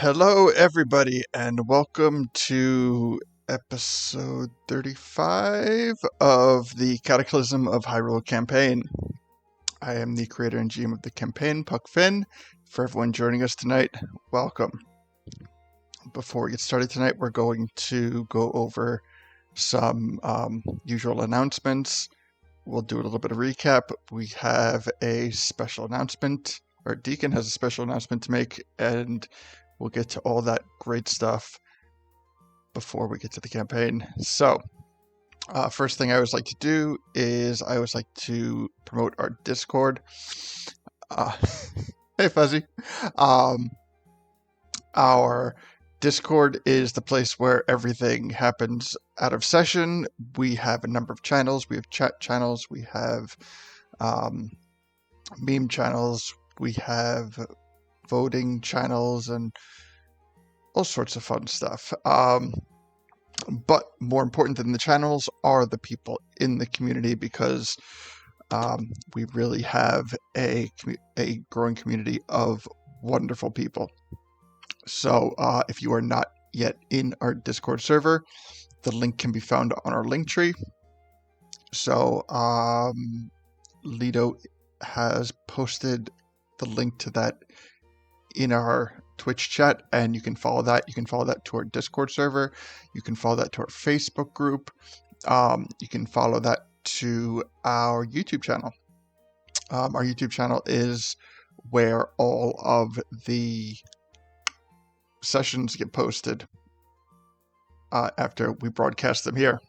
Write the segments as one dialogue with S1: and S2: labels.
S1: Hello, everybody, and welcome to episode 35 of the Cataclysm of Hyrule campaign. I am the creator and GM of the campaign, Puck Finn. For everyone joining us tonight, welcome. Before we get started tonight, we're going to go over some usual announcements. We'll do a little bit of recap. We have a special announcement, or Deacon has a special announcement to make, and we'll get to all that great stuff before we get to the campaign. So, first thing I always like to do is I always like to promote our Discord. Hey, Fuzzy. Our Discord is the place where everything happens out of session. We have a number of channels. We have chat channels. We have meme channels. We have voting channels and all sorts of fun stuff. But more important than the channels are the people in the community, because we really have a growing community of wonderful people. So if you are not yet in our Discord server, the link can be found on our link tree. So Lido has posted the link to that in our Twitch chat, and you can follow that. You can follow that to our Discord server. You can follow that to our Facebook group. You can follow that to our YouTube channel. Our YouTube channel is where all of the sessions get posted after we broadcast them here.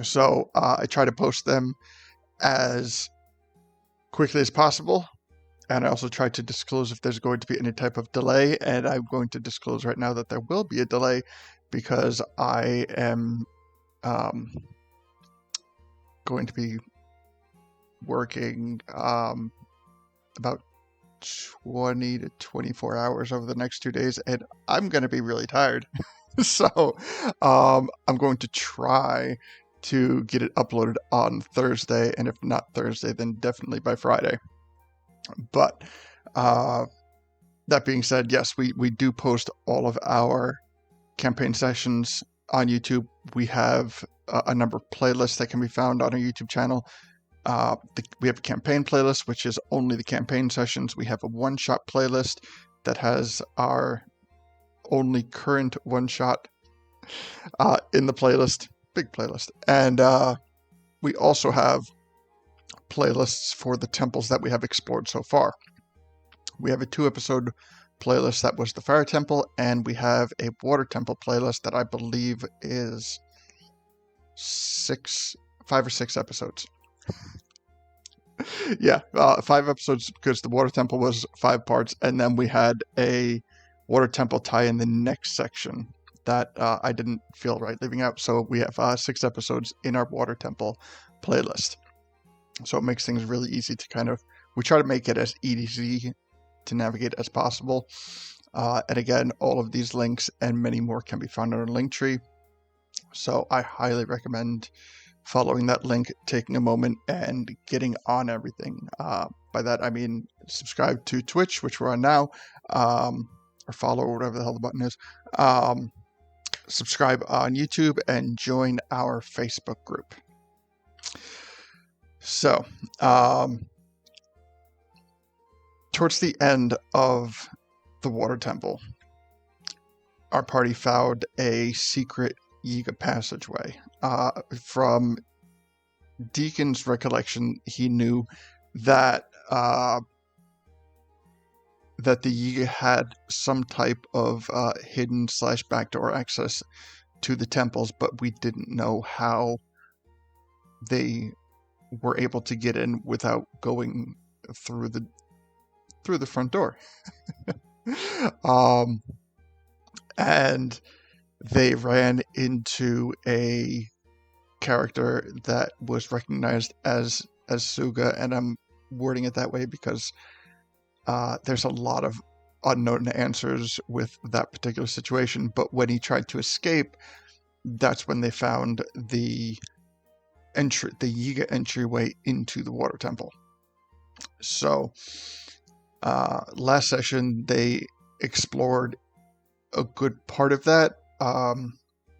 S1: So I try to post them as quickly as possible. And I also try to disclose if there's going to be any type of delay, and I'm going to disclose right now that there will be a delay because I am going to be working about 20 to 24 hours over the next 2 days, and I'm going to be really tired. So I'm going to try to get it uploaded on Thursday, and if not Thursday, then definitely by Friday. But that being said, yes, we do post all of our campaign sessions on YouTube. We have a number of playlists that can be found on our YouTube channel. We have a campaign playlist, which is only the campaign sessions. We have a one-shot playlist that has our only current one-shot in the playlist. Big playlist. And we also have playlists for the temples that we have explored so far. We have a 2-episode playlist that was the Fire Temple, and we have a Water Temple playlist that I believe is 5 or 6 episodes. Yeah, 5 episodes because the Water Temple was 5 parts, and then we had a Water Temple tie in the next section that I didn't feel right leaving out. So we have 6 episodes in our Water Temple playlist. So it makes things really easy to we try to make it as easy to navigate as possible. And again, all of these links and many more can be found on our link tree. So I highly recommend following that link, taking a moment and getting on everything. By that, I mean, subscribe to Twitch, which we're on now, or follow, or whatever the hell the button is. Subscribe on YouTube and join our Facebook group. So, towards the end of the Water Temple, our party found a secret Yiga passageway. From Deacon's recollection, he knew that that the Yiga had some type of hidden / backdoor access to the temples, but we didn't know how they were able to get in without going through the front door. And they ran into a character that was recognized as Suga, and I'm wording it that way because there's a lot of unknown answers with that particular situation. But when he tried to escape, that's when they found the Yiga entryway into the Water Temple. So last session they explored a good part of that.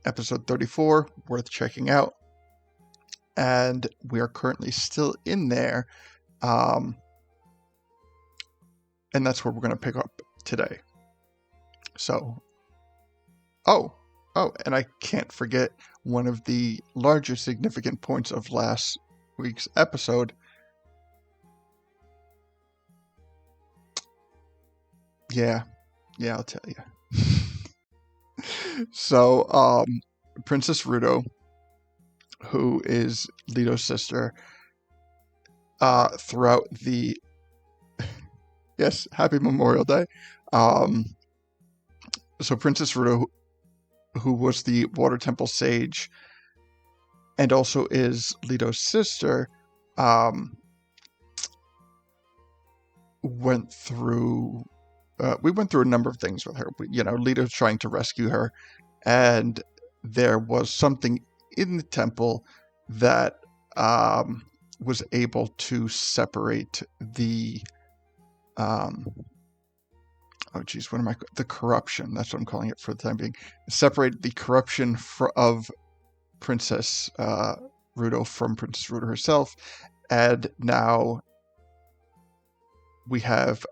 S1: Episode 34, worth checking out. And we are currently still in there. And that's where we're going to pick up today. So, and I can't forget one of the larger significant points of last week's episode. Yeah, I'll tell you. So, Princess Ruto, who is Lito's sister, throughout the... Yes, happy Memorial Day. So Princess Ruto, who was the Water Temple Sage, and also is Lito's sister, went through... we went through a number of things with her. Lito's trying to rescue her, and there was something in the temple that was able to separate the... the corruption. That's what I'm calling it for the time being. Separate the corruption of Princess Ruto from Princess Ruto herself, and now we have...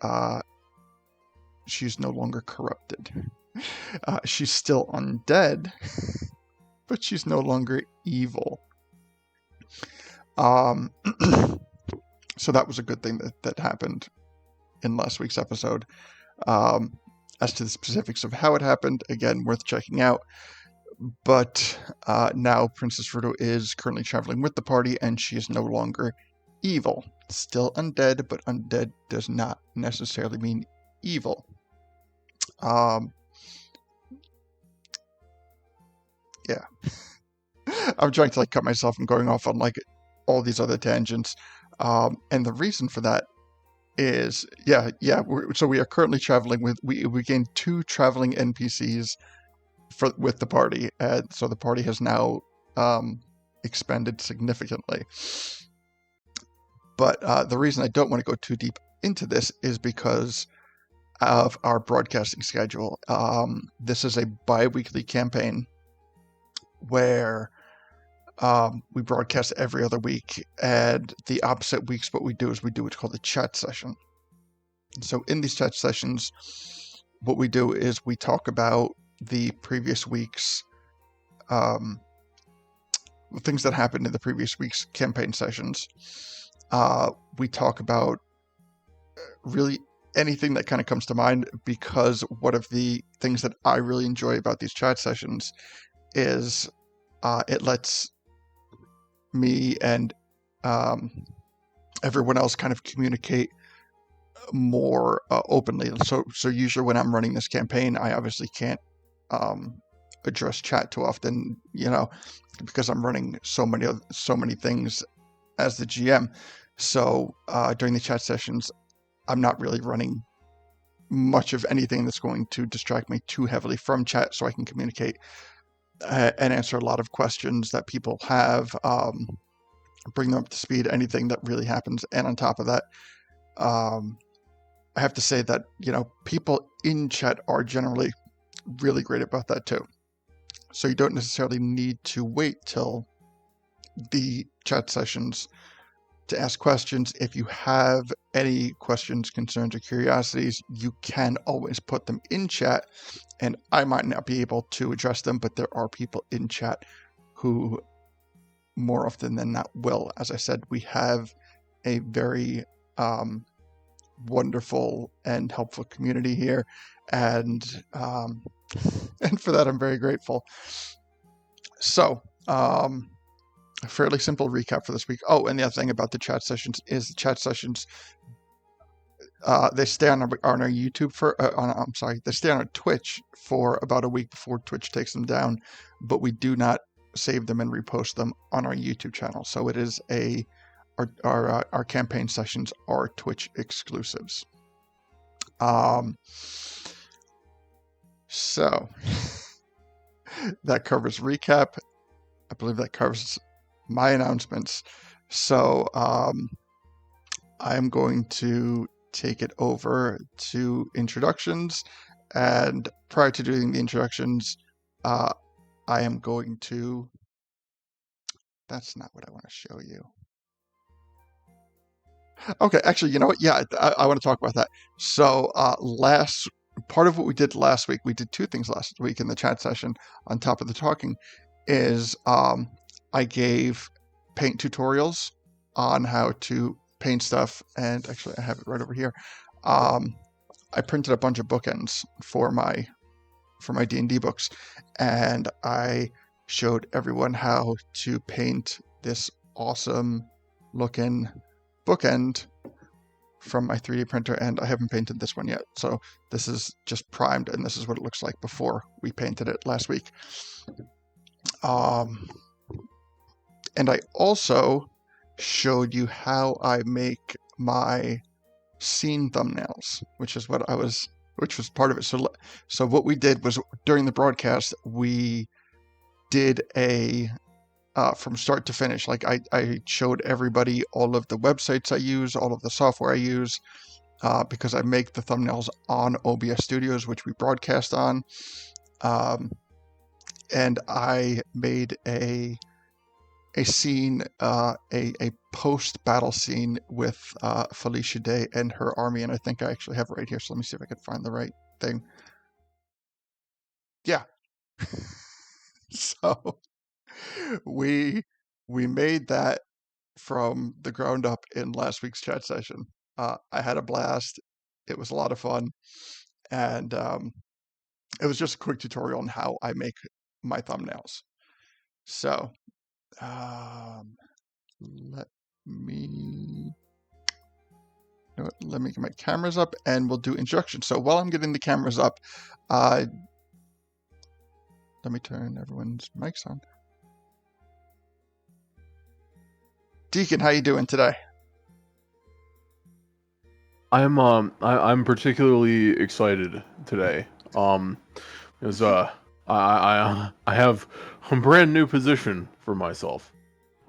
S1: she's no longer corrupted. She's still undead, but she's no longer evil. So that was a good thing that happened in last week's episode. As to the specifics of how it happened, again, worth checking out. But now Princess Ruto is currently traveling with the party, and she is no longer evil. Still undead, but undead does not necessarily mean evil. Yeah. I'm trying to cut myself from going off on all these other tangents. And the reason for that is, so we are currently traveling with, we gained 2 traveling NPCs with the party, and so the party has now expanded significantly. But the reason I don't want to go too deep into this is because of our broadcasting schedule. This is a bi-weekly campaign where we broadcast every other week, and the opposite weeks what we do is we do what's called a chat session. So in these chat sessions, what we do is we talk about the previous week's things that happened in the previous week's campaign sessions. We talk about really anything that kind of comes to mind, because one of the things that I really enjoy about these chat sessions is it lets me and everyone else kind of communicate more openly. So usually when I'm running this campaign, I obviously can't address chat too often, because I'm running so many things as the GM. So during the chat sessions, I'm not really running much of anything that's going to distract me too heavily from chat, so I can communicate and answer a lot of questions that people have, bring them up to speed, anything that really happens. And on top of that, I have to say that, people in chat are generally really great about that too. So you don't necessarily need to wait till the chat sessions to ask questions. If you have any questions, concerns, or curiosities, you can always put them in chat, and I might not be able to address them, but there are people in chat who more often than not will. As I said, we have a very wonderful and helpful community here, and for that I'm very grateful. So a fairly simple recap for this week. Oh, and the other thing about the chat sessions is the chat sessions, they stay on our YouTube they stay on our Twitch for about a week before Twitch takes them down, but we do not save them and repost them on our YouTube channel. So it is our campaign sessions are Twitch exclusives. So that covers recap. I believe that covers my announcements. So I am going to take it over to introductions, And prior to doing the introductions, I am going to... That's not what I want to show you. Okay, actually, you know what? Yeah, I want to talk about that. So part of what we did last week, we did two things last week in the chat session on top of the talking, is I gave paint tutorials on how to paint stuff, and actually I have it right over here. I printed a bunch of bookends for my D&D books, and I showed everyone how to paint this awesome looking bookend from my 3D printer, and I haven't painted this one yet. So this is just primed, and this is what it looks like before we painted it last week. And I also showed you how I make my scene thumbnails, which was part of it. So what we did was, during the broadcast, we did a from start to finish. Like I showed everybody all of the websites I use, all of the software I use, because I make the thumbnails on OBS Studios, which we broadcast on. And I made a scene, a post-battle scene with Felicia Day and her army, and I think I actually have it right here, so let me see if I can find the right thing. Yeah. So we made that from the ground up in last week's chat session. I had a blast. It was a lot of fun, and it was just a quick tutorial on how I make my thumbnails. So let me get my cameras up, and we'll do instructions. So while I'm getting the cameras up, let me turn everyone's mics on. Deacon, how you doing today?
S2: I'm particularly excited today. Because I have a brand new position for myself.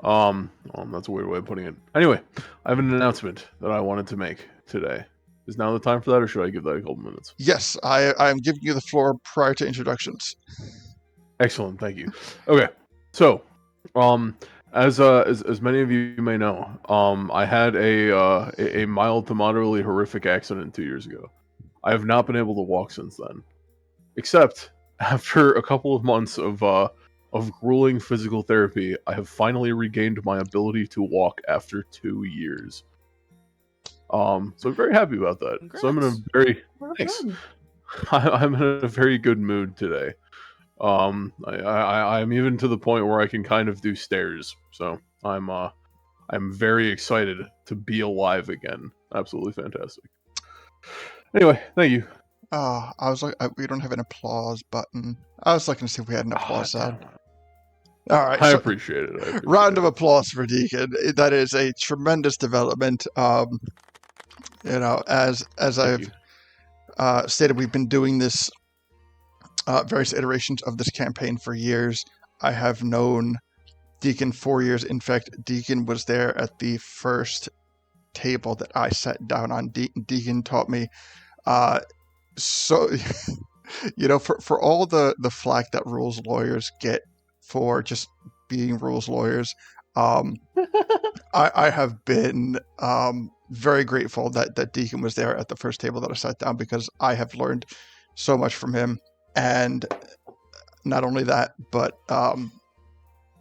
S2: That's a weird way of putting it. Anyway, I have an announcement that I wanted to make today. Is now the time for that, or should I give that a couple minutes?
S1: Yes, I'm giving you the floor prior to introductions.
S2: Excellent, thank you. Okay, so, as many of you may know, I had a mild to moderately horrific accident 2 years ago. I have not been able to walk since then, except after a couple of months of grueling physical therapy, I have finally regained my ability to walk after 2 years. So I'm very happy about that.
S3: Congrats.
S2: So I'm in a very I'm in a very good mood today. I'm even to the point where I can kind of do stairs. So I'm very excited to be alive again. Absolutely fantastic. Anyway, thank you.
S1: I was like, we don't have an applause button. I was looking to see if we had an applause sound. All right,
S2: I appreciate it.
S1: Round of applause for Deacon. That is a tremendous development. As I've stated, we've been doing this various iterations of this campaign for years. I have known Deacon 4 years. In fact, Deacon was there at the first table that I sat down on. Deacon taught me. So, for all the flack that rules lawyers get for just being rules lawyers, I have been very grateful that Deacon was there at the first table that I sat down, because I have learned so much from him. And not only that, but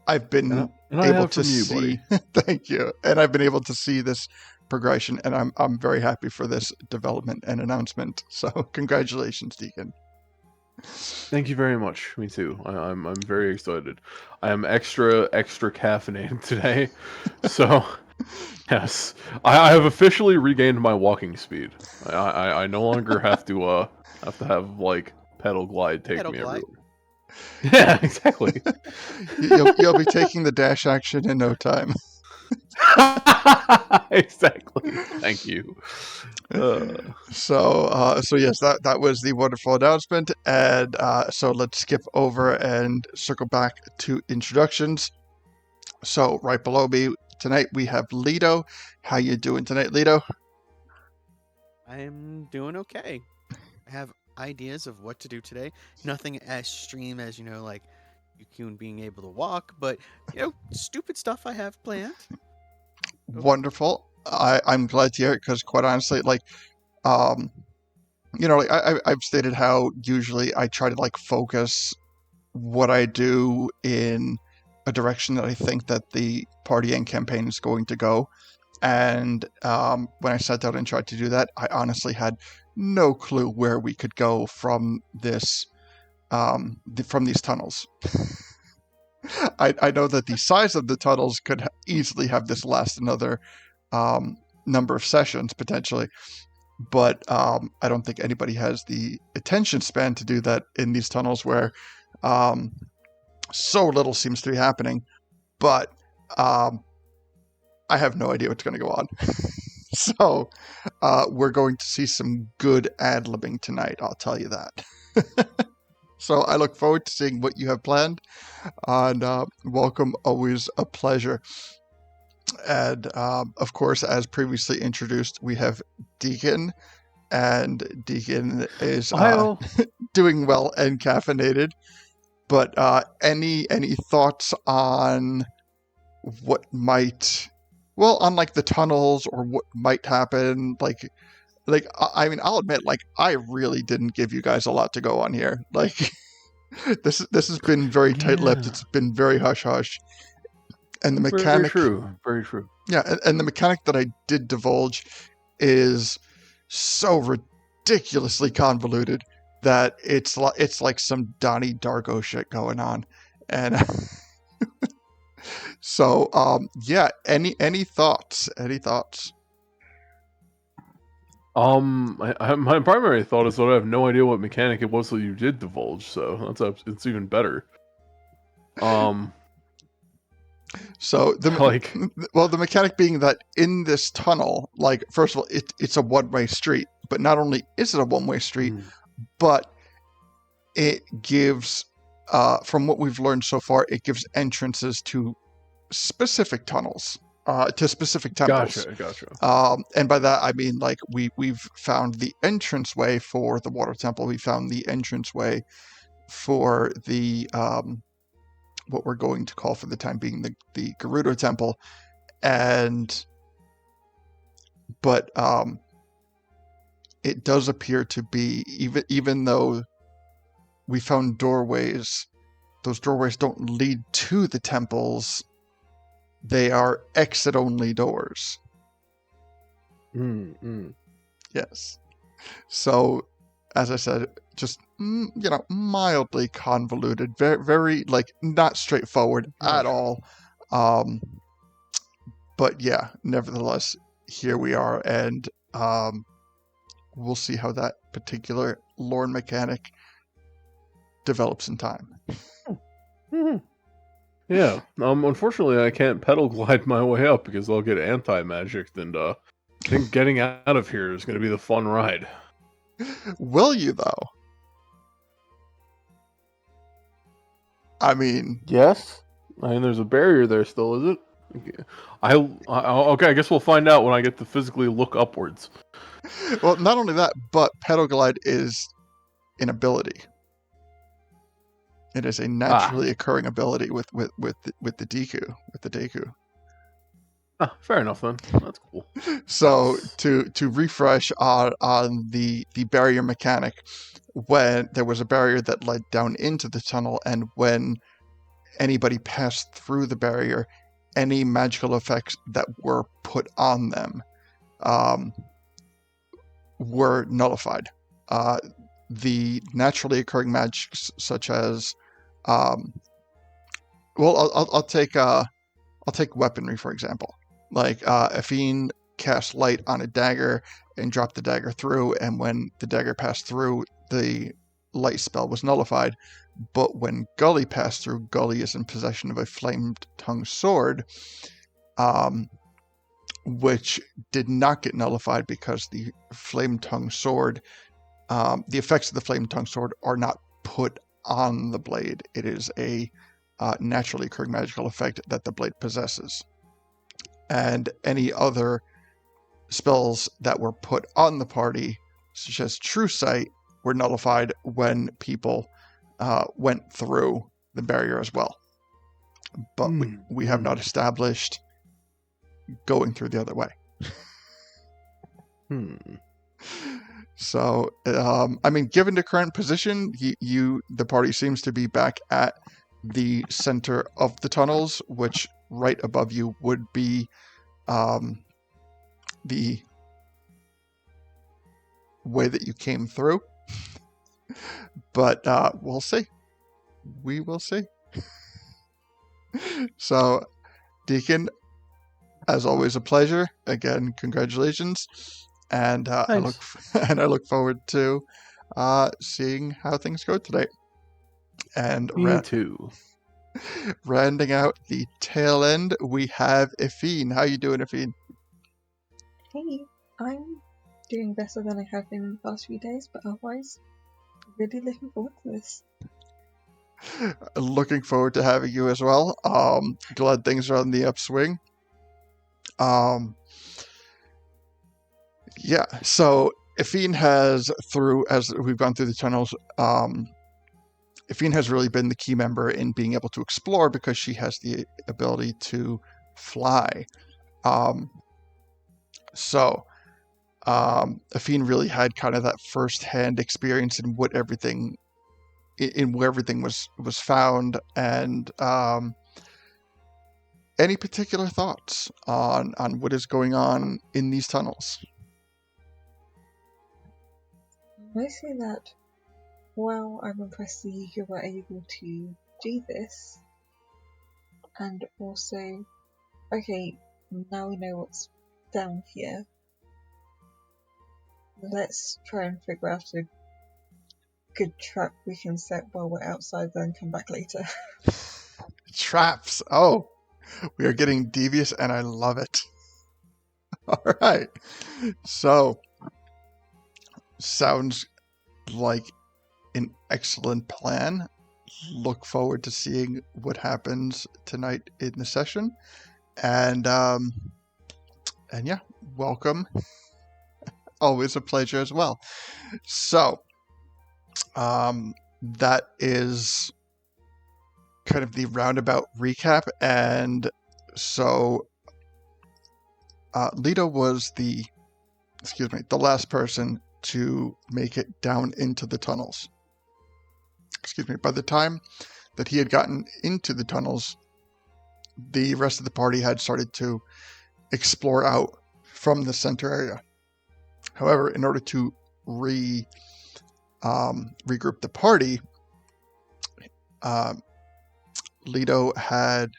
S1: I've been able to see. Thank you. And I've been able to see this progression, and I'm very happy for this development and announcement. So congratulations, Deacon.
S2: Thank you very much. Me too. I'm very excited. I am extra caffeinated today, so yes, I have officially regained my walking speed. I no longer have to have like pedal glide take me everywhere. Yeah, exactly.
S1: You'll be taking the dash action in no time.
S2: Exactly. Thank you.
S1: So yes, that was the wonderful announcement, and so let's skip over and circle back to introductions. So right below me tonight we have Lido. How you doing tonight, Lido?
S3: I'm doing okay. I have ideas of what to do today. Nothing as extreme as, like Yukun being able to walk, but, stupid stuff I have planned. Oh,
S1: Wonderful. I'm glad to hear it because, quite honestly, um, I've stated how usually I try to focus what I do in a direction that I think that the party and campaign is going to go. And when I sat down and tried to do that, I honestly had no clue where we could go from this, from these tunnels. I know that the size of the tunnels could easily have this last another number of sessions potentially, but I don't think anybody has the attention span to do that in these tunnels where so little seems to be happening. But I have no idea what's going to go on. So we're going to see some good ad-libbing tonight, I'll tell you that. So I look forward to seeing what you have planned, and welcome, always a pleasure. And of course, as previously introduced, we have Deacon, and Deacon is
S2: Ohio.
S1: doing well and caffeinated. But any thoughts on what might, well, on the tunnels or what might happen? I mean, I'll admit, I really didn't give you guys a lot to go on here. This has been very tight-lipped.
S2: Yeah.
S1: It's been very hush-hush. And the
S2: Very
S1: mechanic,
S2: true. Very true.
S1: yeah, and the mechanic that I did divulge is so ridiculously convoluted that it's like some Donnie Darko shit going on. And so yeah, any thoughts? Any thoughts?
S2: My primary thought is that I have no idea what mechanic it was that you did divulge, so it's even better.
S1: So
S2: Like,
S1: the mechanic being that in this tunnel, first of all, it's a one-way street, but not only is it a one-way street, but it gives, from what we've learned so far, it gives entrances to specific tunnels, to specific temples.
S2: Gotcha.
S1: And by that I mean we've found the entranceway for the water temple. We found the entranceway for the what we're going to call for the time being the Gerudo temple, but it does appear to be, even though we found doorways, those doorways don't lead to the temples. They are exit-only doors. Yes. So, as I said, just mildly convoluted, very, very not straightforward at all. But yeah, nevertheless, here we are, and we'll see how that particular lore mechanic develops in time.
S2: Yeah. Unfortunately, I can't pedal glide my way up because I'll get anti-magicked, and I think getting out of here is going to be the fun ride.
S1: Will you, though? I mean...
S2: Yes. I mean, there's a barrier there still, is it? Okay, I guess we'll find out when I get to physically look upwards.
S1: Well, not only that, but pedal glide is an ability. It is a naturally occurring ability with the Deku.
S2: Fair enough then. That's cool.
S1: So to refresh on the barrier mechanic, when there was a barrier that led down into the tunnel, and when anybody passed through the barrier, any magical effects that were put on them were nullified. The naturally occurring magics, such as I'll take weaponry for example. Afine cast light on a dagger and dropped the dagger through, and when the dagger passed through, the light spell was nullified. But when Gully passed through, Gully is in possession of a flamed tongue sword, which did not get nullified because the flamed tongue sword, the effects of the flamed tongue sword are not put on the blade. It is a naturally occurring magical effect that the blade possesses. And any other spells that were put on the party, such as True Sight, were nullified when people went through the barrier as well. But we have not established going through the other way. So, I mean, given the current position, the party seems to be back at the center of the tunnels, which right above you would be the way that you came through. But we'll see. We will see. So, Deacon, as always, a pleasure. Again, congratulations. And I look forward to seeing how things go today. And
S2: Me too.
S1: Rounding out the tail end, we have Efine. How you doing, Efine?
S4: Hey, I'm doing better than I have been in the past few days, but otherwise, really looking forward to this.
S1: Looking forward to having you as well. Glad things are on the upswing. Yeah, so Efine has, as we've gone through the tunnels, Efine has really been the key member in being able to explore because she has the ability to fly. So Efine really had kind of that first-hand experience in where everything was found. And any particular thoughts on what is going on in these tunnels?
S4: Mostly that, while I'm impressed that you were able to do this, and also, okay, now we know what's down here. Let's try and figure out a good trap we can set while we're outside, then come back later.
S1: Traps. Oh, we are getting devious, and I love it. All right. So, sounds like an excellent plan. Look forward to seeing what happens tonight in the session. And yeah, welcome. Always a pleasure as well. So, that is kind of the roundabout recap. And so, Lito was the last person to make it down into the tunnels. By the time that he had gotten into the tunnels, the rest of the party had started to explore out from the center area. However, in order to regroup the party, Lito had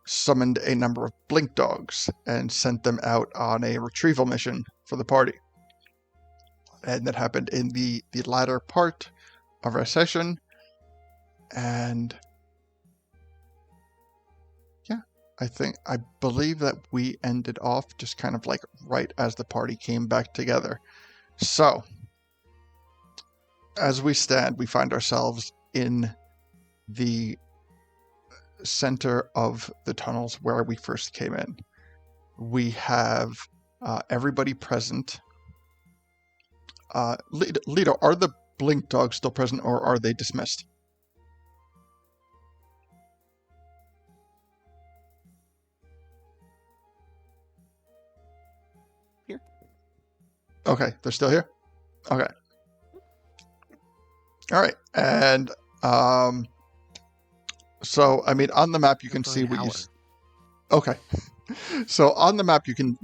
S1: summoned a number of blink dogs and sent them out on a retrieval mission for the party. And that happened in the latter part of our session. And yeah, I believe that we ended off just kind of like right as the party came back together. So, as we stand, we find ourselves in the center of the tunnels where we first came in. We have everybody present. Lito, are the blink dogs still present, or are they dismissed?
S3: Here.
S1: Okay, they're still here? Okay. All right, and so I mean, on the map you can see what you. Okay, so on the map you can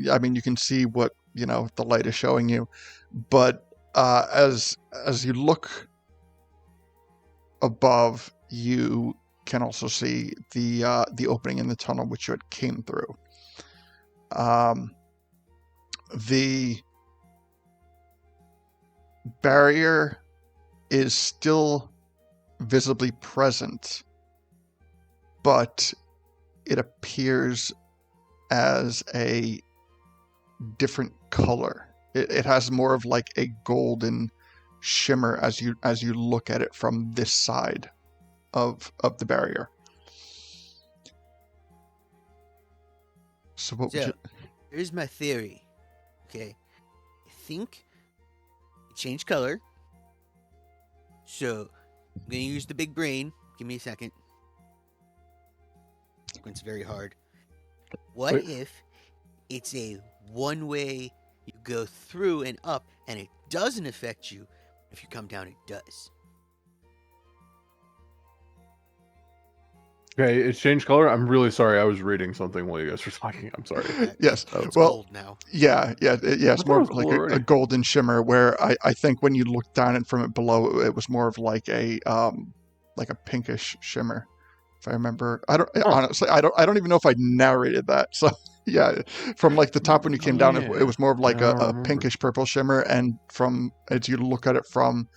S1: see what the light is showing you, but as you look above, you can also see the opening in the tunnel which you had came through. The barrier is still visibly present, but it appears as a different color. It has more of like a golden shimmer as you look at it from this side of the barrier. So
S3: here's my theory. Okay, I think it changed color So I'm gonna use the big brain. Give me a second. It's very hard. What
S2: Wait.
S3: if it's a one-way? You go through and up, and it doesn't affect you. If you come down, it does.
S2: Okay, it changed color. I'm really sorry. I was reading something while you guys were talking. I'm sorry.
S1: Yes.
S2: Oh,
S3: It's
S1: Well,
S3: gold now.
S1: yeah. It's
S2: thought
S1: more
S2: it
S1: of
S2: was
S1: like
S2: gold
S1: a
S2: already.
S1: golden shimmer. Where I think when you look down it from it below, it was more of like a pinkish shimmer. If I remember, honestly, I don't even know if I narrated that. So yeah, from like the top when you came down, it
S2: Yeah.
S1: was more of like
S2: I don't
S1: a
S2: remember.
S1: pinkish purple shimmer, and from as you look at it from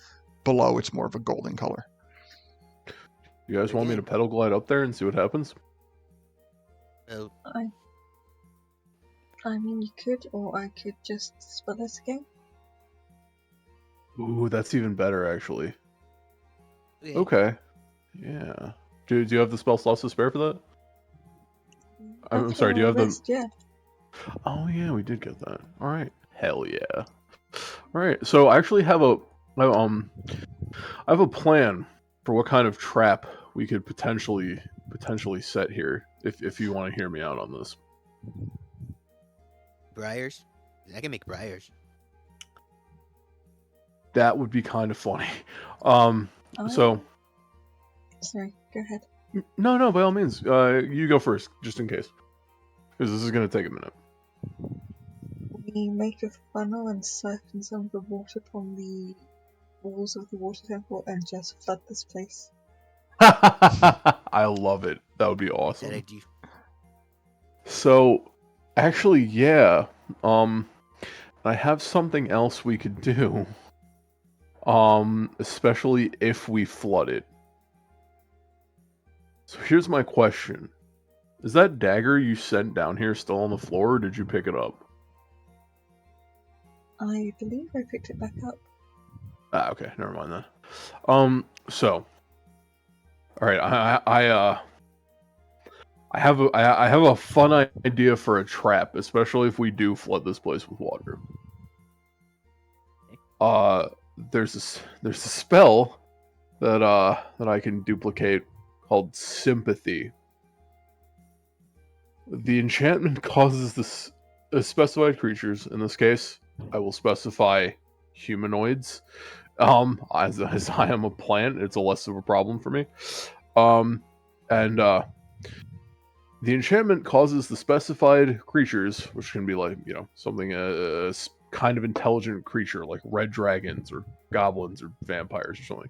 S1: below, it's more of a golden color.
S2: You guys want me to pedal glide up there and see what happens?
S3: Oh,
S4: I mean, you could, or I could just spell this again.
S2: Ooh, that's even better, actually.
S3: okay.
S2: Okay. Yeah. Do you have the spell slots to spare for that? I'm sorry, do you have the...
S4: Yeah.
S2: Oh, yeah, we did get that. All right. Hell yeah. All right, so I actually have I have a plan for what kind of trap we could potentially set here, if you want to hear me out on this.
S3: Briars. I can make briars.
S2: That would be kind of funny. So...
S4: Sorry, go ahead.
S2: No, by all means. You go first, just in case. Because this is going to take a minute.
S4: We make a funnel and siphon some of the water from the walls of the water temple and just flood this place.
S2: I love it. That would be awesome.
S3: That I do.
S2: So, actually, yeah. I have something else we could do. Especially if we flood it. So here's my question. Is that dagger you sent down here still on the floor, or did you pick it up?
S4: I believe I picked it back up.
S2: Ah, okay, never mind then. So, all right, I have a fun idea for a trap, especially if we do flood this place with water. There's a spell that I can duplicate called Sympathy. The enchantment causes this specified creatures. In this case, I will specify humanoids. As I am a plant, it's a less of a problem for me. The enchantment causes the specified creatures, which can be like, something kind of intelligent creature, like red dragons or goblins or vampires or something.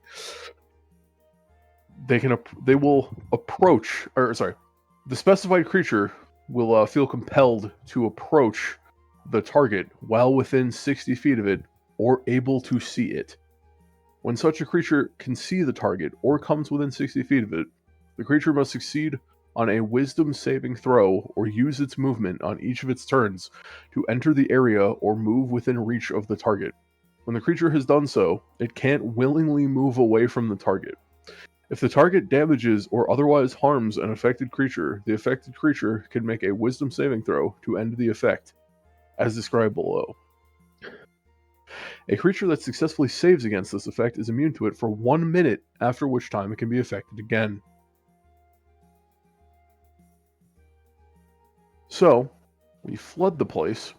S2: They will approach, or sorry, the specified creature will feel compelled to approach the target while within 60 feet of it or able to see it. When such a creature can see the target or comes within 60 feet of it, the creature must succeed on a wisdom saving throw or use its movement on each of its turns to enter the area or move within reach of the target. When the creature has done so, it can't willingly move away from the target. If the target damages or otherwise harms an affected creature, the affected creature can make a wisdom saving throw to end the effect, as described below. A creature that successfully saves against this effect is immune to it for 1 minute, after which time it can be affected again. So, we flood the place.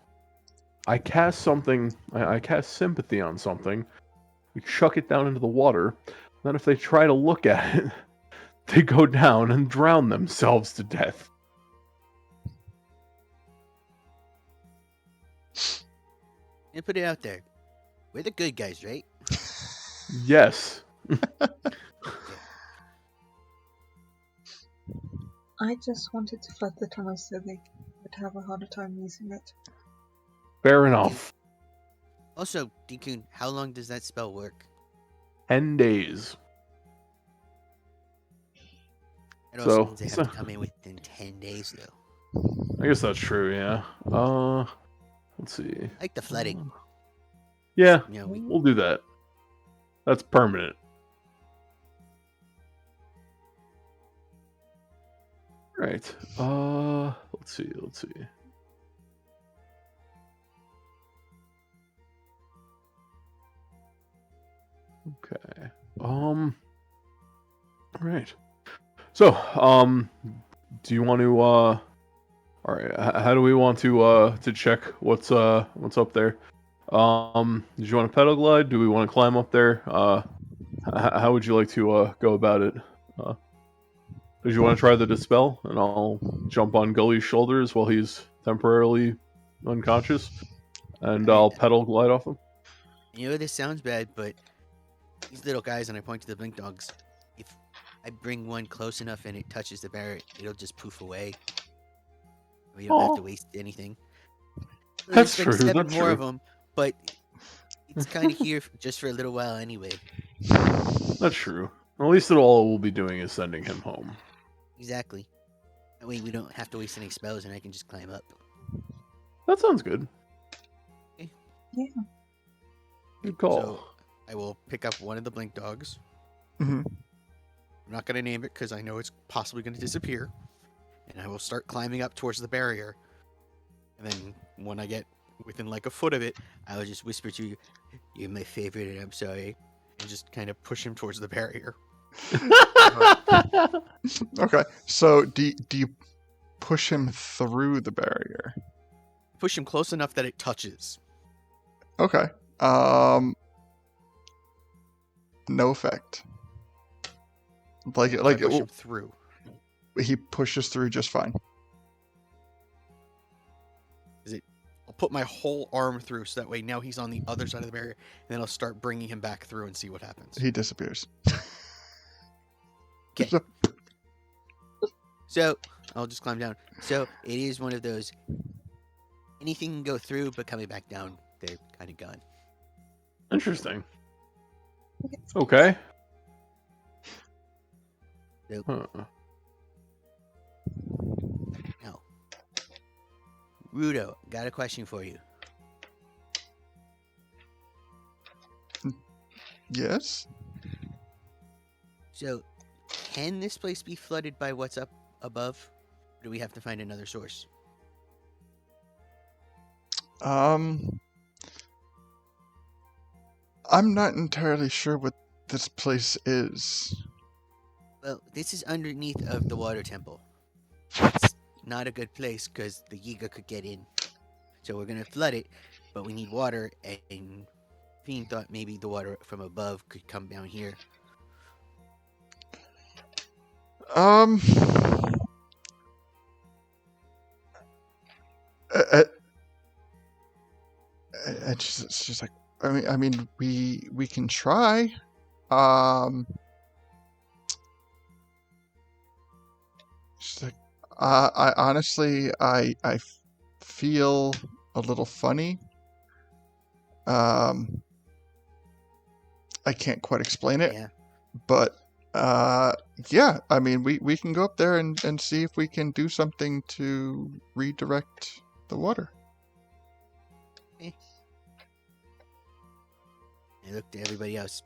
S2: I cast something, I cast Sympathy on something. We chuck it down into the water. Then if they try to look at it, they go down and drown themselves to death.
S3: And put it out there. We're the good guys, right?
S2: Yes.
S4: I just wanted to flood the tunnel so they would have a harder time using it.
S2: Fair enough.
S3: Also, Decoon, how long does that spell work?
S2: 10 days.
S3: It also
S2: So-
S3: means they have to come in within 10 days, though.
S2: I guess that's true, yeah. Let's see.
S3: Like the flooding.
S2: Yeah,
S3: You know, we
S2: we'll do that. That's permanent. Right. Let's see. Okay. All right. So, do you want to all right, how do we want to check what's up there? Did you want to pedal glide? Do we want to climb up there? How would you like to go about it? Did you want to try the dispel, and I'll jump on Gully's shoulders while he's temporarily unconscious, and
S3: Alright.
S2: I'll pedal glide off him?
S3: This sounds bad, but these little guys, and I point to the blink dogs, if I bring one close enough and it touches the barrier, it'll just poof away. We don't have to waste anything.
S2: That's
S3: There's
S2: true,
S3: 7
S2: that's
S3: more
S2: true.
S3: of them, but it's kind of here just for a little while anyway.
S2: That's true. At least all we'll be doing is sending him home.
S3: Exactly. That way we don't have to waste any spells, and I can just climb up.
S2: That sounds good.
S4: Yeah.
S2: Good call.
S3: So I will pick up one of the blink dogs.
S1: Mhm.
S3: I'm not going to name it because I know it's possibly going to disappear. And I will start climbing up towards the barrier. And then when I get within like a foot of it, I will just whisper to you, "You're my favorite, and I'm sorry." And just kind of push him towards the barrier.
S1: Okay, so do you push him through the barrier?
S3: Push him close enough that it touches.
S1: Okay. No effect. Like
S3: I push him through.
S1: he pushes through just fine.
S3: I'll put my whole arm through so that way now he's on the other side of the barrier, and then I'll start bringing him back through and see what happens.
S1: He disappears.
S3: Okay. So I'll just climb down. So it is one of those, anything can go through, but coming back down, they're kind of gone.
S2: Interesting. Okay.
S3: Nope.
S2: Huh.
S3: No. Ruto, got a question for you.
S1: Yes.
S3: So, can this place be flooded by what's up above? Or do we have to find another source?
S1: I'm not entirely sure what this place is.
S3: Well, this is underneath of the water temple. It's not a good place because the Yiga could get in. So we're gonna flood it, but we need water, and Fiend thought maybe the water from above could come down here.
S1: It's just like I mean we can try. She's like, I honestly I feel a little funny. I can't quite explain it,
S3: Yeah.
S1: but yeah, I mean we can go up there and see if we can do something to redirect the water.
S3: I looked at everybody else.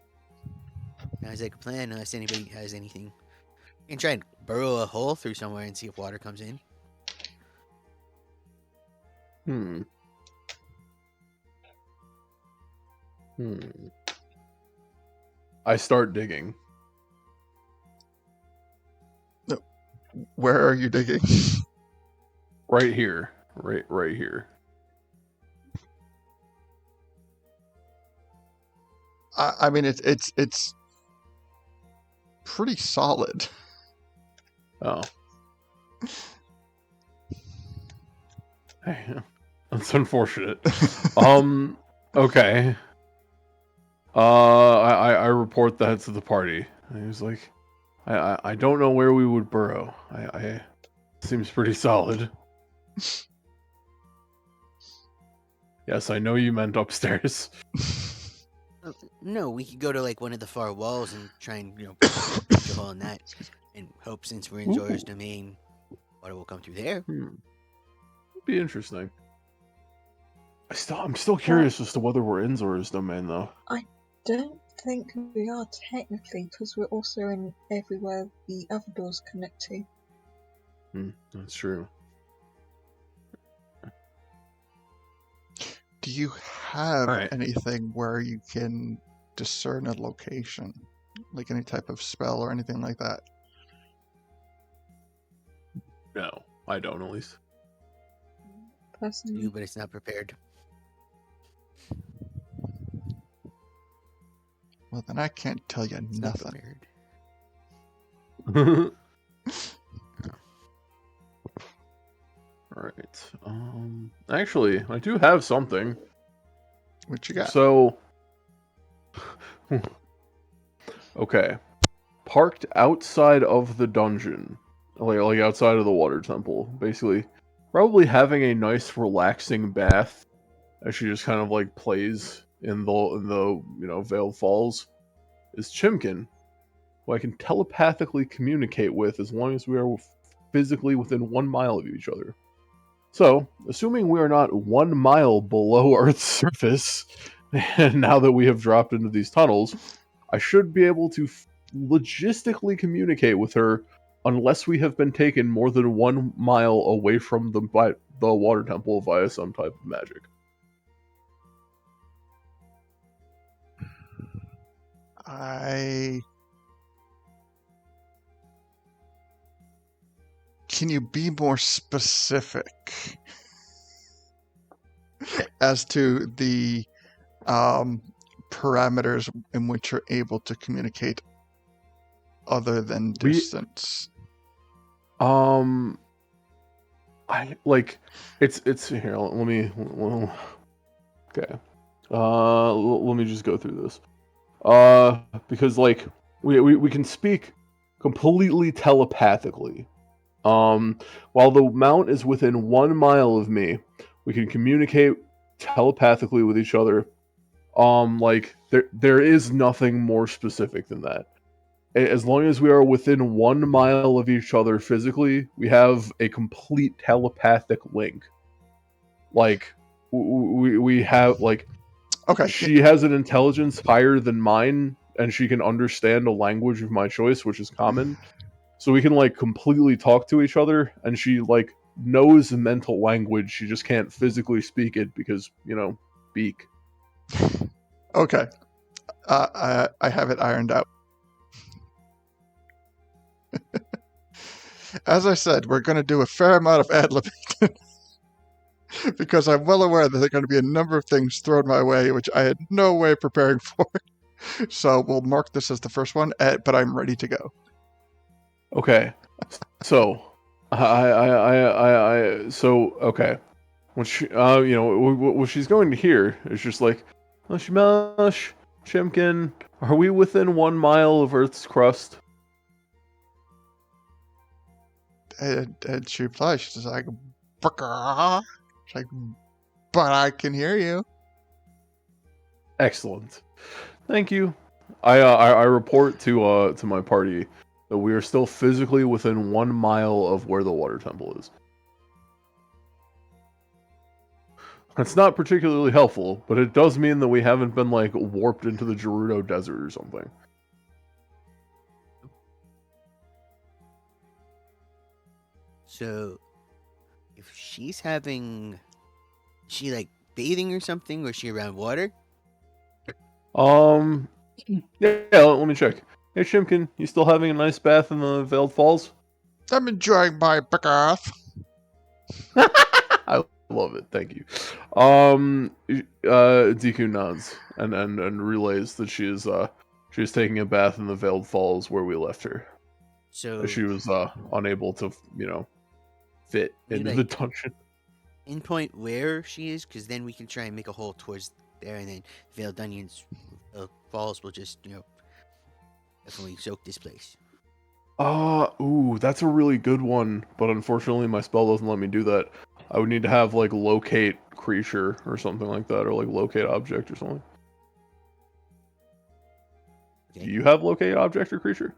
S3: Sounds like a plan unless anybody has anything. You can try and burrow a hole through somewhere and see if water comes in.
S2: I start digging.
S1: Where are you digging?
S2: Right here. Right here.
S1: I mean it's pretty solid.
S2: Oh. Hey, that's unfortunate. Okay. I report that to the party. And he was like, I don't know where we would burrow. I seems pretty solid. Yes, I know you meant upstairs.
S3: No, we could go to like one of the far walls and try and punch a hole in that, and hope since we're in Zora's domain, water will come through there.
S2: Be interesting. I'm still curious as to whether we're in Zora's domain though.
S4: Don't think we are technically, because we're also in everywhere the other doors connect to.
S2: That's true.
S1: Do you have
S2: Alright.
S1: anything where you can discern a location? Like any type of spell or anything like that?
S2: No, I don't at least.
S4: Personally,
S3: You, but it's not prepared.
S1: Well, then I can't tell you
S3: It's not
S1: nothing.
S3: prepared.
S2: Alright. Actually, I do have something.
S1: What you got?
S2: So, okay. Parked outside of the dungeon, like outside of the water temple, basically, probably having a nice relaxing bath as she just kind of like plays in the Veiled Falls, is Chimkin, who I can telepathically communicate with as long as we are physically within 1 mile of each other. So, assuming we are not 1 mile below Earth's surface, and now that we have dropped into these tunnels, I should be able to logistically communicate with her unless we have been taken more than 1 mile away from the water temple via some type of magic.
S1: Can you be more specific as to the parameters in which you're able to communicate other than distance?
S2: I like it's here. Let me. Okay. Let me just go through this. Because like we can speak completely telepathically. While the mount is within 1 mile of me, we can communicate telepathically with each other. Like there is nothing more specific than that. As long as we are within 1 mile of each other physically, we have a complete telepathic link. Like we have like
S1: Okay.
S2: she has an intelligence higher than mine, and she can understand a language of my choice, which is common. So we can like completely talk to each other, and she like knows mental language. She just can't physically speak it because beak.
S1: Okay. I have it ironed out. As I said, we're going to do a fair amount of ad-libbing because I'm well aware that there are going to be a number of things thrown my way which I had no way of preparing for. So we'll mark this as the first one, but I'm ready to go.
S2: Okay, so okay. When she, what she's going to hear is just like, Mush, Chimkin, are we within 1 mile of Earth's crust?
S1: And she replies, she's like, "Brrrr." She's like, but I can hear you.
S2: Excellent. Thank you. I report to my party that we are still physically within 1 mile of where the water temple is. It's not particularly helpful, but it does mean that we haven't been like warped into the Gerudo desert or something.
S3: So, if she's having, is she like bathing or something, or is she around water?
S2: Yeah, let me check. Hey Chimkin, you still having a nice bath in the Veiled Falls?
S1: I'm enjoying my bath.
S2: I love it. Thank you. Deku nods and relays that she is taking a bath in the Veiled Falls where we left her.
S3: So
S2: She was unable to fit
S3: You,
S2: into the
S3: like-
S2: dungeon.
S3: pinpoint where she is, because then we can try and make a hole towards there, and then Veiled Onions Falls will just definitely soak this place.
S2: Ooh, that's a really good one, but unfortunately my spell doesn't let me do that. I would need to have like locate creature or something like that, or like locate object or something.
S3: Okay.
S2: Do you have locate object or creature?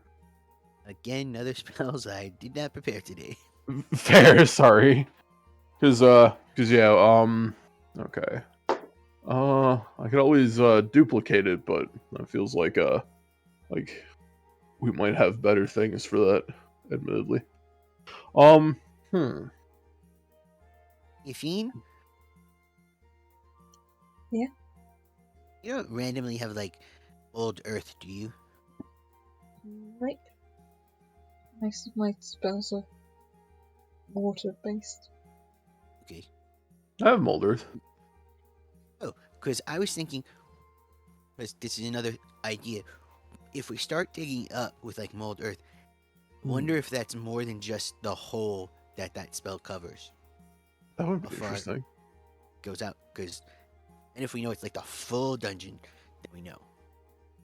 S3: Again, other spells I did not prepare today.
S2: Fair, sorry. Cause yeah, okay. I could always duplicate it, but that feels like we might have better things for that, admittedly.
S3: Yafine?
S4: Yeah?
S3: You don't randomly have like old earth, do you?
S4: Nope. Most of my spells are water-based.
S3: Okay.
S2: I have mold earth.
S3: Oh, because I was thinking, because this is another idea. If we start digging up with like mold earth, wonder if that's more than just the hole that spell covers.
S2: That would be
S3: How far it
S2: interesting.
S3: goes out, because, and if we know it's like the full dungeon, then we know.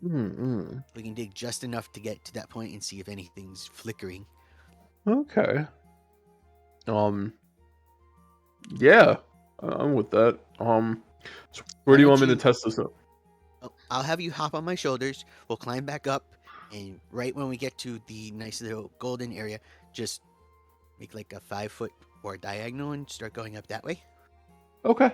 S2: Mm-hmm.
S3: We can dig just enough to get to that point and see if anything's flickering.
S2: Okay. Yeah, I'm with that. So where
S3: Why
S2: do you
S3: don't
S2: want me to
S3: you-
S2: test this up?
S3: I'll have you hop on my shoulders. We'll climb back up, and right when we get to the nice little golden area, just make like a 5-foot or diagonal and start going up that way.
S2: Okay.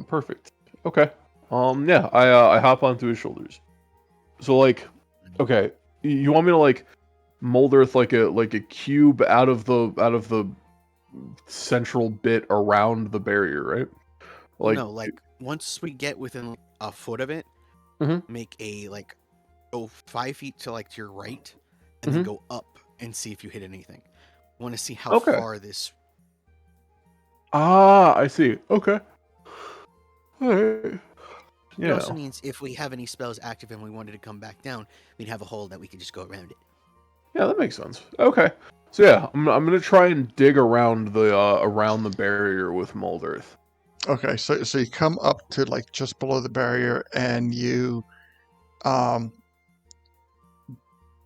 S2: Perfect. Okay. Yeah, I hop onto his shoulders. So like, okay, you want me to like mold earth like a cube out of the central bit around the barrier, right?
S3: Well, no, like once we get within like, a foot of it,
S2: Mhm.
S3: make a like go 5 feet to like to your right, and then
S2: Mhm.
S3: go up and see if you hit anything. Want to see how
S2: Okay.
S3: far this.
S2: I see. Okay. Alright.
S3: It
S2: Yeah.
S3: also means if we have any spells active and we wanted to come back down, we'd have a hole that we could just go around it.
S2: Yeah, that makes sense. Okay. So yeah, I'm gonna try and dig around the barrier with mold earth.
S1: Okay, so you come up to like just below the barrier, and you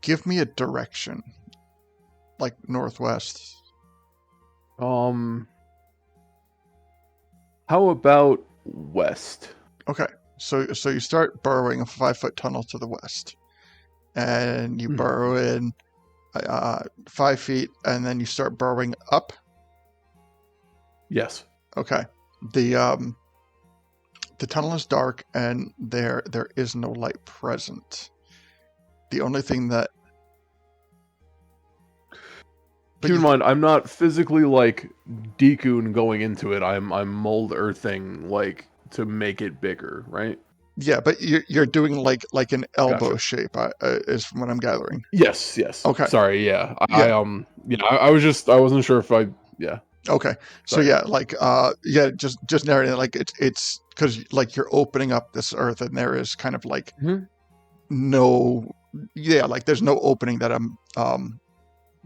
S1: give me a direction, like northwest.
S2: How about west?
S1: Okay, so you start burrowing a 5-foot tunnel to the west, and you burrow in 5 feet, and then you start burrowing up.
S2: Yes.
S1: Okay, the tunnel is dark, and there is no light present. The only thing that
S2: Keep in mind, I'm not physically like Deku going into it. I'm mold earthing like to make it bigger, right?
S1: yeah, but you're doing like an elbow
S2: Gotcha.
S1: shape, is from what I'm gathering.
S2: Yes.
S1: Okay.
S2: Sorry. Yeah.
S1: Yeah.
S2: I wasn't sure if I. Yeah.
S1: Okay, so
S2: Sorry.
S1: yeah, like just narrating it, like it's because like you're opening up this earth, and there is kind of like
S2: Mhm.
S1: no, yeah, like there's no opening that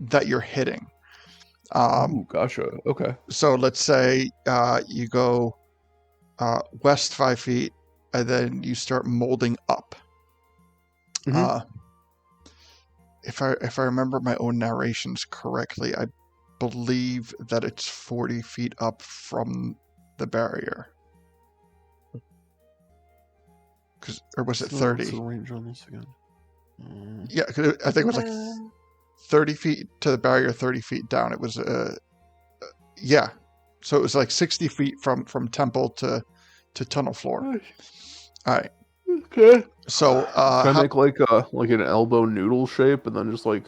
S1: that you're hitting.
S2: Ooh, gotcha. Okay.
S1: So let's say you go west 5 feet, and then you start molding up.
S2: Mhm.
S1: If I remember my own narrations correctly, I believe that it's 40 feet up from the barrier. Or was it
S2: So,
S1: 30?
S2: what's the range on this again?
S1: Yeah, 'cause I think it was like 30 feet to the barrier, 30 feet down. It was yeah, so it was like 60 feet from temple to tunnel floor. All right.
S2: Okay.
S1: So
S2: Can I make like an elbow noodle shape and then just like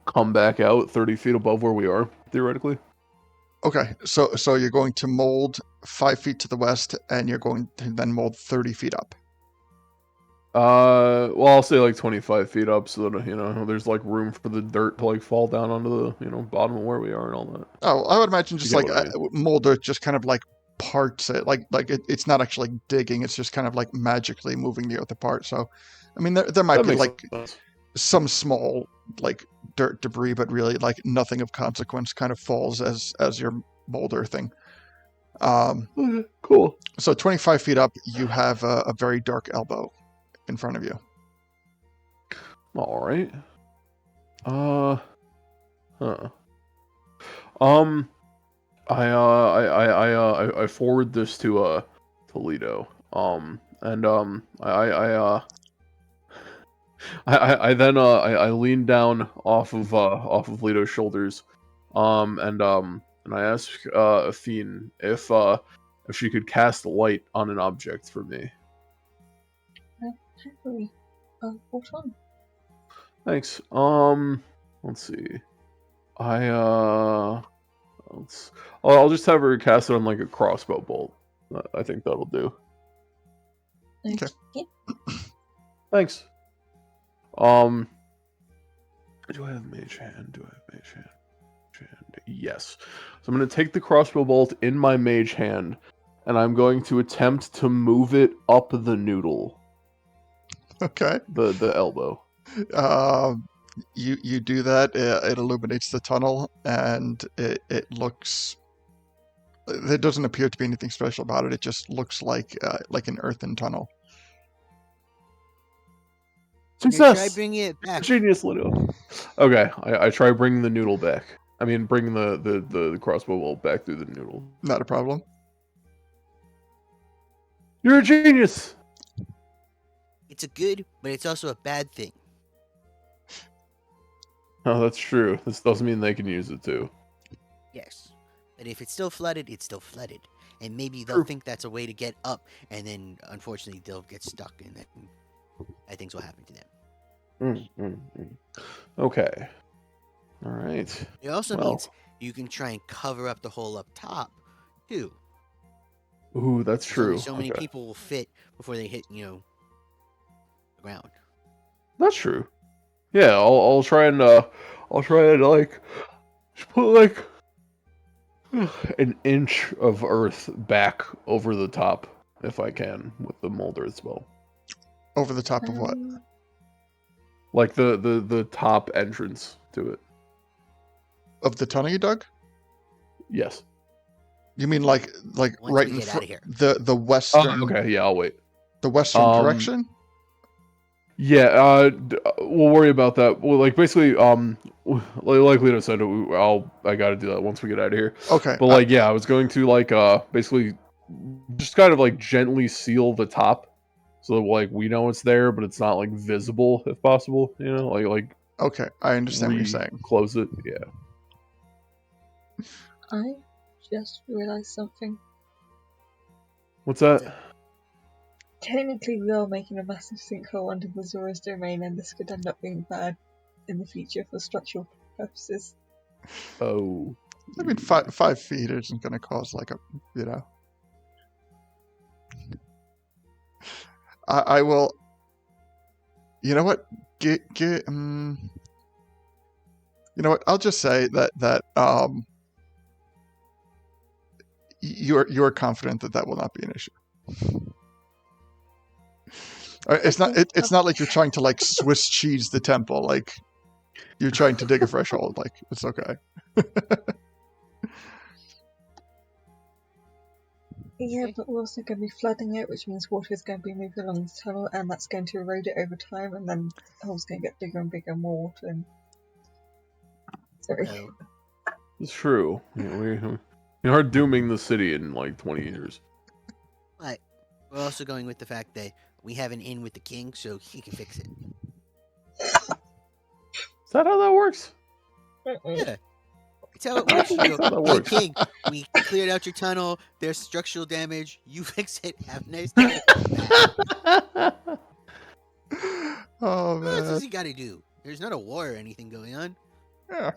S2: come back out 30 feet above where we are theoretically?
S1: okay, so you're going to mold 5 feet to the west, and you're going to then mold 30 feet up.
S2: Well, I'll say like 25 feet up so that there's like room for the dirt to like fall down onto the bottom of where we are and all that.
S1: Oh, I would imagine just
S2: You
S1: like
S2: get what I
S1: mold earth just kind of like parts it, like it's not actually digging; it's just kind of like magically moving the earth apart. So, I mean, there might
S2: That
S1: be
S2: makes
S1: like
S2: sense.
S1: some small like dirt debris, but really like nothing of consequence kind of falls as you're mold earthing.
S2: Okay, cool.
S1: So 25 feet up, you have a very dark elbow in front of you.
S2: All right. Huh. I forward this to Toledo. I then I lean down off of Leto's shoulders, and I ask Athene if she could cast light on an object for me.
S4: Happily. What on?
S2: Thanks. Let's see. I'll just have her cast it on like a crossbow bolt. I think that'll do.
S1: Okay.
S4: Yeah.
S2: Thanks. Do I have Mage Hand? Yes. So I'm going to take the crossbow bolt in my Mage Hand, and I'm going to attempt to move it up the noodle,
S1: Okay.
S2: the elbow.
S1: You do that. It illuminates the tunnel, and it looks. There doesn't appear to be anything special about it. It just looks like an earthen tunnel.
S3: Try
S2: Success!
S3: bringing it back.
S2: Genius, Lino. Okay, I try bringing the noodle back. I mean, bringing the crossbow bolt back through the noodle.
S1: Not a problem.
S2: You're a genius!
S3: It's a good, but it's also a bad thing.
S2: Oh, that's true. This doesn't mean they can use it too.
S3: Yes. But if it's still flooded, it's still flooded. And maybe they'll
S2: True.
S3: think that's a way to get up, and then unfortunately they'll get stuck, and then bad things will happen to them.
S2: Okay. All right.
S3: It also
S2: Well.
S3: means you can try and cover up the hole up top, too.
S2: Ooh, that's
S3: There's only
S2: true.
S3: so many
S2: Okay.
S3: people will fit before they hit, the ground.
S2: That's true. Yeah, I'll try and like just put like an inch of earth back over the top if I can with the mold earth spell.
S1: Over the top of what?
S2: Like the top entrance to it.
S1: Of the tunnel you dug?
S2: Yes.
S1: You mean like
S3: Once
S1: right
S3: we
S1: in
S3: get
S1: front?
S3: outta here.
S1: The western.
S2: Okay. Yeah, I'll wait.
S1: The western direction.
S2: Yeah, we'll worry about that. Well, like basically, like Lito said, I got to do that once we get out of here.
S1: Okay.
S2: But like, yeah, I was going to like basically just kind of like gently seal the top, so that, like we know it's there, but it's not like visible if possible. You know, like
S1: Okay, I understand what you're saying.
S2: Close it. Yeah.
S4: I just realised something.
S2: What's that?
S4: Technically, we are making a massive sinkhole under the Zora's domain, and this could end up being bad in the future for structural purposes.
S2: Oh.
S1: I mean, 5 feet isn't going to cause like a, you know. I will. You know what? You know what? I'll just say that you're confident that will not be an issue. It's not. It's not like you're trying to like Swiss cheese the temple. Like you're trying to dig a fresh hole. Like it's okay.
S4: Yeah, but we're also going to be flooding it, which means water is going to be moving along the tunnel, and that's going to erode it over time, and then the hole's going to get bigger and bigger, more water. And... Sorry.
S3: So,
S2: It's true. We are dooming the city in like 20 years.
S3: but we're also going with the fact that we have an in with the king, so he can fix it.
S2: Is that how that works?
S3: Yeah. That's how it works. You go,
S2: That
S3: "Hey,
S2: works.
S3: king, we cleared out your tunnel. There's structural damage. You fix it. Have a nice day."
S1: Oh
S3: What else
S1: man.
S3: does he got to do? There's not a war or anything going on.
S1: Yeah.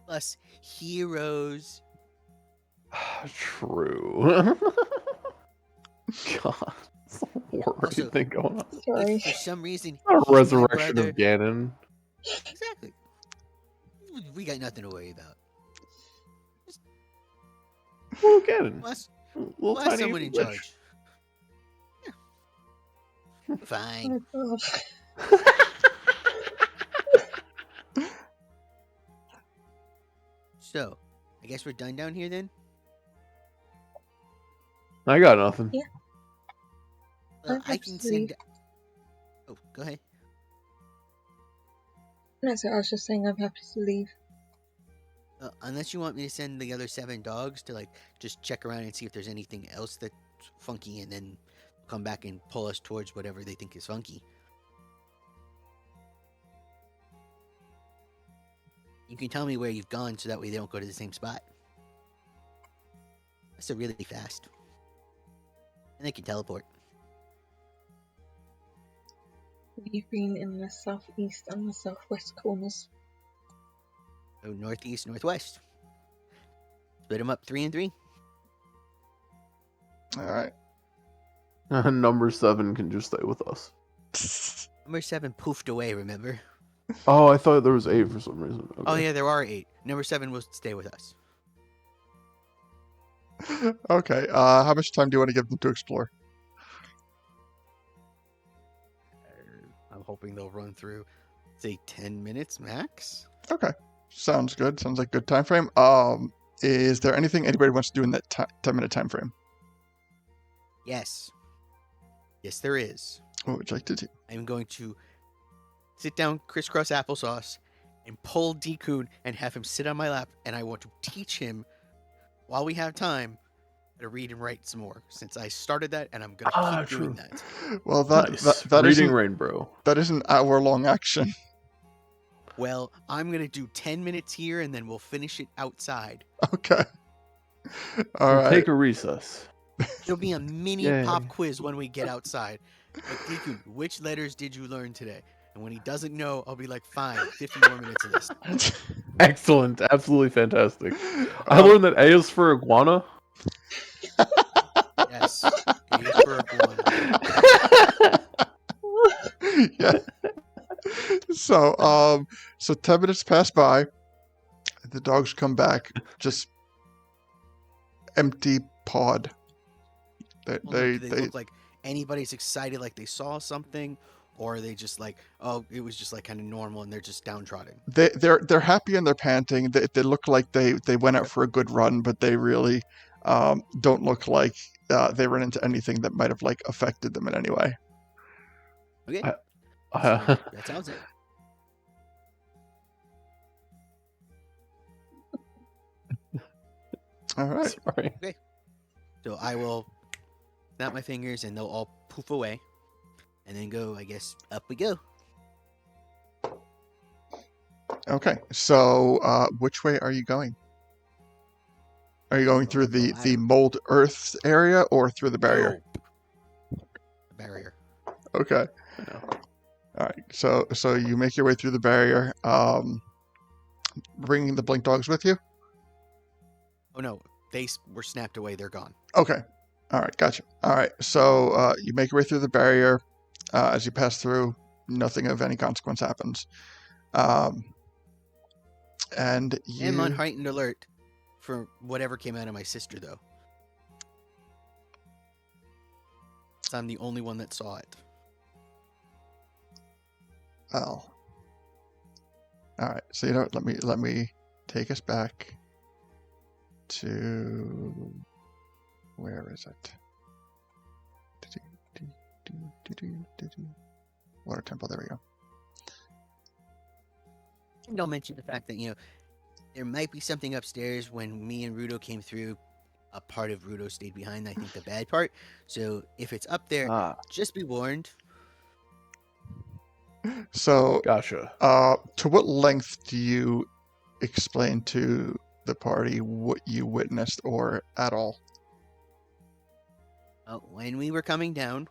S3: Plus, heroes.
S2: True. God, it's a war or
S3: Also,
S2: anything going on.
S4: Sorry.
S3: If for some reason
S2: Not a
S3: my
S2: resurrection
S3: brother-
S2: of Ganon.
S3: Exactly. We got nothing to worry about.
S2: Well, Ganon.
S3: Plus,
S2: Little
S3: we'll have
S2: tiny
S3: someone in
S2: witch.
S3: charge. Yeah. Fine.
S4: Oh god.
S3: So, I guess we're done down here then?
S2: I got nothing.
S4: Yeah.
S3: Well,
S4: I
S3: I
S4: have
S3: can
S4: to
S3: send...
S4: leave.
S3: Oh, go ahead.
S4: No, so I was just saying I'm happy to leave.
S3: Unless you want me to send the other 7 dogs to, like, just check around and see if there's anything else that's funky, and then come back and pull us towards whatever they think is funky. You can tell me where you've gone so that way they don't go to the same spot. That's really fast. And they can teleport.
S4: We've been in the southeast and the southwest corners.
S3: So northeast, northwest. Split them up 3 and 3.
S1: All right.
S2: Number 7 can just stay with us.
S3: Number 7 poofed away, remember?
S2: Oh, I thought there was 8 for some reason. Okay.
S3: Oh, yeah, there are 8. Number 7 will stay with us.
S1: Okay. How much time do you want to give them to explore?
S3: I'm hoping they'll run through, say, 10 minutes max.
S1: Okay. Sounds good. Sounds like a good time frame. Is there anything anybody wants to do in that 10-minute time frame?
S3: Yes. Yes, there is.
S1: What would you like to do?
S3: I'm going to sit down crisscross applesauce and pull Deku and have him sit on my lap, and I want to teach him, while we have time, how to read and write some more. Since I started that, and I'm going to keep doing that.
S1: Well,
S2: Nice.
S1: that
S2: Reading
S1: isn't
S2: Rainbow.
S1: that is an hour-long action.
S3: Well, I'm going to do 10 minutes here, and then we'll finish it outside.
S1: Okay. All
S2: We'll
S1: right.
S2: take a recess.
S3: There'll be a mini
S2: Yay.
S3: pop quiz when we get outside. Like, Deku, which letters did you learn today? And when he doesn't know, I'll be like, fine, 50 more minutes of this.
S2: Excellent. Absolutely fantastic. I learned that A is for iguana.
S3: Yes. A is for iguana.
S1: Yeah. So 10 minutes pass by. The dogs come back, just empty pawed.
S3: Do they look like anybody's excited, like they saw something, or are they just like, oh, it was just like kind of normal, and they're just downtrodden?
S1: They're happy and they're panting. They look like they went out for a good run, but they really don't look like they ran into anything that might have like affected them in any way.
S3: Okay,
S2: I-
S3: so that sounds it.
S1: All right.
S2: Sorry.
S3: So I will snap my fingers, and they'll all poof away, and then go. I guess up we go.
S1: Okay. So which way are you going? Are you going through the mold earth area or through the barrier?
S3: Nope. The barrier.
S1: Okay.
S2: Yeah.
S1: All right. So you make your way through the barrier, bringing the blink dogs with you.
S3: Oh no, they were snapped away. They're gone.
S1: Okay. All right. Gotcha. All right. So you make your way through the barrier. As you pass through, nothing of any consequence happens. And you.
S3: I'm on heightened alert for whatever came out of my sister, though. So I'm the only one that saw it.
S1: Well. All right. So you know what? Let me take us back to where is it? Water temple. There we go.
S3: And don't mention the fact that, there might be something upstairs. When me and Ruto came through, a part of Ruto stayed behind, I think the bad part. So if it's up there, just be warned.
S1: So,
S2: Gotcha.
S1: to what length do you explain to the party what you witnessed, or at all?
S3: When we were coming down,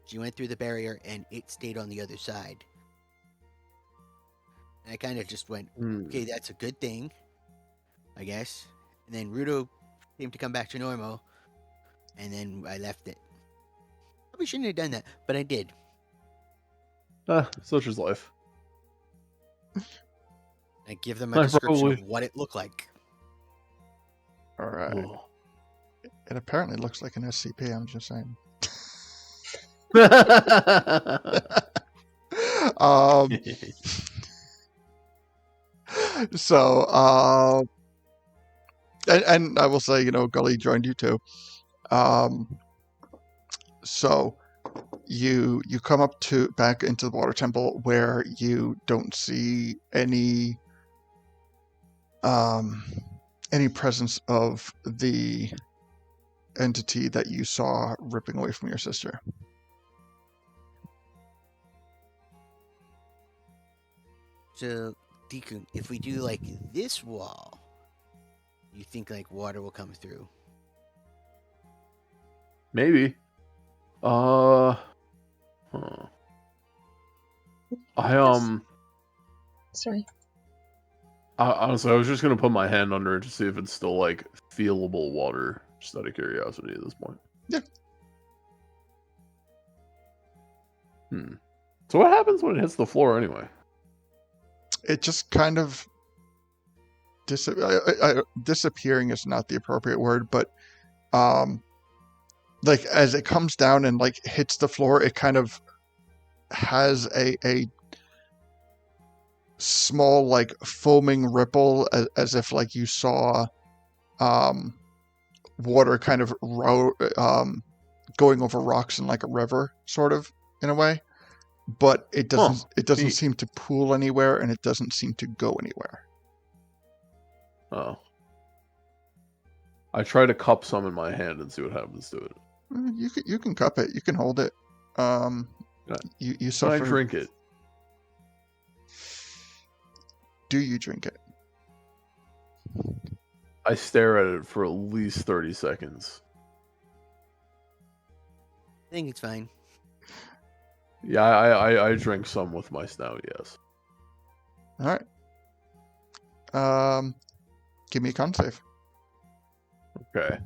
S3: she went through the barrier and it stayed on the other side. And I kind of just went, okay, that's a good thing, I guess. And then Ruto seemed to come back to normal, and then I left it. Probably shouldn't have done that, but I did.
S2: Such is life.
S3: I give them a description
S2: probably...
S3: of what it looked like.
S1: All right.
S2: Oh.
S1: It apparently looks like an SCP. I'm just saying. So, and I will say, Gully joined you too. So you come up back into the water temple where you don't see any presence of the entity that you saw ripping away from your sister.
S3: So, Deku, if we do like this wall, you think like water will come through?
S2: Maybe.
S4: Sorry.
S2: Honestly, I was just gonna put my hand under it to see if it's still like feelable water, just out of curiosity at this point.
S1: Yeah.
S2: So what happens when it hits the floor anyway?
S1: It just kind of disappearing is not the appropriate word, but like as it comes down and like hits the floor, it kind of has a small like foaming ripple as if like you saw water kind of going over rocks in like a river, sort of, in a way. But it doesn't
S2: neat.
S1: seem to pool anywhere, and it doesn't seem to go anywhere.
S2: Oh. I try to cup some in my hand and see what happens to it.
S1: You can cup it. You can hold it. You
S2: Can
S1: suffer.
S2: I drink it?
S1: Do you drink it?
S2: I stare at it for at least 30 seconds.
S3: I think it's fine.
S2: Yeah, I drink some with my snout, yes.
S1: All right. Give me a con save.
S2: Okay.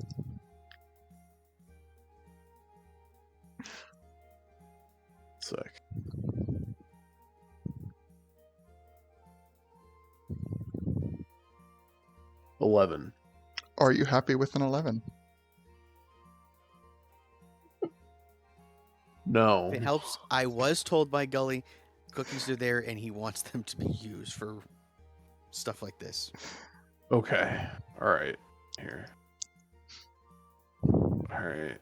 S2: Sec. $11.
S1: Are you happy with an 11?
S2: No.
S3: If it helps, I was told by Gully cookies are there and he wants them to be used for stuff like this.
S2: Okay. All right. Here. All right.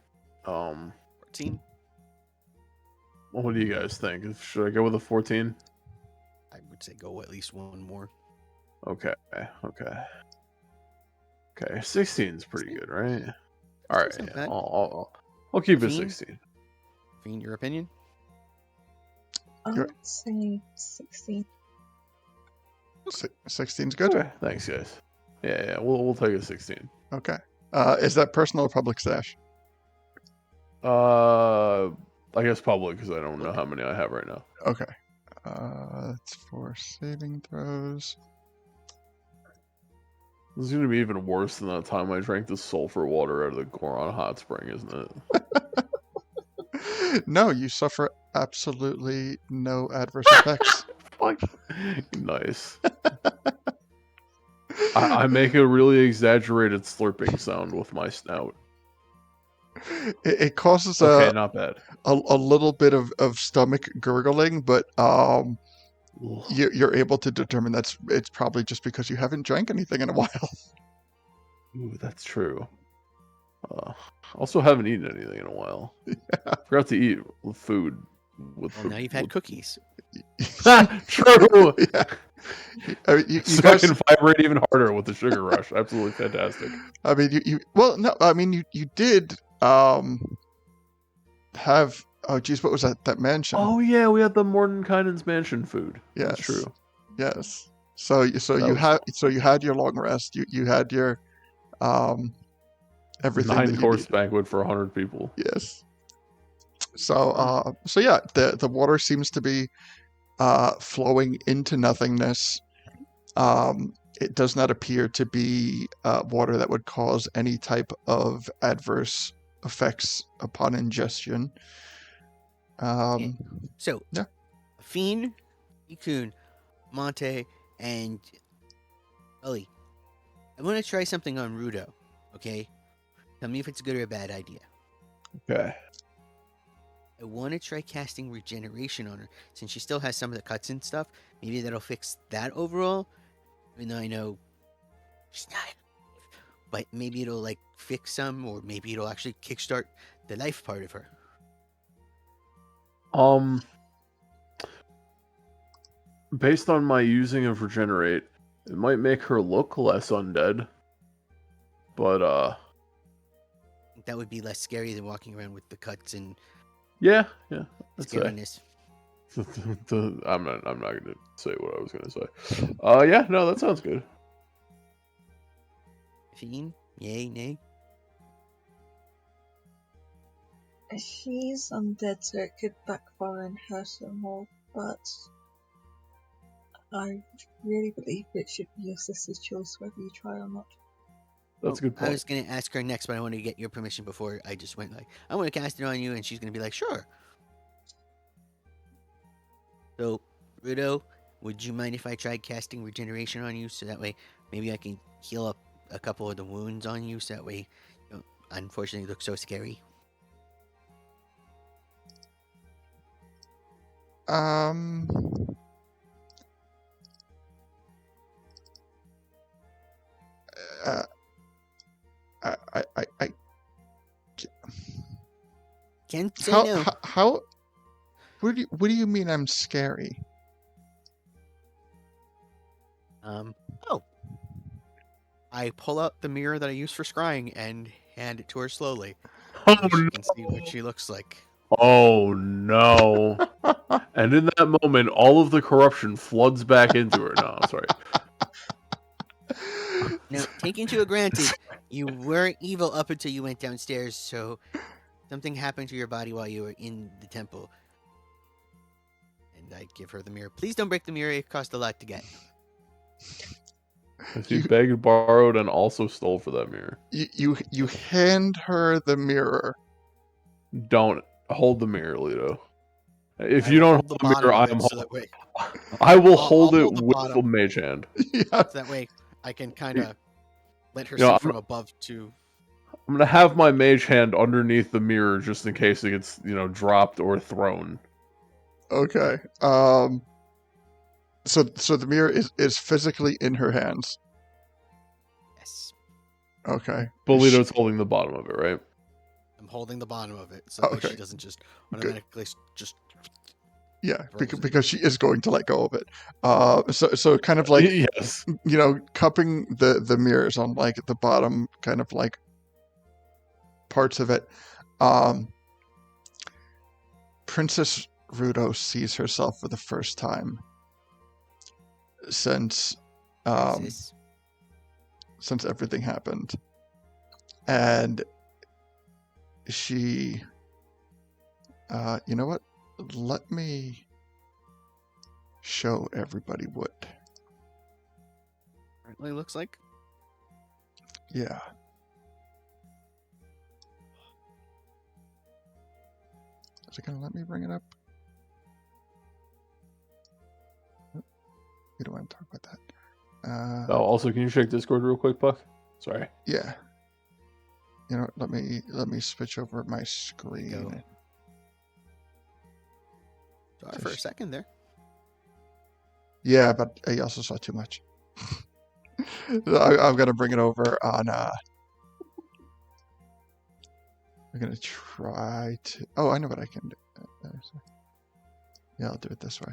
S3: 14?
S2: What do you guys think? Should I go with a 14?
S3: I would say go at least one more.
S2: Okay. 16 is pretty good, right? All right.
S3: Not bad.
S2: I'll keep it
S3: 15?
S2: 16.
S3: Fiend, your opinion?
S4: I would say 16.
S1: 16's good.
S2: Okay. Thanks, guys. Yeah. We'll take a 16.
S1: Okay. Is that personal or public stash?
S2: I guess public because I don't know how many I have right now.
S1: Okay. That's for saving throws.
S2: This is gonna be even worse than that time I drank the sulfur water out of the Goron hot spring, isn't it?
S1: No, you suffer absolutely no adverse effects.
S2: Fuck. Nice. I make a really exaggerated slurping sound with my snout.
S1: It causes
S2: Okay, not bad.
S1: a little bit of stomach gurgling, but you're able to determine it's probably just because you haven't drank anything in a while.
S2: Ooh, that's true. Also haven't eaten anything in a while. Yeah. Forgot to eat food.
S3: Well, now you've had cookies.
S2: True.
S1: Yeah. I mean, you
S2: so
S1: guys
S2: I can vibrate even harder with the sugar rush. Absolutely fantastic.
S1: I mean, you did have. Oh, geez, what was that mansion?
S2: Oh yeah, we had the Mordenkainen's mansion food.
S1: Yes,
S2: That's true.
S1: Yes. So you had your long rest. You had your everything.
S2: 9-course banquet for 100 people.
S1: Yes. So yeah, the water seems to be flowing into nothingness. It does not appear to be water that would cause any type of adverse effects upon ingestion.
S3: So,
S1: yeah.
S3: Fiend, Ikun, Monte, and Ellie, I want to try something on Ruto, okay? Tell me if it's a good or a bad idea.
S2: Okay.
S3: I want to try casting regeneration on her, since she still has some of the cuts and stuff. Maybe that'll fix that overall, even though I know she's not. But maybe it'll like fix some, or maybe it'll actually kickstart the life part of her.
S2: Based on my using of regenerate, it might make her look less undead. But
S3: That would be less scary than walking around with the cuts and
S2: yeah, that's it.
S3: scariness.
S2: I'm not gonna say what I was gonna say. Yeah, no, that sounds good.
S3: Fiend, yay, nay.
S4: She's undead, so it could backfire and hurt her more, but I really believe it should be your sister's choice whether you try or not.
S2: That's a good point.
S3: I was going to ask her next, but I wanted to get your permission before I just went like, I want to cast it on you, and she's going to be like, sure. So, Ruto, would you mind if I tried casting regeneration on you, so that way maybe I can heal up a couple of the wounds on you, so that way you don't unfortunately look so scary?
S1: Um. Uh, I
S3: Can't say
S1: how,
S3: no.
S1: how what do you mean I'm scary?
S3: Oh. I pull out the mirror that I use for scrying and hand it to her slowly,
S2: Oh
S3: so she can see
S2: no!
S3: what she looks like.
S2: Oh no! And in that moment, all of the corruption floods back into her. No, I'm sorry.
S3: Now, taking to it granted, you weren't evil up until you went downstairs, so something happened to your body while you were in the temple. And I give her the mirror. Please don't break the mirror, it cost a lot to get.
S2: As he
S1: You-
S2: begged, borrowed, and also stole for that mirror.
S1: You hand her the mirror.
S2: Don't hold the mirror, Lito. If
S3: I
S2: you
S3: will
S2: don't
S3: hold
S2: hold
S3: the
S2: the mirror,
S3: bottom
S2: I
S3: of
S2: am
S3: it so
S2: holding.
S3: that way,
S2: I will
S3: I'll
S2: hold it
S3: hold the
S2: with the
S3: bottom.
S2: mage hand.
S1: Yeah.
S3: so that way I can kind of let her
S2: You know,
S3: see from above to.
S2: I'm gonna have my mage hand underneath the mirror just in case it gets, dropped or thrown.
S1: Okay. So the mirror is physically in her hands.
S3: Yes,
S1: Okay.
S2: Bolito's holding the bottom of it, right?
S3: I'm holding the bottom of it so that way
S1: Okay.
S3: she doesn't just automatically just.
S1: Yeah,
S3: throws it.
S1: because she is going to let go of it. So kind of like
S2: Yes.
S1: cupping the mirrors on like the bottom, kind of like parts of it. Princess Ruto sees herself for the first time since
S3: Princess.
S1: since everything happened, and she, you know what? Let me show everybody what.
S3: Currently looks like.
S1: Yeah. Is it gonna let me bring it up? We don't want to talk about that.
S2: Oh, also, can you check Discord real quick, Puck? Sorry.
S1: Yeah. You know, let me switch over my screen.
S3: Go. Sorry for a
S1: Just-
S3: second there.
S1: Yeah, but I also saw too much. I'm gonna bring it over on. I'm gonna try to. Oh, I know what I can do. Yeah, I'll do it this way.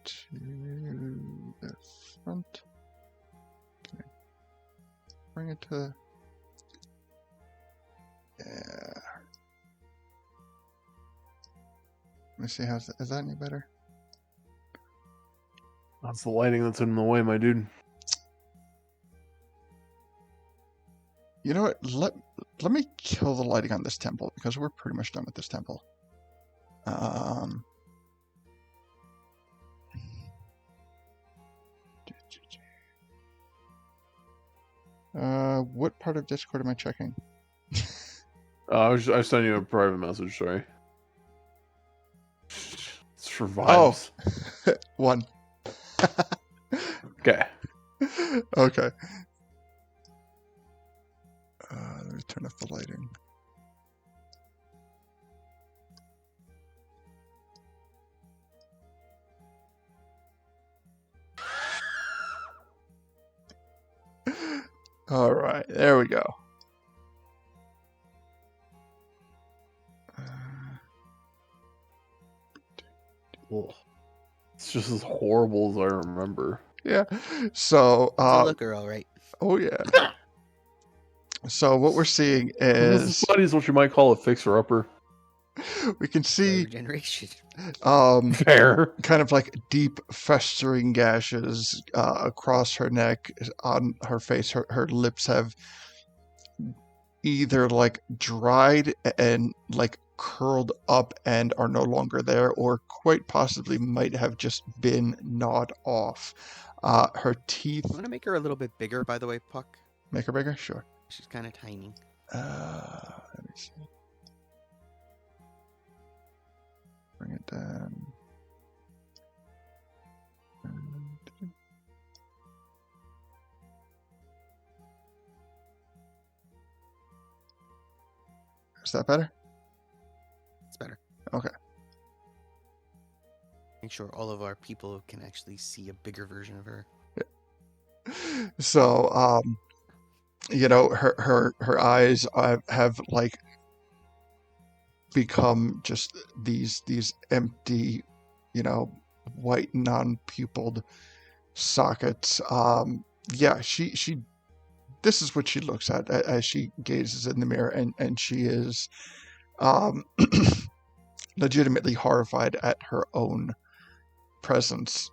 S1: To the front. Okay. Bring it to. Yeah. Let me see. Is that any better?
S2: That's the lighting that's in the way, my dude.
S1: You know what? Let me kill the lighting on this temple because we're pretty much done with this temple. What part of Discord am I checking?
S2: I sent you a private message, sorry. It's for
S1: Oh.
S2: vibes.
S1: One.
S2: Okay.
S1: Okay. Let me turn off the lighting. All right, there we go.
S2: It's just as horrible as I remember.
S1: Yeah. So,
S3: It's a looker, all right.
S1: oh yeah. So what we're seeing
S2: This
S1: is
S2: body is what you might call a fixer-upper.
S1: we can see
S3: Regeneration.
S2: Fair.
S1: kind of like deep festering gashes across her neck, on her face. Her lips have either like dried and like curled up and are no longer there, or quite possibly might have just been gnawed off. Her teeth.
S3: I'm gonna make her a little bit bigger, by the way, Puck.
S1: Make her bigger? Sure.
S3: She's kind of tiny.
S1: Let me see. Bring it down. Is that better?
S3: It's better.
S1: Okay.
S3: Make sure all of our people can actually see a bigger version of her.
S1: So, her eyes have like become just these empty, white non-pupilled sockets. She this is what she looks at as she gazes in the mirror, and she is legitimately horrified at her own presence.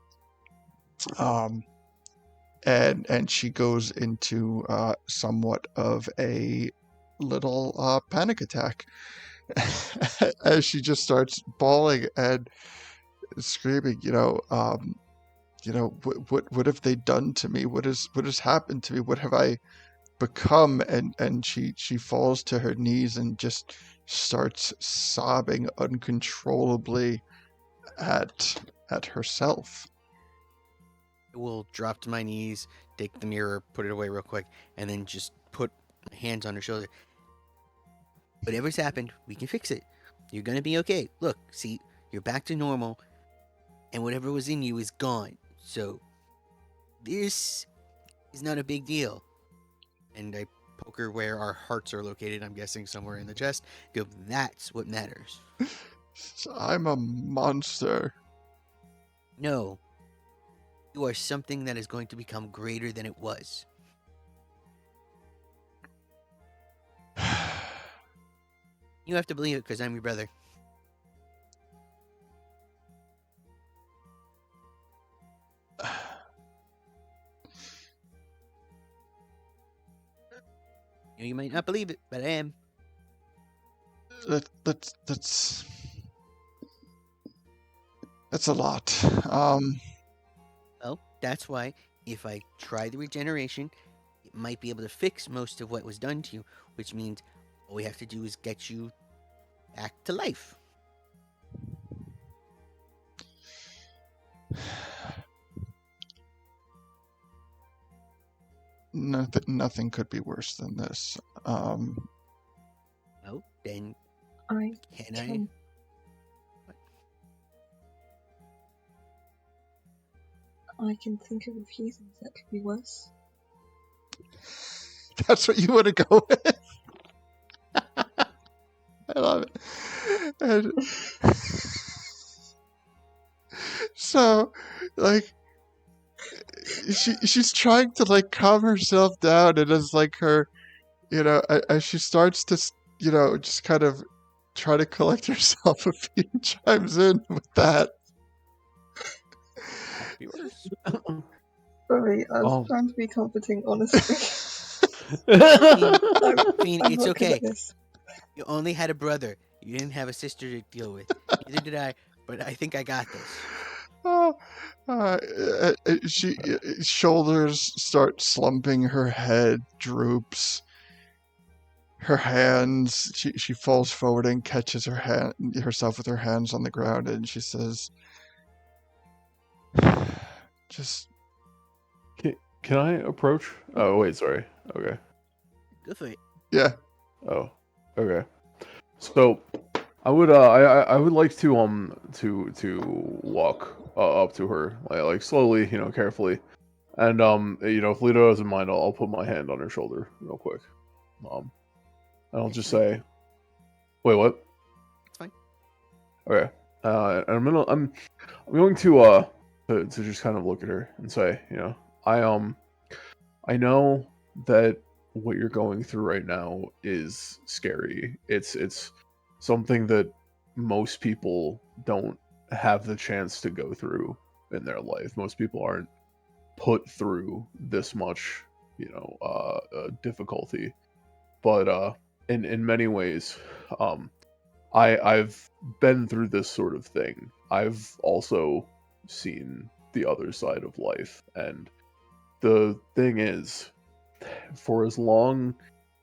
S1: And she goes into somewhat of a little panic attack as she just starts bawling and screaming. What have they done to me? What has happened to me? What have I become? And she falls to her knees and just starts sobbing uncontrollably at herself.
S3: I will drop to my knees, take the mirror, put it away real quick, and then just put my hands on her shoulder. Whatever's happened, we can fix it. You're gonna be okay. Look, see, you're back to normal, and whatever was in you is gone. So, this is not a big deal. And I poke her where our hearts are located, I'm guessing somewhere in the chest. Go, that's what matters.
S1: I'm a monster.
S3: No. You are something that is going to become greater than it was. You have to believe it because I'm your brother. You might not believe it, but I am.
S1: That's a lot.
S3: Well, that's why if I try the regeneration, it might be able to fix most of what was done to you, which means all we have to do is get you back to life.
S1: Nothing could be worse than this.
S3: Well, then
S4: I
S3: can
S4: can. I can think of a few things that could be worse.
S1: That's what you want to go with? I love it. And so, like, she's trying to like calm herself down, and as like her, as she starts to, just kind of try to collect herself, a few chimes in with that.
S3: be worse.
S4: Sorry, I was
S2: Oh.
S4: trying to be comforting, honestly.
S3: Fiend,
S4: I'm
S3: it's
S4: not good
S3: okay.
S4: at this.
S3: You only had a brother. You didn't have a sister to deal with. Neither did I, but I think I got this.
S1: She shoulders start slumping, her head droops, her hands. She falls forward and catches herself with her hands on the ground, and she says, "Just."
S2: Can I approach? Oh wait, sorry. Okay.
S3: Good for it.
S1: Yeah.
S2: Oh, okay. So, I would like to walk up to her like slowly, carefully, and if Lito doesn't mind, I'll put my hand on her shoulder real quick, and I'll just say, wait, what?
S3: It's fine.
S2: Okay. And I'm going to just kind of look at her and say, I know that what you're going through right now is scary. It's something that most people don't have the chance to go through in their life. Most people aren't put through this much, difficulty. But in many ways, I've been through this sort of thing. I've also seen the other side of life, and the thing is, for as long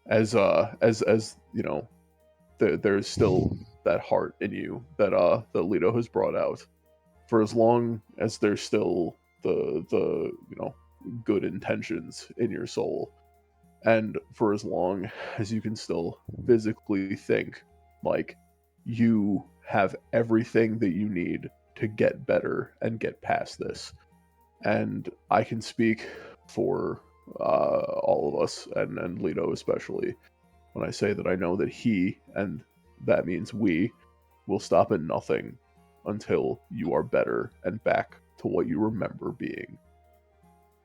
S2: as you know, there's still that heart in you that Leto has brought out. For as long as there's still the good intentions in your soul, and for as long as you can still physically think like you have everything that you need to get better and get past this. And I can speak for all of us, and Leto especially, when I say that I know that he, and that means we, will stop at nothing until you are better and back to what you remember being,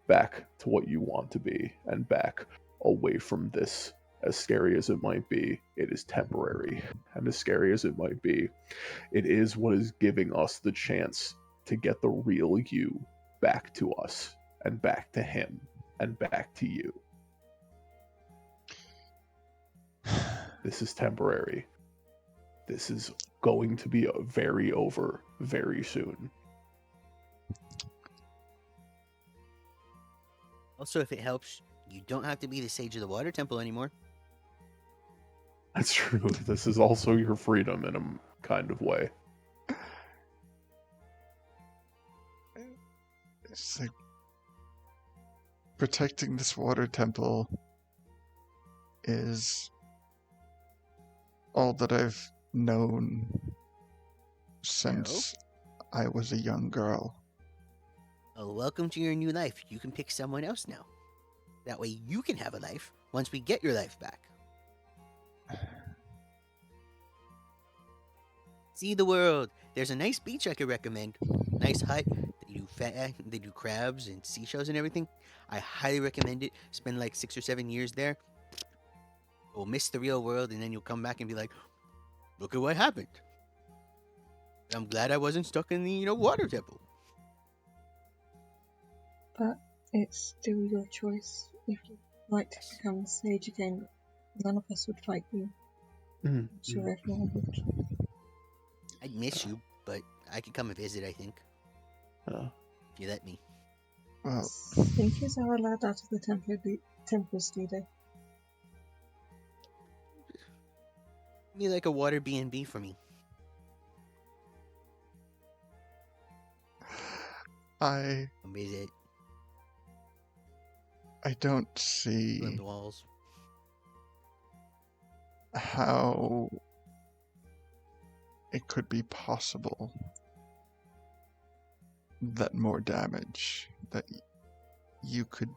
S2: back to what you want to be, and back away from this. As scary as it might be, it is temporary. And as scary as it might be, it is what is giving us the chance to get the real you back to us, and back to him, and back to you. This is temporary. This is going to be very over very soon.
S3: Also, if it helps, you don't have to be the Sage of the Water Temple anymore.
S2: That's true. This is also your freedom in a kind of way.
S1: It's like protecting this water temple is all that I've known since I was a young girl.
S3: Well, welcome to your new life. You can pick someone else now. That way you can have a life once we get your life back. See the world. There's a nice beach I could recommend. Nice hut. They do crabs and seashells and everything. I highly recommend it. Spend like 6 or 7 years there. You'll miss the real world, and then you'll come back and be like, look at what happened. I'm glad I wasn't stuck in the, water temple.
S4: But it's still your choice. If you'd like to become a sage again, none of us would fight you. I'm sure everyone would.
S3: I'd miss you, but I could come and visit, I think. If you let me.
S1: Well,
S4: Thinkers are allowed out of the temples, do they?
S3: Be like a water B&B for me.
S1: I
S3: Come visit.
S1: I don't see
S3: Climb the walls.
S1: how it could be possible that more damage, that you could,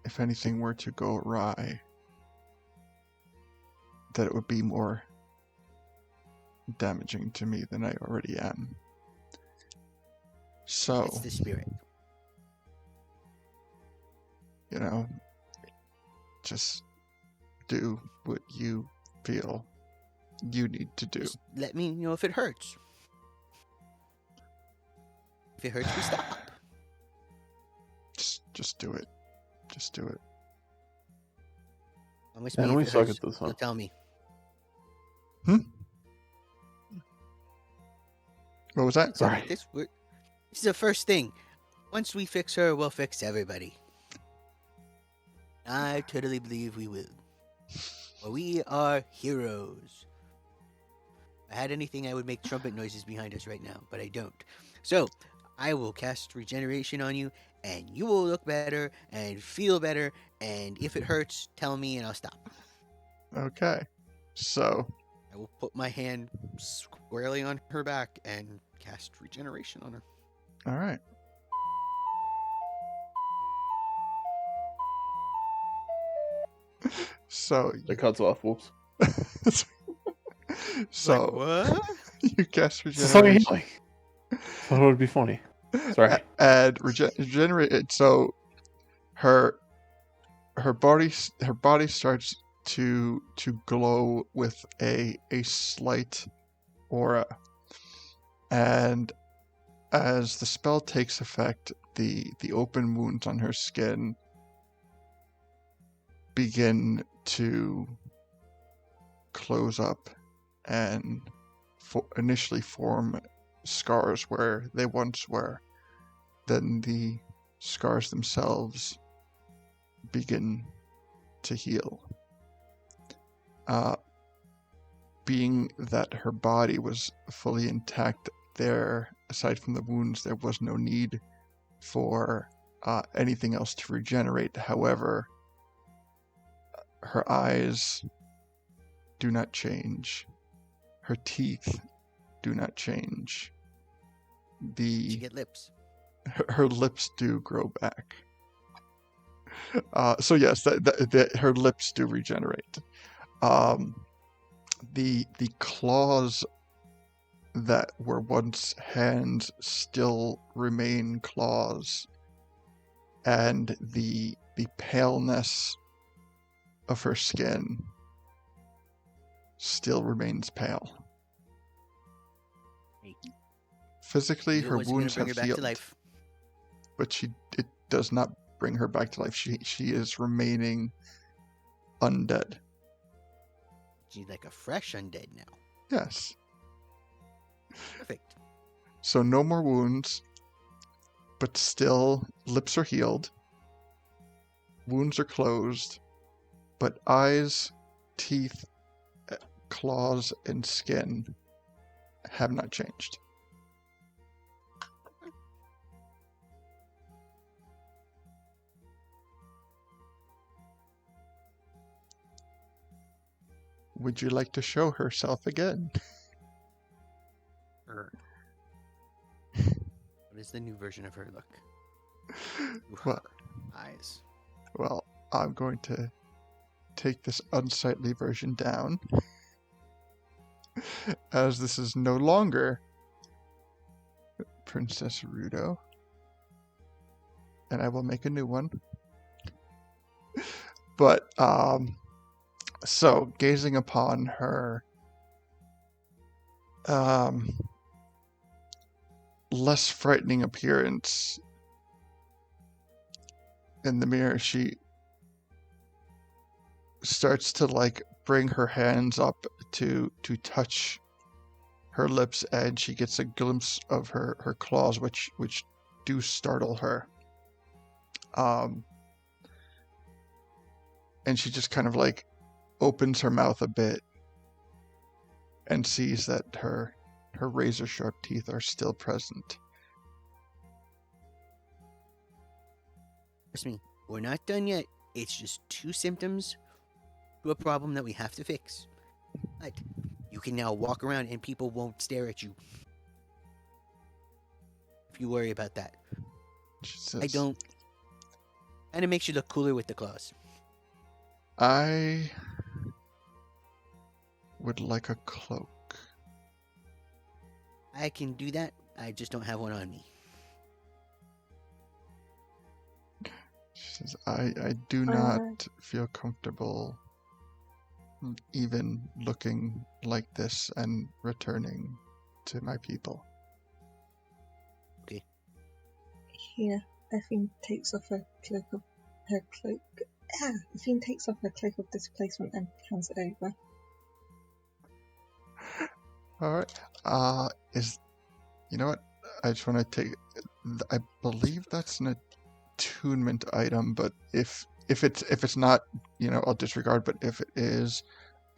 S1: if anything were to go awry, that it would be more damaging to me than I already am. So,
S3: That's the spirit.
S1: just do what you feel you need to do.
S3: Just let me know if it hurts. If it hurts, we stop.
S1: Just do it. Just do it.
S3: Promise
S2: Man,
S3: me
S2: we
S3: if it
S2: suck
S3: hurts,
S2: at this, huh?
S3: you'll tell me.
S1: What was that?
S3: It's all right.
S2: Sorry.
S3: This is the first thing. Once we fix her, we'll fix everybody. I totally believe we will. For we are heroes. If I had anything, I would make trumpet noises behind us right now, but I don't. So, I will cast regeneration on you, and you will look better and feel better, and if it hurts, tell me and I'll stop.
S1: Okay. So,
S3: I will put my hand squarely on her back and cast regeneration on her.
S1: all right. So,
S2: It cuts off. Whoops.
S1: so
S3: Like, what?
S1: you cast
S2: It's a song of
S1: regeneration
S2: healing. Thought it would be funny. Sorry.
S1: and regenerate. So her body starts to glow with a slight aura, and as the spell takes effect, the open wounds on her skin begin to close up and initially form scars where they once were. Then the scars themselves begin to heal. Being that her body was fully intact there, aside from the wounds, there was no need for anything else to regenerate. However, her eyes do not change. Her teeth do not change.
S3: She get lips.
S1: Her lips do grow back. So yes, her lips do regenerate. The claws that were once hands still remain claws, and the paleness of her skin still remains pale. Physically, her wounds have healed, but it does not bring her back to life. She is remaining undead.
S3: She's like a fresh undead now.
S1: Yes.
S3: Perfect.
S1: So no more wounds, but still lips are healed, wounds are closed, but eyes, teeth, claws, and skin have not changed. Would you like to show herself again?
S3: What is the new version of her look?
S1: Well,
S3: eyes.
S1: Well, I'm going to take this unsightly version down, as this is no longer Princess Ruto, and I will make a new one. But, so, gazing upon her, less frightening appearance in the mirror, she starts to, like, bring her hands up to touch her lips, and she gets a glimpse of her claws, which do startle her. And she just kind of, like, opens her mouth a bit and sees that her razor-sharp teeth are still present.
S3: Trust me, we're not done yet. It's just 2 symptoms to a problem that we have to fix. But you can now walk around and people won't stare at you. If you worry about that.
S1: Says,
S3: I don't. And it makes you look cooler with the claws.
S1: I would like a cloak.
S3: I can do that. I just don't have one on me.
S1: She says, I do not feel comfortable even looking like this and returning to my people.
S3: Okay.
S4: Here, Effie takes off her cloak. Effie takes off her cloak of displacement and hands it over.
S1: Alright. You know what? I just want to take. I believe that's an attunement item, but if it's not, I'll disregard. But if it is,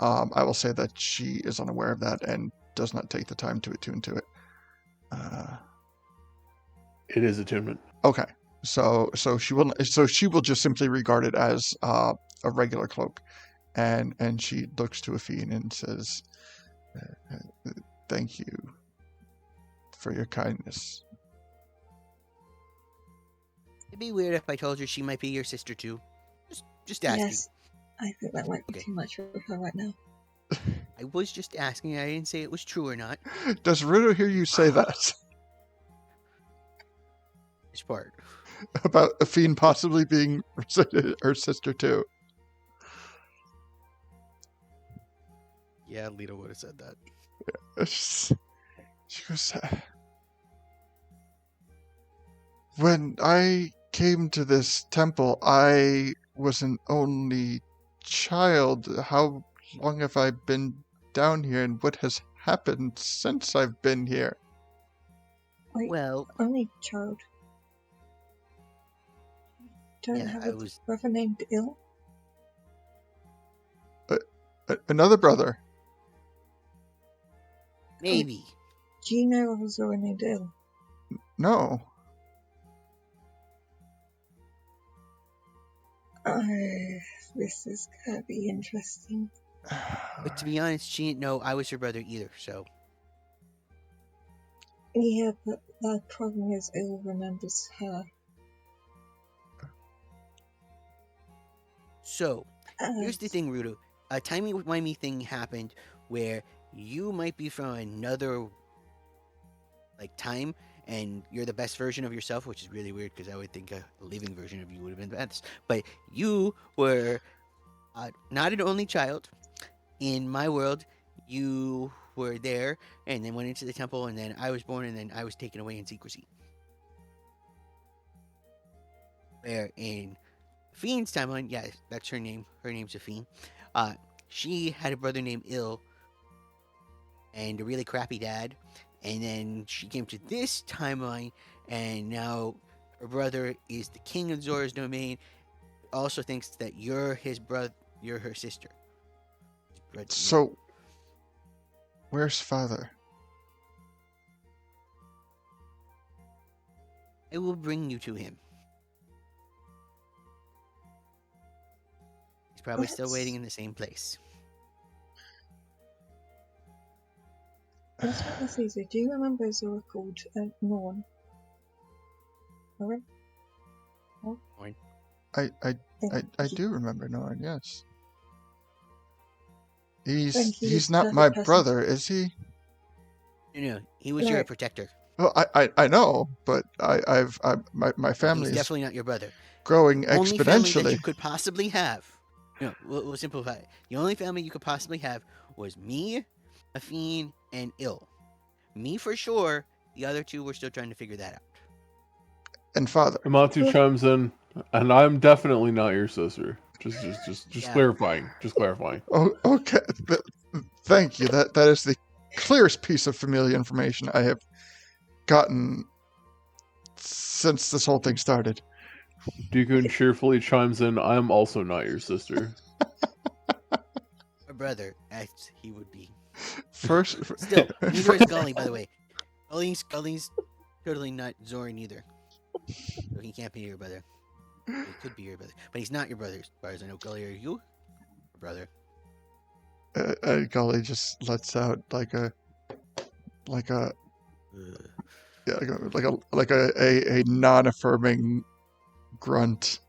S1: I will say that she is unaware of that and does not take the time to attune to it.
S2: It is attunement.
S1: Okay, so she will just simply regard it as a regular cloak, and she looks to Afine and says, "Thank you for your kindness."
S3: It'd be weird if I told her she might be your sister too. Just asking.
S4: Yes, I think that might be too much for her right now.
S3: I was just asking. I didn't say it was true or not.
S1: Does Ruto hear you say that?
S3: Which part?
S1: About Afine possibly being her sister too.
S3: Yeah, Lita would have said that.
S1: Yeah. She goes, when I came to this temple, I was an only child. How long have I been down here, and what has happened since I've been here?
S3: Well,
S4: Only child. Don't
S3: yeah,
S4: have
S3: I
S4: a
S3: was.
S4: brother named Ill.
S1: Another brother.
S3: Maybe.
S4: Do you know of a Zora named Ill?
S1: No.
S4: Oh, this is gonna be interesting.
S3: But to be honest, she didn't know I was her brother either, so.
S4: Yeah, but the problem is Ill remembers her.
S3: So, here's the
S4: As
S3: thing, Ruto. A timey-wimey thing happened where you might be from another time, and you're the best version of yourself, which is really weird because I would think a living version of you would have been best. But you were not an only child. In my world, you were there and then went into the temple, and then I was born, and then I was taken away in secrecy. Where in Fiend's timeline, yeah, that's her name. Her name's Fiend. She had a brother named Ill and a really crappy dad. And then she came to this timeline, and now her brother is the king of Zora's domain. Also thinks that you're his brother, you're her sister.
S1: So, where's father?
S3: I will bring you to him. He's probably still waiting in the same place.
S4: That's what this is. Do you remember a Zora called Norn? Norn?
S1: I do remember Norn, yes.
S4: Thank you,
S1: He's not
S4: perfect
S1: my
S4: person.
S1: brother, is he?
S3: No, he was your
S4: Right.
S3: protector.
S1: Well, I know, but my
S3: No,
S1: family
S3: he's
S1: is
S3: definitely not your brother.
S1: growing
S3: Only family that
S1: exponentially.
S3: you could possibly have. No, we'll simplify it. The only family you could possibly have was me, Afine, and Ill. Me for sure. The other two, we're still trying to figure that out.
S1: And father.
S2: Amatu chimes in, and I'm definitely not your sister. Just
S3: Yeah.
S2: clarifying. Just clarifying.
S1: Oh, okay. Thank you. That is the clearest piece of familiar information I have gotten since this whole thing started.
S2: Deacon cheerfully chimes in, I'm also not your sister.
S3: A brother, as he would be.
S1: First,
S3: Still, neither is Gully, by the way. Gully's totally not Zora either. So he can't be your brother. He could be your brother, but he's not your brother, as far as I know. Gully, are you your brother?
S1: Golly just lets out like a non-affirming grunt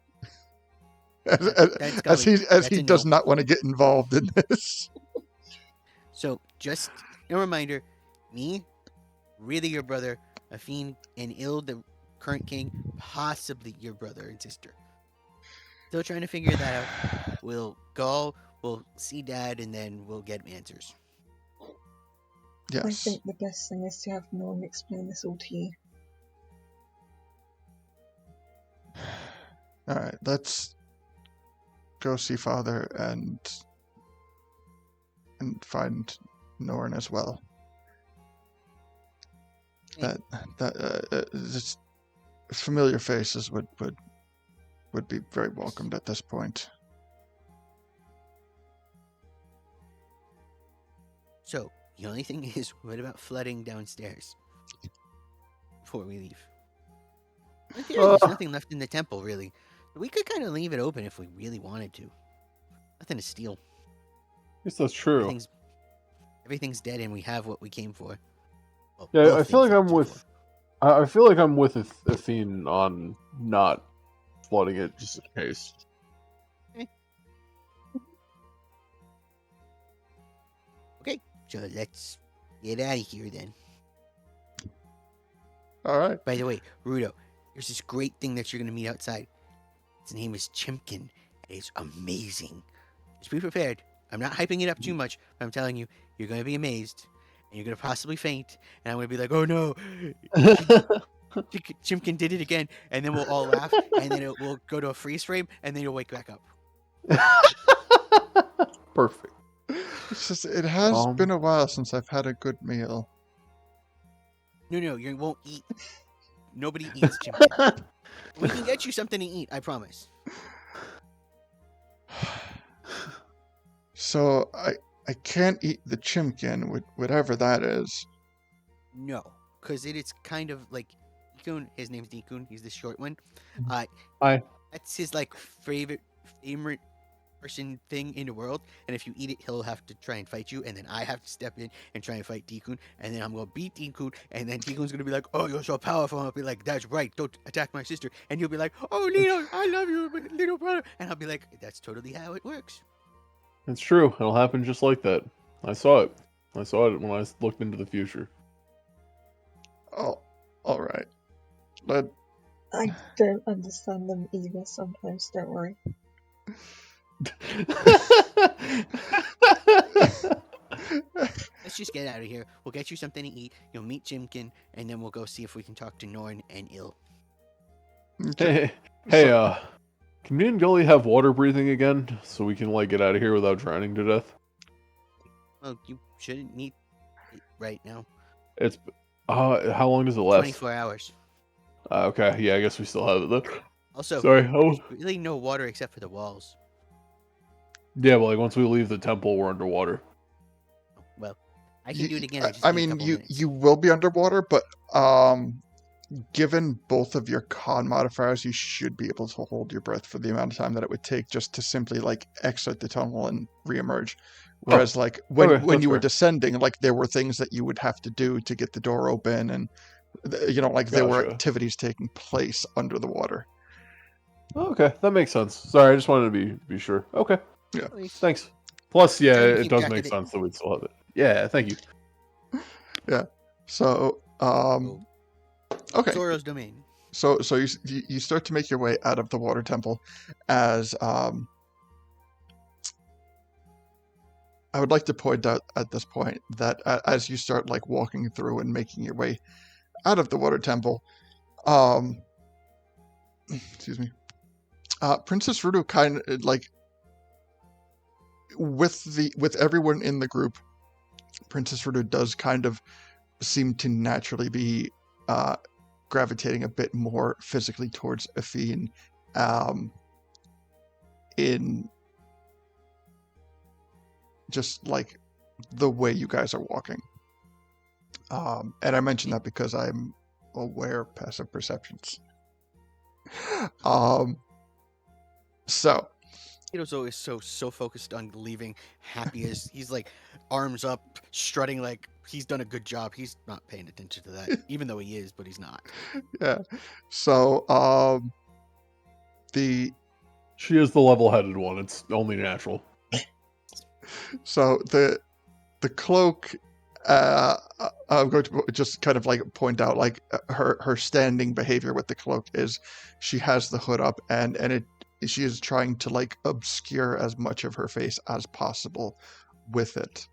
S1: as he does not want to get involved in this.
S3: So just a reminder, me, really your brother, Afine, and Ill, the current king, possibly your brother and sister. Still trying to figure that out. We'll go, we'll see Dad, and then we'll get answers.
S1: Yes.
S4: I think the best thing is to have Norm explain this all to you.
S1: All right, let's go see father and find Norn as well. Just familiar faces would be very welcomed at this point.
S3: So, the only thing is, what about flooding downstairs? Before we leave. In theory, there's nothing left in the temple, really. We could kind of leave it open if we really wanted to. Nothing to steal.
S2: Yes, that's true.
S3: Everything's dead, and we have what we came for. Well,
S2: Yeah, I feel like I'm with. I feel like I'm with Athene on not flooding it, just in case.
S3: Okay, so let's get out of here then.
S1: All right.
S3: By the way, Ruto, there's this great thing that you're going to meet outside. Its name is Chimkin. It's amazing. Just be prepared. I'm not hyping it up too much, but I'm telling you, you're going to be amazed. And you're going to possibly faint. And I'm going to be like, oh no, Chimkin did it again. And then we'll all laugh. And then we'll go to a freeze frame. And then you'll wake back up.
S2: Perfect.
S1: It's just, it has
S2: Um.
S1: been a while since I've had a good meal.
S3: No, you won't eat. Nobody eats Chimkin. We can get you something to eat, I promise.
S1: So I can't eat the chimkin, whatever that is.
S3: No, because it is kind of like Deekun. His name's Deekun. He's the short one.
S2: Hi.
S3: That's his like favorite person thing in the world. And if you eat it, he'll have to try and fight you, and then I have to step in and try and fight Deekun, and then I'm gonna beat Deekun, and then Deekun's gonna be like, "Oh, you're so powerful." And I'll be like, "That's right. Don't attack my sister." And you'll be like, "Oh, Lino, I love you, little brother." And I'll be like, "That's totally how it works."
S2: It's true. It'll happen just like that. I saw it. I saw it when I looked into the future.
S1: Oh, all right. Let
S4: I don't understand them either sometimes, don't worry.
S3: Let's just get out of here. We'll get you something to eat. You'll meet Chimkin, and then we'll go see if we can talk to Norn and Il.
S1: okay.
S2: Hey, can me and Gully have water breathing again so we can like get out of here without drowning to death?
S3: Well, you shouldn't need it right now.
S2: It's how long does it last?
S3: 24 hours.
S2: Okay, yeah, I guess we still have it then.
S3: Also,
S2: Sorry.
S3: there's really no water except for the walls.
S2: Yeah, but like once we leave the temple, we're underwater.
S3: Well, I can do it again.
S1: I mean, you will be underwater, but given both of your con modifiers, you should be able to hold your breath for the amount of time that it would take just to simply like exit the tunnel and reemerge. Whereas, like when you were descending, like there were things that you would have to do to get the door open, and like there were activities taking place under the water.
S2: Okay, that makes sense. Sorry, I just wanted to be sure. Okay.
S1: Yeah.
S2: Thanks. Plus, yeah,
S3: Trying to
S2: it
S3: keep
S2: does
S3: track
S2: make
S3: of it.
S2: sense that we'd still have it. Yeah, thank you.
S1: Yeah. So, okay.
S3: Zoro's domain.
S1: So you start to make your way out of the water temple, as I would like to point out at this point that as you start like walking through and making your way out of the water temple, excuse me, Princess Ruto kind of like with everyone in the group, Princess Ruto does kind of seem to naturally be gravitating a bit more physically towards Athene, in just like the way you guys are walking. And I mention that because I'm aware of passive perceptions. So
S3: Hirozo is so focused on leaving, happy as he's like arms up, strutting like he's done a good job. He's not paying attention to that, even though he is, but he's not.
S1: yeah. So
S2: She is the level-headed one. It's only natural.
S1: So the cloak, I'm going to just kind of like point out like her standing behavior with the cloak is she has the hood up and she is trying to like obscure as much of her face as possible with it.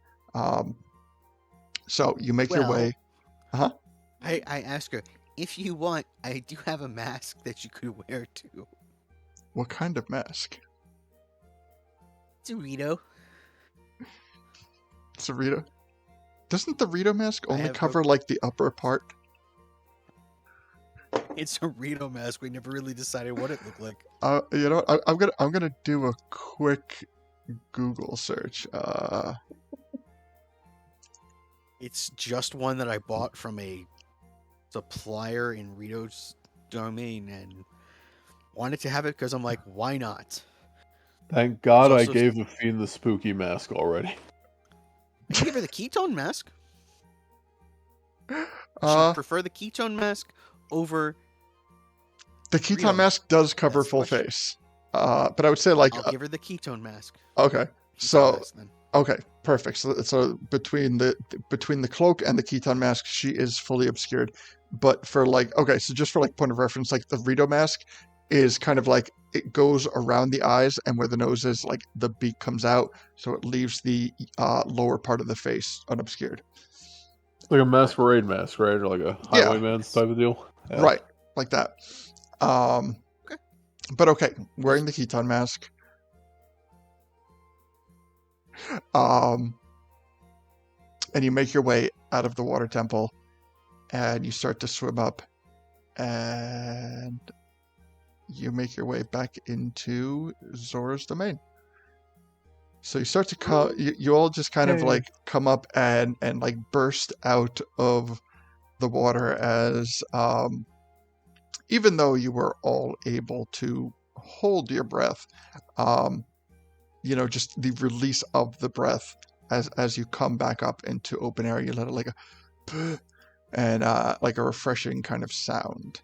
S1: So you make your way.
S3: I ask her, if you want, I do have a mask that you could wear too.
S1: What kind of mask?
S3: It's a Rito.
S1: It's a Rito. Doesn't the Rito mask only
S3: have
S1: cover like the upper part?
S3: It's a Rito mask. We never really decided what it looked like.
S1: I'm gonna do a quick Google search.
S3: It's just one that I bought from a supplier in Rito's domain and wanted to have it because I'm like, why not?
S2: Thank God I
S3: also-
S2: gave the fiend the spooky mask already.
S3: I can give her the ketone mask. She prefer the ketone mask over.
S1: The ketone
S3: Rito
S1: mask does cover
S3: That's
S1: full
S3: what she-
S1: face. But I would say like
S3: I'll give her the ketone mask.
S1: okay.
S3: Ketone
S1: So
S3: mask, then.
S1: okay, perfect. So between the cloak and the ketone mask, she is fully obscured. But for like okay, so just for like point of reference, like the Rito mask is kind of like it goes around the eyes and where the nose is, like the beak comes out, so it leaves the lower part of the face unobscured.
S2: It's like a masquerade mask, right? Or like a highwayman's type of deal. Yeah.
S1: Right, like that.
S3: Okay.
S1: But okay, wearing the ketone mask. and you make your way out of the water temple, and you start to swim up, and you make your way back into Zora's domain. So you start to come, you all just kind of like come up and like burst out of the water as, even though you were all able to hold your breath, just the release of the breath as you come back up into open air, you let it like a and like a refreshing kind of sound.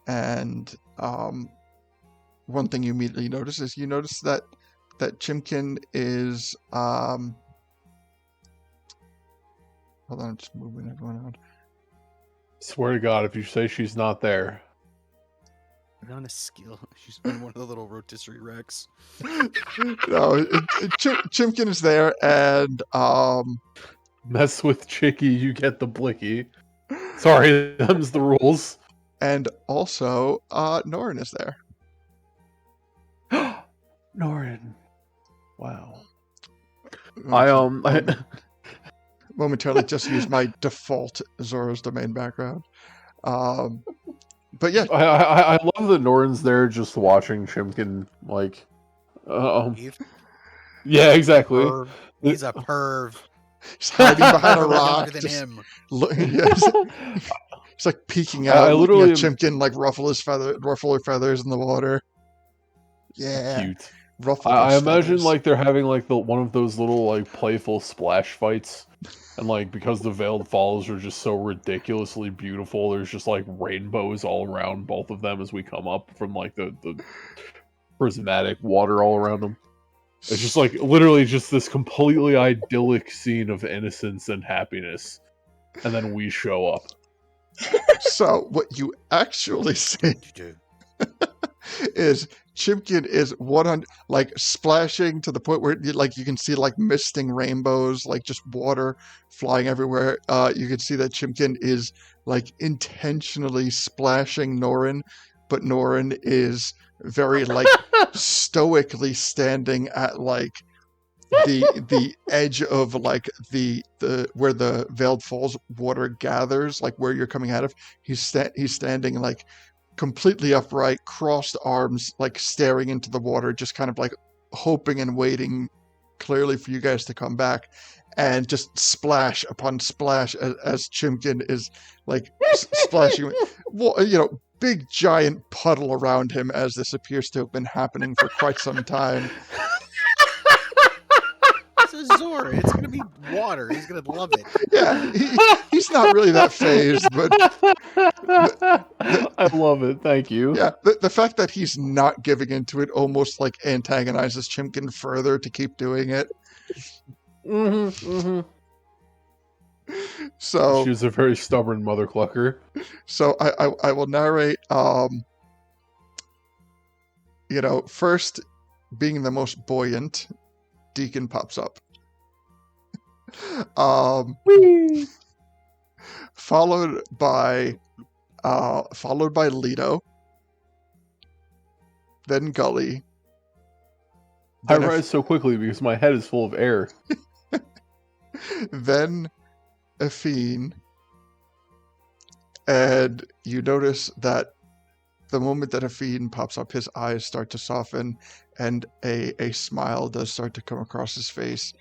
S1: And one thing you immediately notice is that Chimkin is hold on, I'm just moving everyone around.
S2: Swear to God, if you say she's not there.
S3: Not a skill. She's been one of the little rotisserie wrecks.
S1: No, Chimkin is there, and
S2: Mess with Chicky, you get the blicky. Sorry, them's the rules.
S1: and also Norin is there.
S2: Norin. Wow.
S1: Momentarily just use my default Zora's domain background. But yeah,
S2: I love that Norin's there just watching Chimkin, like, yeah, exactly.
S3: Perv. He's a perv.
S1: He's hiding behind a
S3: Younger
S1: rock.
S3: than
S1: Just
S3: him.
S1: it's like peeking out.
S2: I literally
S1: Chimkin like ruffle her feathers in the water. Yeah,
S2: cute.
S1: ruffle.
S2: I
S1: those
S2: imagine
S1: feathers.
S2: like they're having like one of those little like playful splash fights, and like because the veiled falls are just so ridiculously beautiful, there's just like rainbows all around both of them as we come up from like the prismatic water all around them. It's just like literally just this completely idyllic scene of innocence and happiness, and then we show up.
S1: So what you actually see is Chimkin is 100 like splashing to the point where you can see like misting rainbows, like just water flying everywhere. You can see that Chimkin is like intentionally splashing Norin, but Norin is very like stoically standing at like the edge of like the where the Veiled Falls water gathers, like where you're coming out of. He's standing like completely upright, crossed arms, like staring into the water, just kind of like hoping and waiting clearly for you guys to come back, and just splash upon splash as Chimkin is like splashing, big giant puddle around him as this appears to have been happening for quite some time.
S3: It's a Zora. It's gonna be water. He's gonna love it.
S1: Yeah, he's not really that phased, but
S2: I love it. Thank you.
S1: yeah, the fact that he's not giving into it almost like antagonizes Chimkin further to keep doing it. So
S2: She was a very stubborn mother clucker.
S1: So I will narrate. First, being the most buoyant, Deacon pops up. Followed by Lido, then Gully.
S2: I rise so quickly because my head is full of air.
S1: Then Athene, and you notice that the moment that Athene pops up, his eyes start to soften, and a smile does start to come across his face,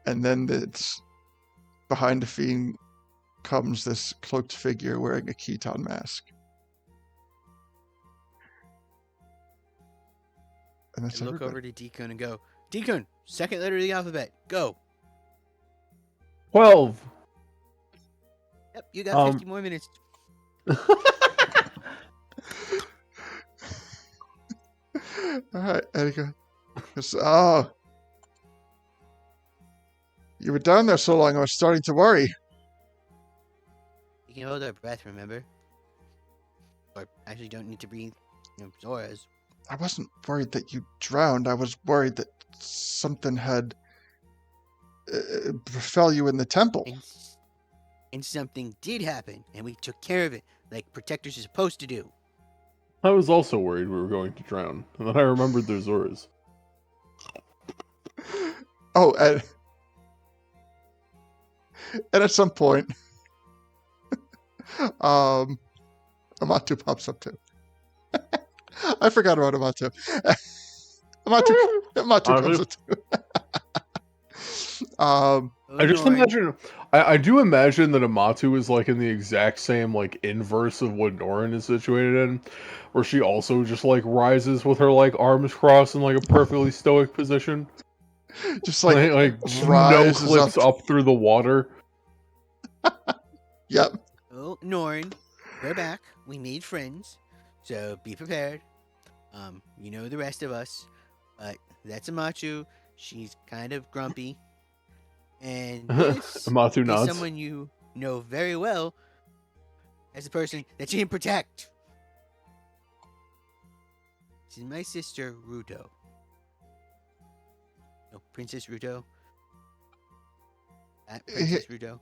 S1: and then behind Athene comes this cloaked figure wearing a Keton mask. And that's
S3: I look over to Deacon and go, Deacon, second letter of the alphabet, go.
S2: 12.
S3: Yep, you got 50 more minutes.
S1: All right, Erika. Oh, you were down there so long, I was starting to worry.
S3: You can hold our breath, remember? Or actually don't need to breathe. Zora's.
S1: I wasn't worried that you drowned. I was worried that something had befell you in the temple.
S3: And something did happen, and we took care of it, like protectors are supposed to do.
S2: I was also worried we were going to drown, and then I remembered there's Zoras.
S1: Oh, And at some point, Amatu pops up too. I forgot about Amatu. Amatu comes up too.
S3: Oh,
S2: I just
S3: Norin.
S2: imagine, I do imagine that Amatu is like in the exact same like inverse of what Norin is situated in, where she also just like rises with her like arms crossed in like a perfectly stoic position,
S1: Just like
S2: like no
S1: rises
S2: clips up through the water.
S1: Yep.
S3: Oh, Norin, we're back. We made friends, so be prepared. You know the rest of us, but that's Amachu. She's kind of grumpy, and this
S2: Amatu
S3: is
S2: nods.
S3: someone you know very well as a person that you can protect. This is my sister Ruto. No, Princess Ruto. That Princess Ruto.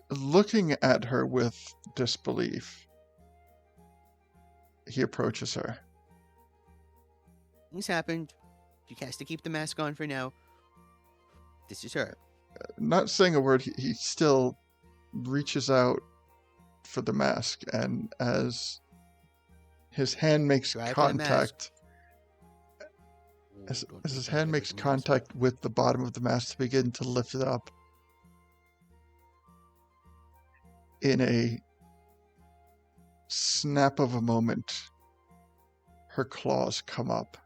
S1: Looking at her with disbelief, he approaches her.
S3: Things happened. She has to keep the mask on for now. This is her.
S1: Not saying a word, he still reaches out for the mask, and as his hand makes
S3: Try for the mask.
S1: contact, as his hand makes contact with the bottom of the mask to begin to lift it up, in a snap of a moment, her claws come up,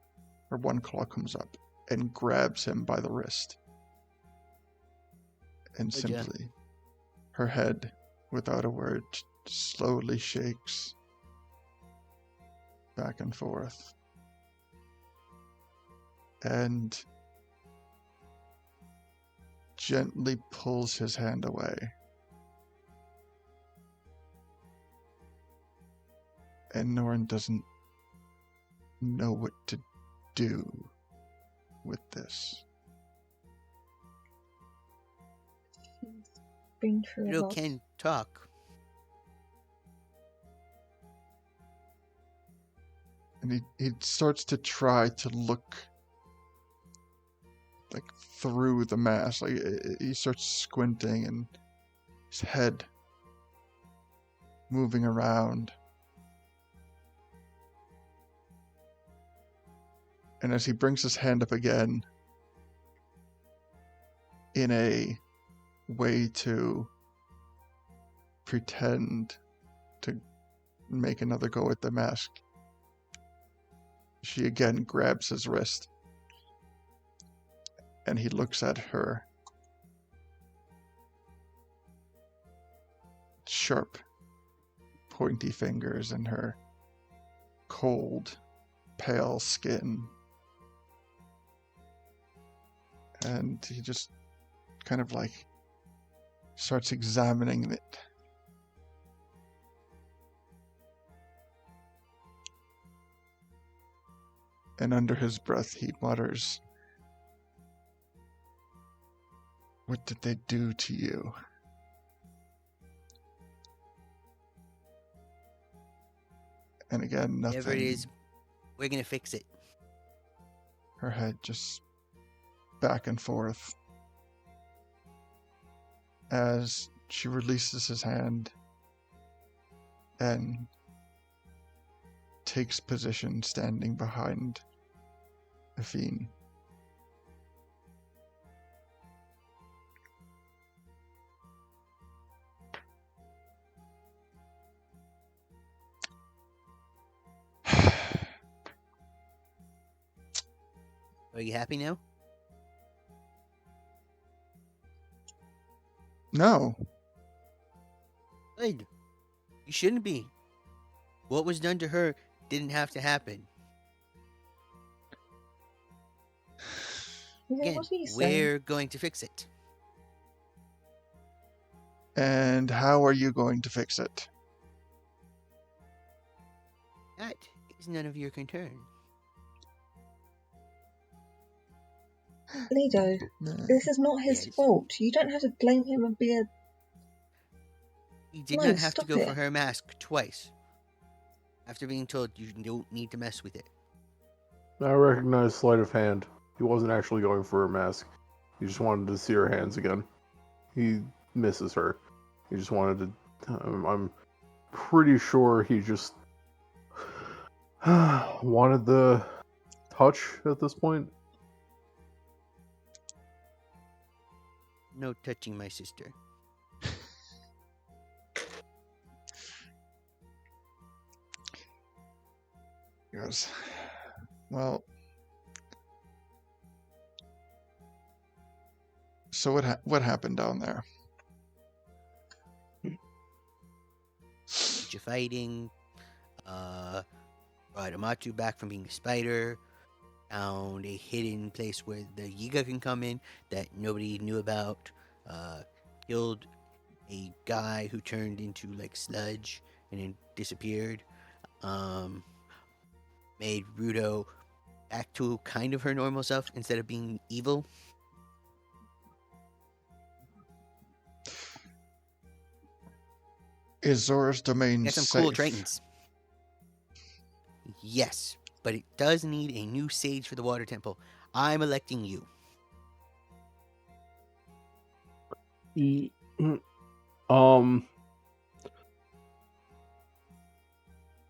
S1: or one claw comes up, and grabs him by the wrist. And
S3: Good job.
S1: simply, her head, without a word, slowly shakes back and forth. And gently pulls his hand away. And Norin doesn't know what to do with this.
S4: Been through a
S3: Ruto
S4: lot.
S3: can talk.
S1: And he starts to try to look like through the mask. Like he starts squinting, and his head moving around. And as he brings his hand up again, in a way to pretend to make another go at the mask, she again grabs his wrist. And he looks at her sharp, pointy fingers and her cold, pale skin. And he just kind of like starts examining it. And under his breath, he mutters, "What did they do to you?" And again, nothing.
S3: Whatever it is, we're gonna fix it.
S1: Her head just back and forth as she releases his hand and takes position standing behind Afine.
S3: Are you happy now?
S1: No,
S3: Good. You shouldn't be. What was done to her didn't have to happen.
S4: Yeah,
S3: Again,
S4: what are you saying?
S3: we're going to fix it.
S1: and how are you going to fix it?
S3: That is none of your concern.
S4: Lido, this is not his
S3: Yes.
S4: fault. You don't have to blame him and be a.
S3: You did
S4: No,
S3: not have to
S4: stop
S3: go
S4: it.
S3: for her mask twice. After being told you don't need to mess with it.
S2: I recognize sleight of hand. He wasn't actually going for her mask. He just wanted to see her hands again. He misses her. He just wanted to. I'm pretty sure he just wanted the touch at this point.
S3: No touching my sister.
S1: He goes, well, so what happened down there?
S3: Bunch of fighting. Brought Amatu back from being a spider. Found a hidden place where the Yiga can come in that nobody knew about. Killed a guy who turned into like sludge and then disappeared. Made Ruto back to kind of her normal self instead of being evil.
S1: Is Zora's domain
S3: Got some
S1: safe?
S3: cool Tritons. Yes, but it does need a new sage for the water temple. I'm electing you.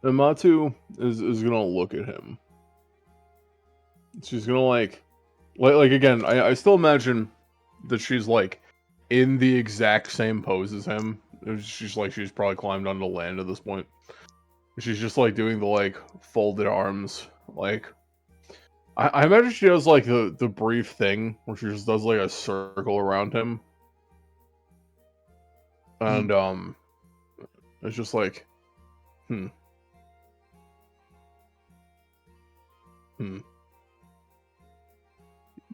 S2: Amatu is gonna look at him. She's gonna like again. I still imagine that she's like in the exact same pose as him. She's probably climbed onto land at this point. She's just like doing the like folded arms. Like I imagine she does like the brief thing where she just does like a circle around him, and it's just like,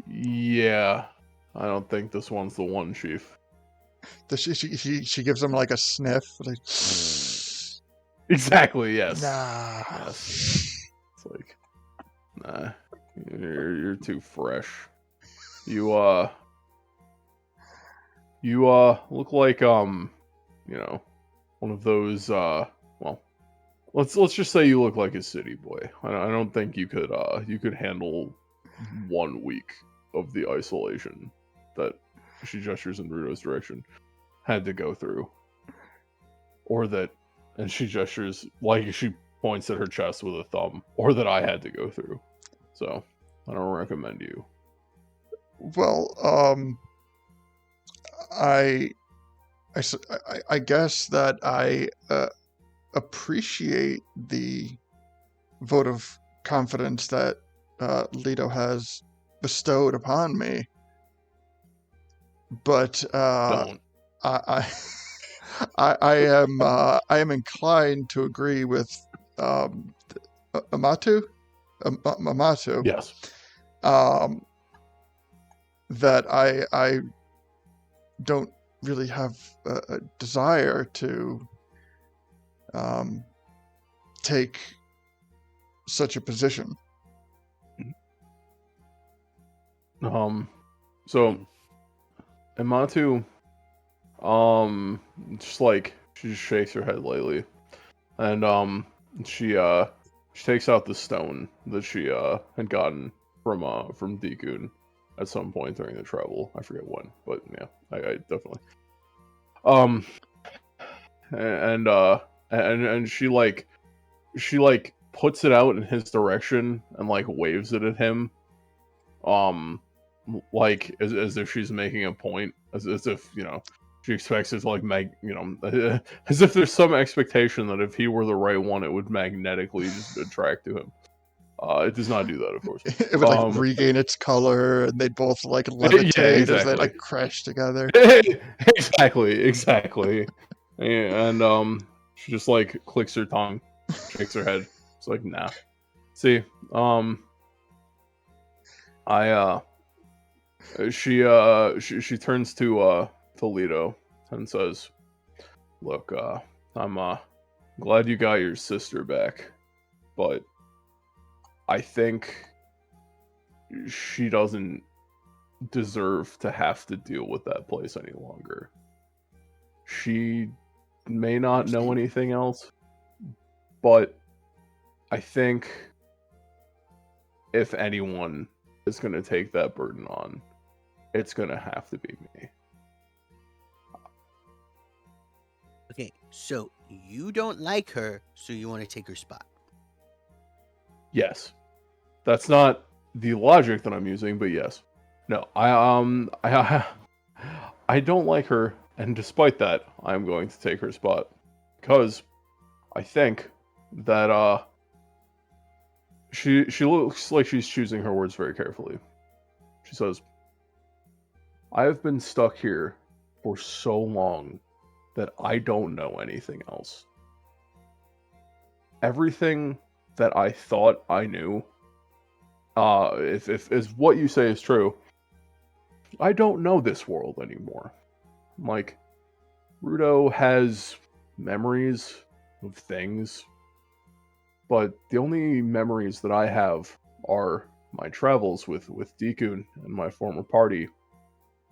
S2: yeah, I don't think this one's the one, Chief.
S1: Does she gives him like a sniff, like
S2: Exactly, yes.
S1: Nah.
S2: Yes. It's like, nah, you're too fresh. You look like you know, one of those well, let's just say you look like a city boy. I don't think you could handle 1 week of the isolation that she gestures in Ruto's direction had to go through, or that, and she gestures like she points at her chest with a thumb, or that I had to go through. So I don't recommend you.
S1: Well, I guess that I appreciate the vote of confidence that Leto has bestowed upon me, but
S2: Don't.
S1: I I am inclined to agree with Amatu.
S2: Yes.
S1: That I don't really have a desire to take such a position.
S2: So Amatu, just like she just shakes her head lightly, and she takes out the stone that she had gotten from Dekoon at some point during the travel. I forget when, but yeah, I definitely. And she puts it out in his direction and like waves it at him, like as if she's making a point, as if she expects it to like as if there's some expectation that if he were the right one, it would magnetically just attract to him. It does not do that, of course.
S1: It would like regain its color, and they'd both like levitate
S2: exactly.
S1: as they like crash together.
S2: Exactly. And she just like clicks her tongue, shakes her head. It's like, nah. See, she turns to Leto and says, "Look, I'm glad you got your sister back, but I think she doesn't deserve to have to deal with that place any longer. She may not know anything else, but I think if anyone is going to take that burden on, it's going to have to be me.
S3: So you don't like her, so you want to take her spot.
S2: Yes. That's not the logic that I'm using, but yes. No, I don't like her, and despite that, I'm going to take her spot. Because I think that she looks like she's choosing her words very carefully. She says, I have been stuck here for so long that I don't know anything else. Everything that I thought I knew, if what you say is true, I don't know this world anymore. Like, Ruto has memories of things, but the only memories that I have are my travels with Deekun and my former party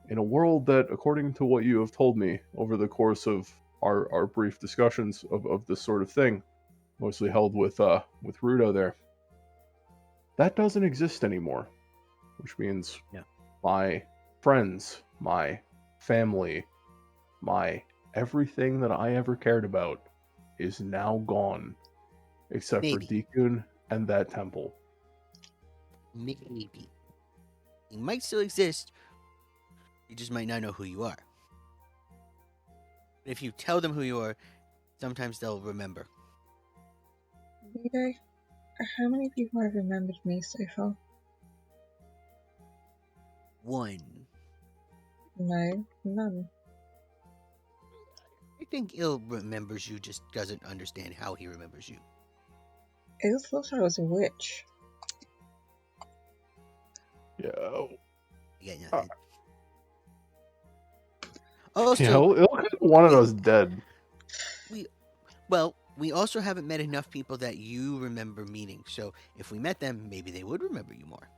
S2: in a world that, according to what you have told me over the course of our brief discussions of this sort of thing, mostly held with Ruto there, that doesn't exist anymore. Which means
S3: Yeah.
S2: my friends, my family, my everything that I ever cared about is now gone, except
S3: Maybe.
S2: for Deekun and that temple.
S3: Maybe. It might still exist. You just might not know who you are. But if you tell them who you are, sometimes they'll remember.
S4: Ruto, how many people have remembered me so far?
S3: One.
S4: No, none.
S3: I think Il remembers you, just doesn't understand how he remembers you.
S4: I thought I was a witch.
S2: Yeah.
S3: You got nothing. Also,
S2: Yeah, it wanted us dead.
S3: we also haven't met enough people that you remember meeting. So if we met them, maybe they would remember you more.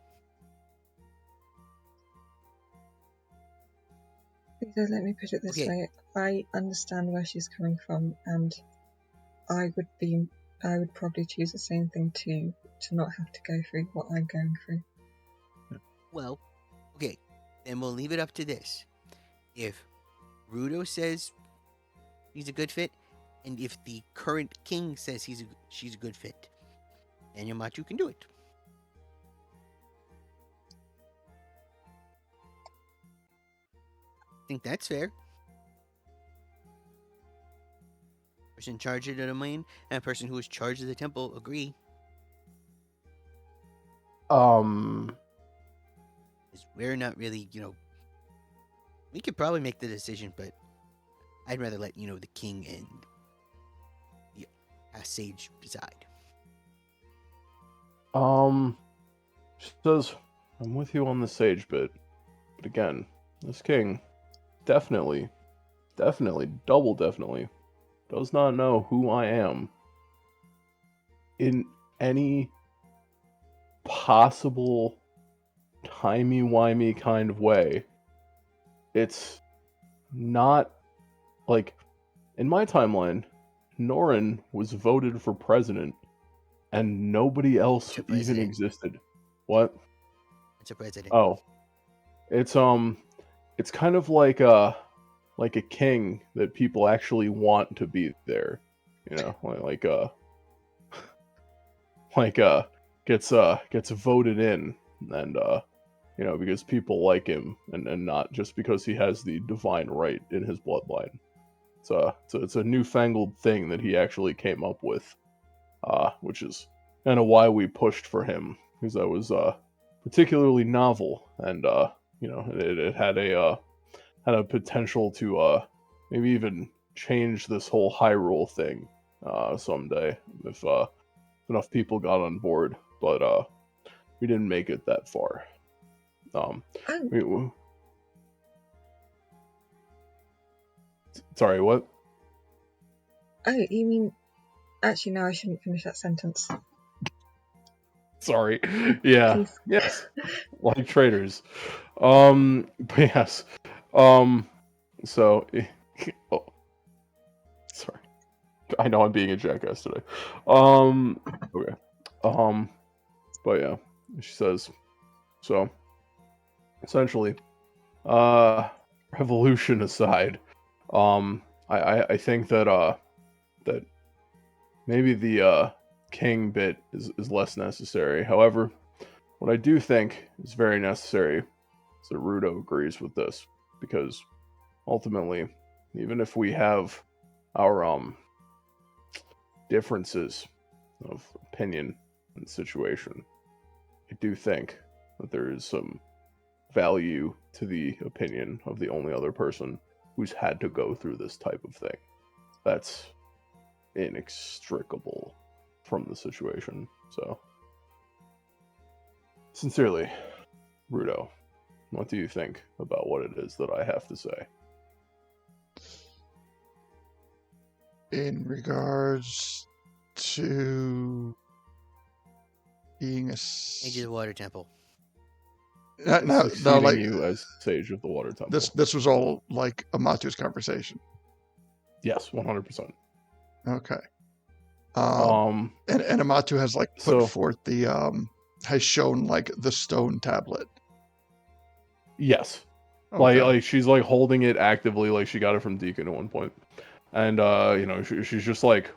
S4: Because let me put it this
S3: Okay.
S4: way, I understand where she's coming from, and I would probably choose the same thing too, to not have to go through what I'm going through.
S3: Well, okay, then we'll leave it up to this. If Ruto says he's a good fit, and if the current king says she's a good fit, then Yamato can do it. I think that's fair. Person in charge of the domain and a person who is charged of the temple agree.
S2: Um,
S3: 'Cause we're not really, we could probably make the decision, but I'd rather let, the king and the sage decide.
S2: she says, I'm with you on the sage bit, but again, this king definitely, double definitely, does not know who I am in any possible timey-wimey kind of way. It's not like, in my timeline, Norin was voted for president and nobody else
S3: Mr.
S2: even
S3: President.
S2: existed. What?
S3: Mr. President.
S2: Oh. It's kind of like a king that people actually want to be there. You know, gets voted in, and because people like him, and not just because he has the divine right in his bloodline. It's a newfangled thing that he actually came up with, which is kind of why we pushed for him, because that was particularly novel, and it had a potential to maybe even change this whole Hyrule thing someday if enough people got on board. But we didn't make it that far.
S4: Oh,
S2: Sorry, what?
S4: oh, you mean... Actually, no, I shouldn't finish that sentence.
S2: Sorry. Yeah.
S4: Please.
S2: Yes. Like traitors. But yes. So. Oh, sorry. I know I'm being a jackass today. Okay. But yeah, she says. So. Essentially, revolution aside, I think that that maybe the king bit is less necessary. However, what I do think is very necessary is that Ruto agrees with this, because ultimately, even if we have our differences of opinion and situation, I do think that there is some value to the opinion of the only other person who's had to go through this type of thing. That's inextricable from the situation. So, sincerely, Ruto, what do you think about what it is that I have to say?
S1: In regards to being a
S3: Age of the Water Temple.
S1: no,
S2: Succeeding
S1: like
S2: you as Sage of the Water Temple.
S1: this was all like Amatu's conversation.
S2: Yes, 100%.
S1: Okay.
S2: Um,
S1: And Amatu has like put
S2: So-
S1: forth the has shown like the stone tablet.
S2: yes.
S1: Okay.
S2: Like she's like holding it actively, like she got it from Deacon at one point. And you know, she's just like,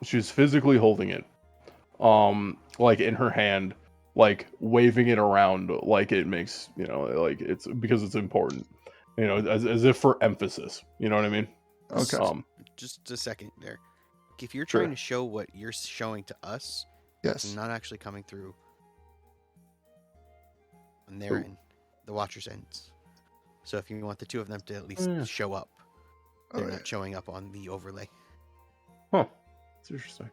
S2: she's physically holding it, like in her hand, like waving it around, like it makes, you know, like it's because it's important, you know, as if for emphasis. You know what I mean?
S1: Okay.
S3: Just a second there. If you're
S2: Sure.
S3: trying to show what you're showing to us, it's
S1: Yes.
S3: not actually coming through on their
S2: Ooh.
S3: end, the Watcher's ends. So if you want the two of them to at least
S2: Oh, yeah.
S3: show up, they're
S1: Okay.
S3: not showing up on the overlay.
S2: Huh. It's interesting.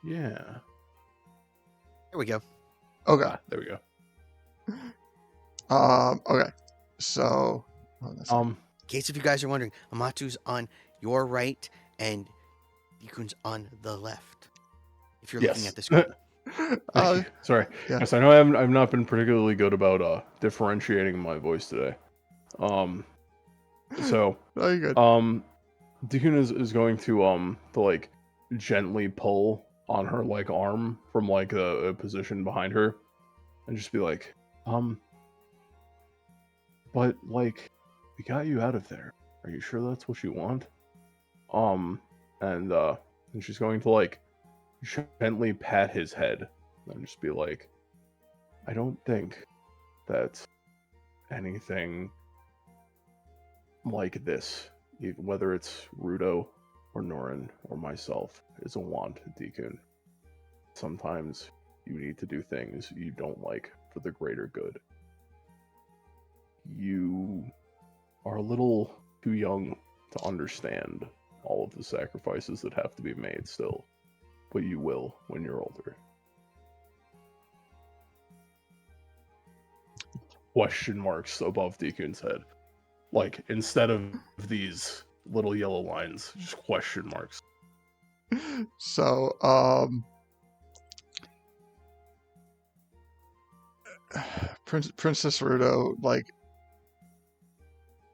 S2: Yeah.
S3: There we go.
S1: Okay.
S2: Ah, there we go.
S1: Okay. So hold on a second.
S3: In case if you guys are wondering, Amatu's on your right and Yikun's on the left. If you're looking
S2: Yes.
S3: at the screen.
S1: Uh,
S2: Sorry.
S1: yeah.
S2: Yes, I know I've not been particularly good about differentiating my voice today. So
S1: Oh, you're good.
S2: Deacon is going to like gently pull on her like arm from like a position behind her, and just be like, but like, we got you out of there. Are you sure that's what you want? And she's going to like gently pat his head and just be like, I don't think that anything like this, whether it's Ruto or Norin or myself, is a want, Deacon. Sometimes you need to do things you don't like for the greater good. You are a little too young to understand all of the sacrifices that have to be made still, but you will when you're older. Question marks above Deacon's head. Like, instead of these little yellow lines, just question marks.
S1: So, Princess Ruto, like,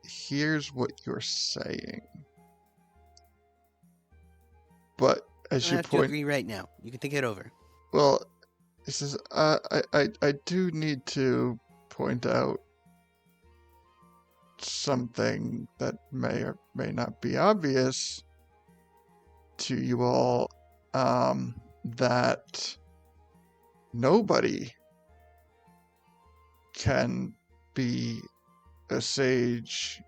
S1: here's what you're saying, but as
S3: I
S1: you
S3: don't have to
S1: point,
S3: agree right now. You can think it over.
S1: well, this is, I do need to point out something that may or may not be obvious to you all, that nobody can be a sage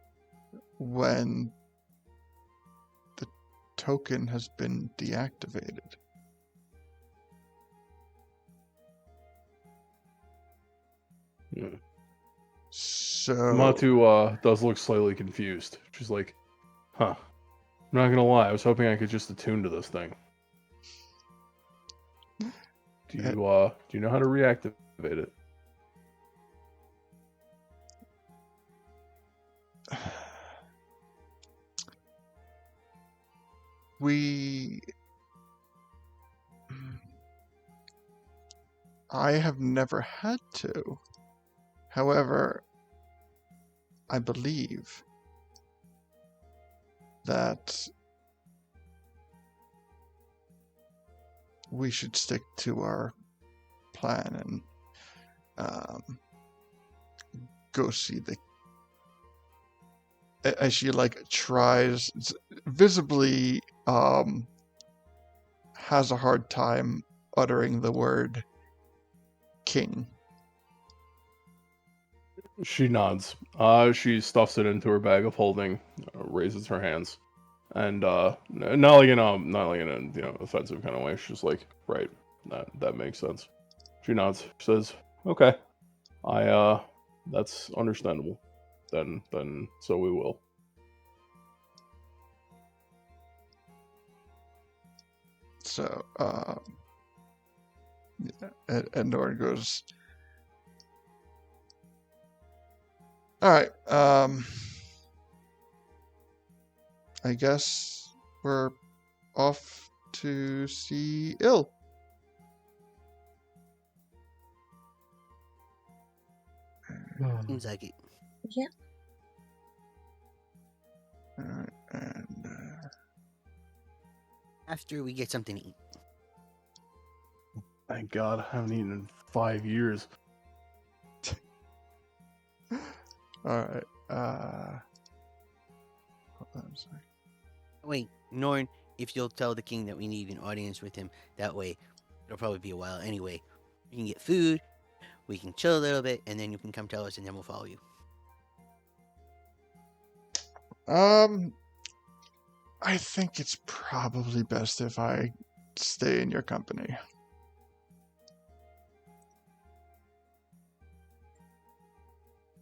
S1: when the token has been deactivated.
S2: Yeah.
S1: So
S2: Matu does look slightly confused. She's like, huh. I'm not gonna lie, I was hoping I could just attune to this thing. Do you know how to reactivate it?
S1: I have never had to. However, I believe that we should stick to our plan and go see as she like tries visibly has a hard time uttering the word king.
S2: She nods. She stuffs it into her bag of holding, raises her hands, and not like in a offensive kind of way. She's like, right, that makes sense. She nods. She says, okay, that's understandable. Then so we will.
S1: So and Norn goes, all right, I guess we're off to see Ill.
S3: Seems like it.
S4: Yeah.
S1: Alright, and
S3: After we get something to eat.
S2: Thank God, I haven't eaten in 5 years.
S1: alright, hold on, I'm sorry.
S3: Wait, Norn, if you'll tell the king that we need an audience with him, that way it'll probably be a while anyway. We can get food, we can chill a little bit, and then you can come tell us, and then we'll follow you.
S1: I think it's probably best if I stay in your company.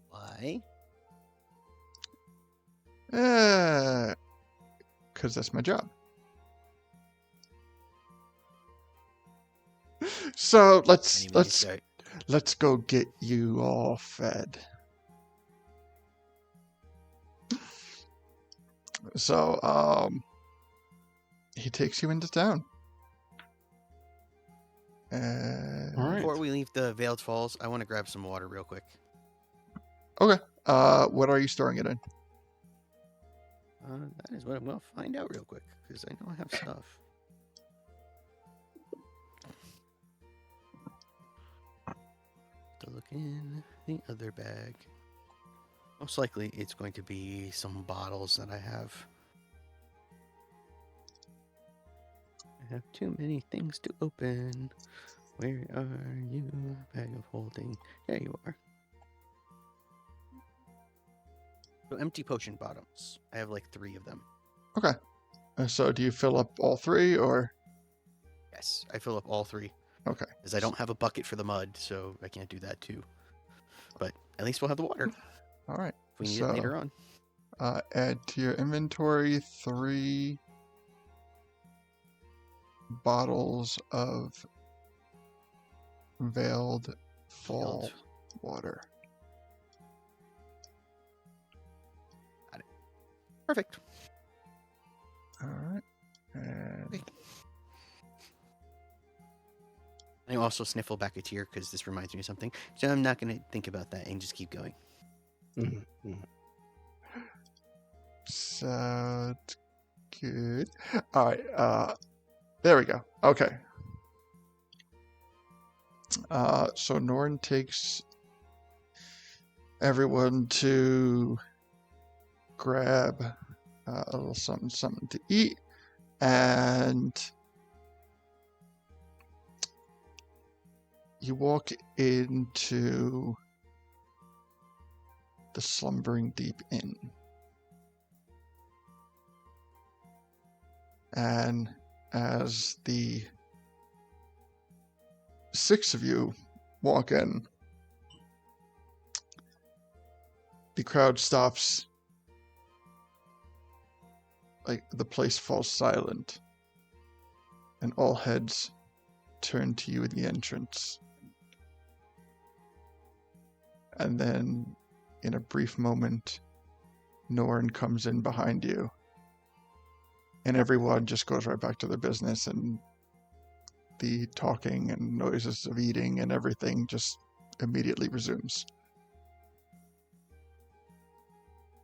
S3: Why?
S1: Because that's my job. So let's go get you all fed. So he takes you into town.
S2: All right.
S3: Before we leave the Veiled Falls, I want to grab some water real quick.
S1: Okay. What are you storing it in?
S3: That is what I'm going to find out real quick, because I know I have stuff. To look in the other bag. Most likely it's going to be some bottles that I have. I have too many things to open. Where are you, bag of holding? There you are. So empty potion bottoms. I have like 3 of them.
S1: Okay. So do you fill up all 3 or?
S3: Yes, I fill up all 3.
S1: Okay.
S3: Because I don't have a bucket for the mud, so I can't do that too. But at least we'll have the water.
S1: All right.
S3: If we need it later on.
S1: Add to your inventory 3 bottles of veiled fall water.
S3: Got it. Perfect.
S1: All right. And
S3: Okay. I also sniffle back a tear because this reminds me of something. So I'm not going to think about that and just keep going.
S1: sounds good. All right. There we go. Okay. So Norn takes everyone to grab a little something to eat, and you walk into the Slumbering Deep Inn. And as the 6 of you walk in, the crowd stops. Like, the place falls silent, and all heads turn to you in the entrance. And then, in a brief moment, Norn comes in behind you, and everyone just goes right back to their business, and the talking and noises of eating and everything just immediately resumes.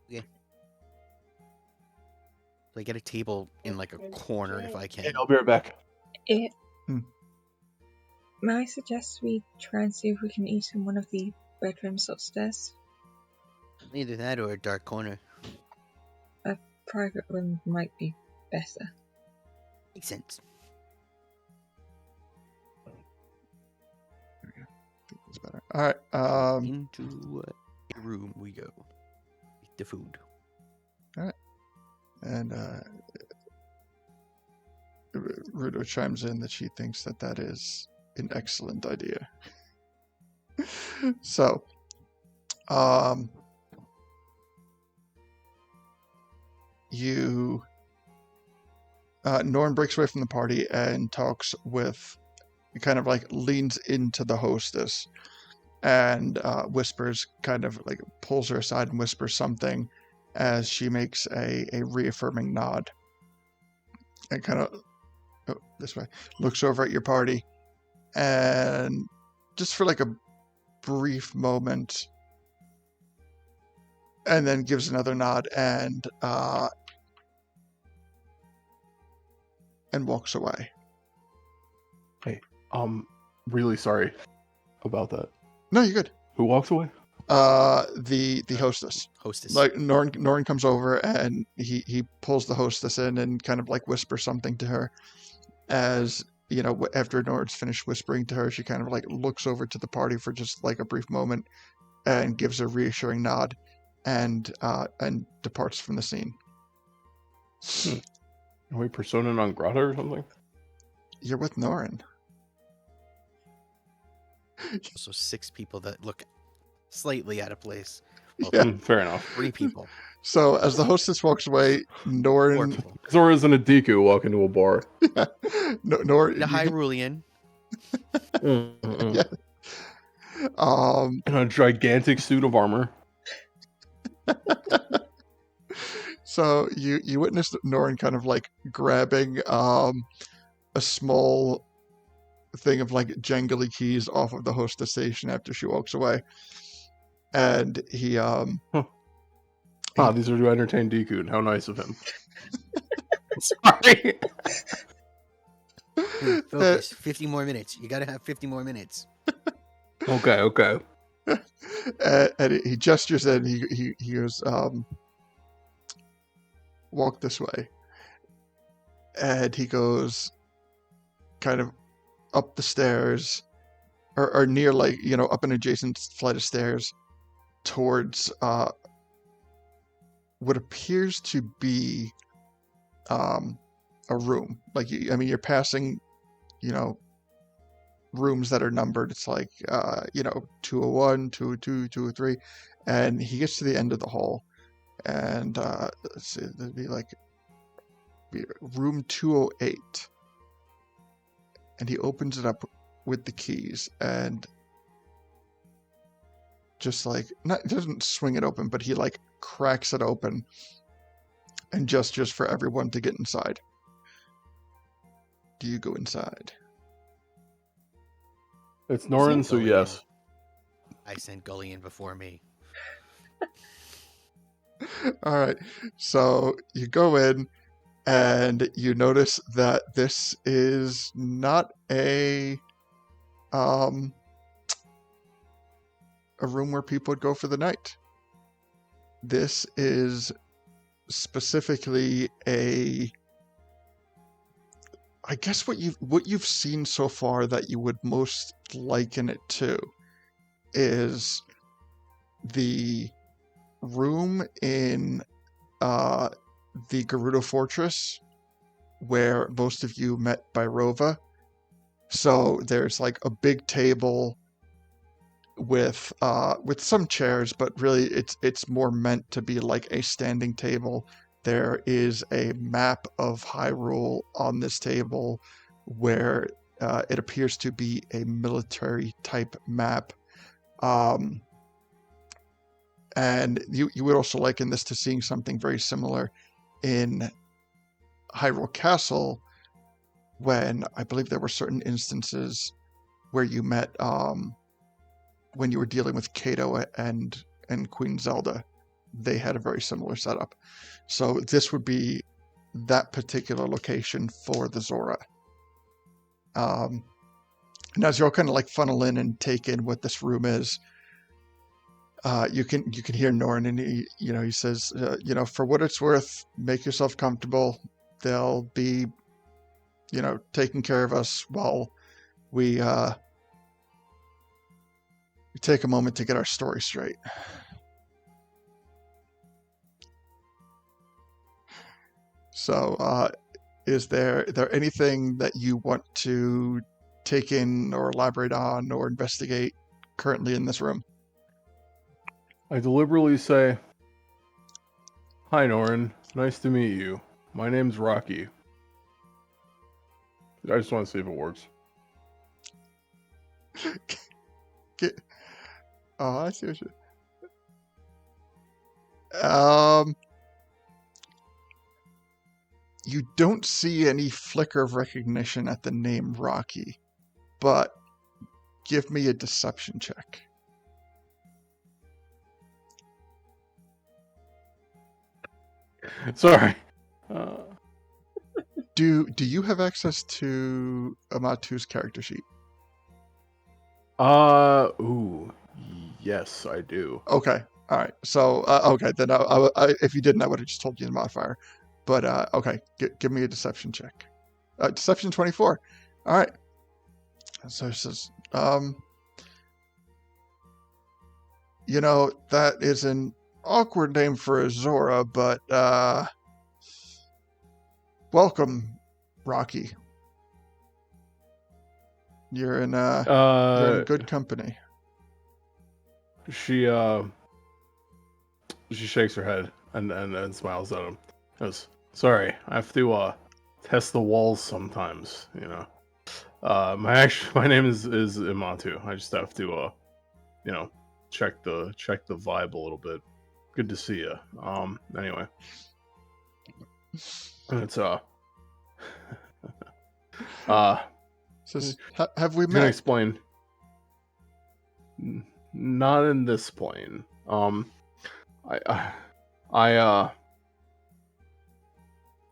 S3: Yeah. So I get a table in like a corner if I can.
S2: Hey, I'll be right back.
S4: May I suggest we try and see if we can eat in one of the bedrooms upstairs?
S3: Either that or a dark corner.
S4: private room might be better.
S3: Makes sense.
S1: It's better. All right.
S3: Into a room we go. Eat the food.
S1: And Ruto chimes in that she thinks that is an excellent idea. So, Norn breaks away from the party and talks with, kind of like leans into the hostess and whispers, kind of like pulls her aside and whispers something as she makes a reaffirming nod and kind of this way looks over at your party and just for like a brief moment and then gives another nod and walks away.
S2: Really sorry about that.
S1: No, you're good.
S2: Who walks away?
S1: The hostess.
S3: Hostess.
S1: Like Norn comes over and he pulls the hostess in and kind of like whispers something to her. As you know, after Norn's finished whispering to her, she kind of like looks over to the party for just like a brief moment and gives a reassuring nod and departs from the scene.
S2: Are we persona non grata or something?
S1: You're with Norn.
S3: Also 6 people that look slightly out of place. Well,
S1: Yeah.
S2: Fair enough.
S3: 3 people.
S1: So as the hostess walks away,
S3: 4
S1: Norn,
S3: people.
S2: Zora's in a Deku walk into a bar.
S1: Norn,
S3: The Hyrulean.
S1: yeah.
S2: In a gigantic suit of armor.
S1: So you witnessed Norn kind of like grabbing a small thing of like jangly keys off of the hostess station after she walks away, and he
S2: these are to entertain Deku. How nice of him. Sorry.
S3: Focus. 50 more minutes. You gotta have 50 more minutes.
S2: Okay.
S1: and he gestures and he goes walk this way, and he goes kind of up the stairs or near, like, you know, up an adjacent flight of stairs towards what appears to be a room. Like, you're passing, you know, rooms that are numbered. It's like 201, 202, 203, and he gets to the end of the hall, and let's see, there'd be room 208. And he opens it up with the keys and just like, doesn't swing it open, but he like cracks it open and gestures for everyone to get inside. Do you go inside?
S2: It's Norin, so yes.
S3: I sent Gully in before me.
S1: All right. So you go in and you notice that this is not a room where people would go for the night. This is specifically I guess what you've seen so far that you would most liken it to is the room in the Gerudo Fortress where most of you met by Rova. So there's like a big table with some chairs, but really it's more meant to be like a standing table. There is a map of Hyrule on this table where it appears to be a military type map. And you would also liken this to seeing something very similar in Hyrule Castle, when I believe there were certain instances where you met when you were dealing with Kato and Queen Zelda. They had a very similar setup. So this would be that particular location for the Zora. And as you all kind of like funnel in and take in what this room is, you can hear Norn, and he says, for what it's worth, make yourself comfortable. They'll be, taking care of us while we take a moment to get our story straight. So, is there anything that you want to take in or elaborate on or investigate currently in this room?
S2: I deliberately say, "Hi, Norin. Nice to meet you. My name's Rocky." I just want to see if it works.
S1: I see what you. You don't see any flicker of recognition at the name Rocky, but give me a deception check.
S2: Sorry.
S1: Do you have access to Amatu's character sheet?
S2: Yes, I do.
S1: Okay, all right. So, okay, then if you didn't, I would have just told you the modifier. But okay, give me a deception check. Deception 24. All right. So it says, that is an awkward name for a Zora, but welcome, Rocky. You're in good company.
S2: She shakes her head and smiles at him. Goes, "Sorry, I have to test the walls sometimes, My name is Imatu. I just have to check the vibe a little bit. Good to see you. Anyway. It's
S1: Says, have we
S2: Can
S1: met?
S2: explain. Not in this plane.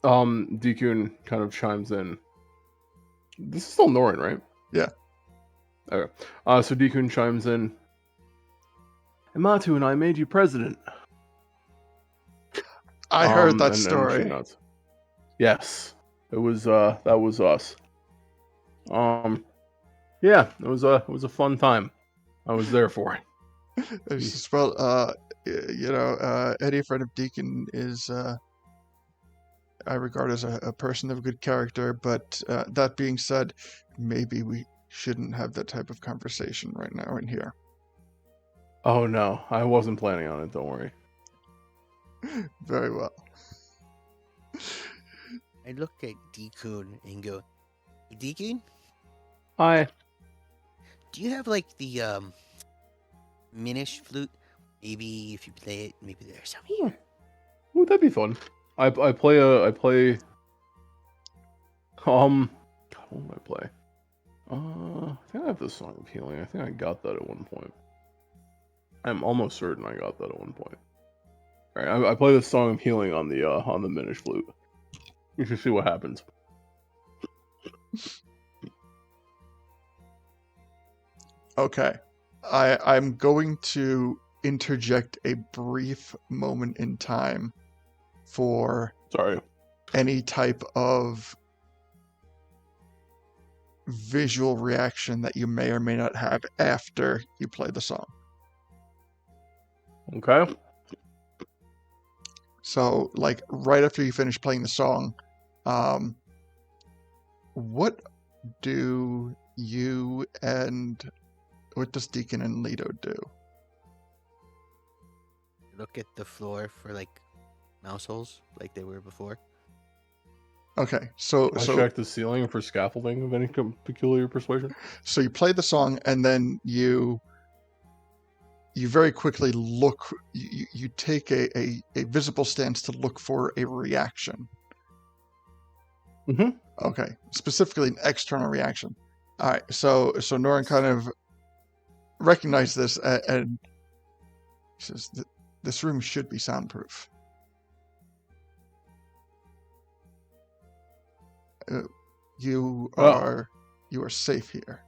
S2: Deekun kind of chimes in. This is still Norin, right?
S1: Yeah.
S2: Okay. So Deekun chimes in. Imatu and I made you president.
S1: I heard that
S2: and
S1: story.
S2: she nods. Yes, it was. That was us. Yeah, it was a fun time. I was there for it.
S1: Well, any friend of Deacon is, I regard as a person of good character, but that being said, maybe we shouldn't have that type of conversation right now in here.
S2: Oh no, I wasn't planning on it, don't worry.
S1: Very well.
S3: I look at Deekun and go, "Hey, Deekun,
S2: Hi.
S3: do you have like the Minish flute? Maybe if you play it, maybe there's something."
S2: Yeah. Ooh, that'd be fun. I play God, what do I play? I think I have the Song of Healing. I think I got that at one point. I'm almost certain I got that at one point. Alright, I play the Song of Healing on the Minish flute. You should see what happens.
S1: Okay. I'm going to interject a brief moment in time for any type of visual reaction that you may or may not have after you play the song.
S2: Okay.
S1: So, like, right after you finish playing the song, what do you and what does Deacon and Leto do?
S3: Look at the floor for like mouse holes, like they were before.
S1: Okay, so
S2: I check the ceiling for scaffolding of any peculiar persuasion.
S1: So you play the song, and then you very quickly look. You take a visible stance to look for a reaction.
S2: Mm-hmm.
S1: Okay, specifically an external reaction. All right, so Norin kind of recognized this and says, "This room should be soundproof." You are safe here.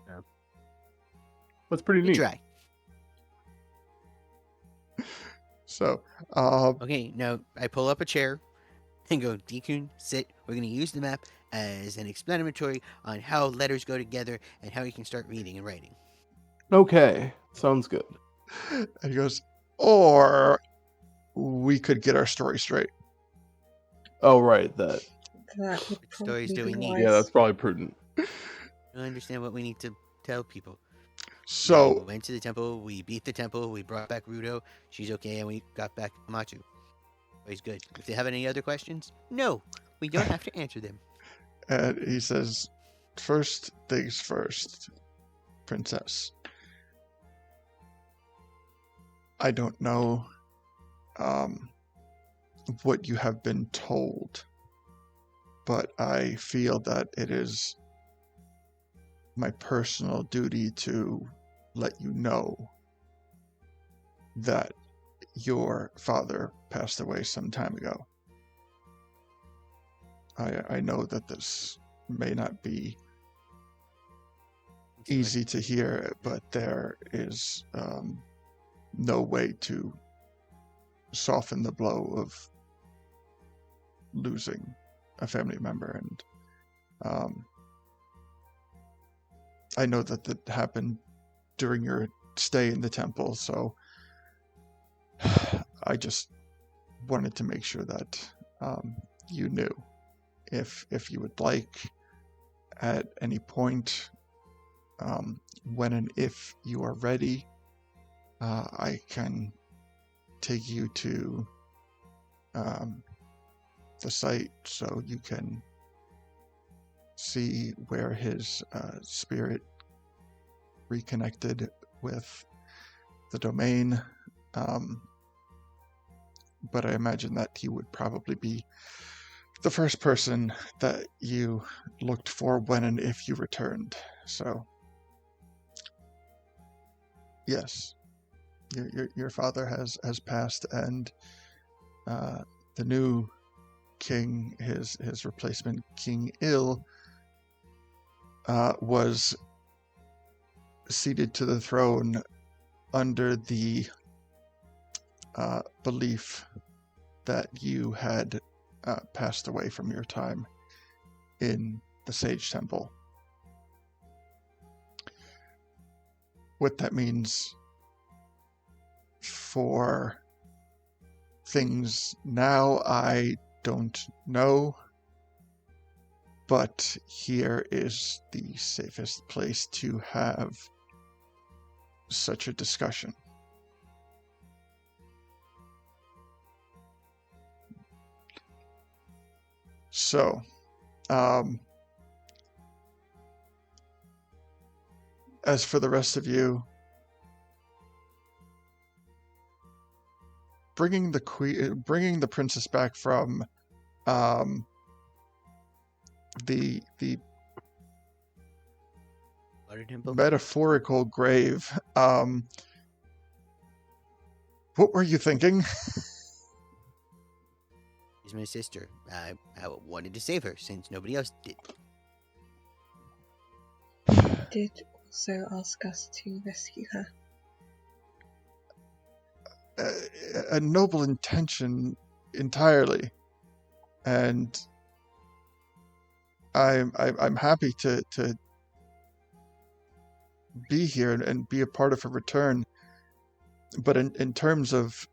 S3: Yeah.
S2: That's pretty
S3: We
S2: neat.
S3: try.
S1: So,
S3: Okay, now I pull up a chair and go, Deacon, sit. We're going to use the map as an explanatory on how letters go together and how you can start reading and writing.
S2: Okay, sounds good.
S1: and he goes, or we could get our story straight.
S2: Oh, right, that.
S4: That would
S3: What stories
S4: probably
S3: do
S4: be
S3: we need?
S4: wise.
S2: Yeah, that's probably prudent.
S3: I don't understand what we need to tell people.
S1: So,
S3: We went to the temple, we beat the temple, we brought back Ruto, she's okay, and we got back Machu. He's good. If they have any other questions, no, we don't have to answer them.
S1: and he says, first things first, Princess. I don't know what you have been told, but I feel that it is my personal duty to let you know that your father passed away some time ago. I know that this may not be easy to hear, but there is no way to soften the blow of losing a family member, and I know that that happened during your stay in the temple, so I just wanted to make sure that you knew. If you would like, at any point, when and if you are ready, I can take you to the site so you can see where his spirit reconnected with the domain. But I imagine that he would probably be the first person that you looked for when and if you returned. So, yes, your father has passed, and the new king, his replacement, King Il, was seated to the throne under the belief that you had passed away from your time in the Sage Temple. What that means for things now, I don't know, but here is the safest place to have such a discussion. So, as for the rest of you, bringing the princess back from the
S3: Water temple?
S1: metaphorical grave, what were you thinking?
S3: She's my sister. I wanted to save her since nobody else did.
S4: Did also ask us to rescue her.
S1: A noble intention entirely, and I'm happy to be here and be a part of her return. But in terms of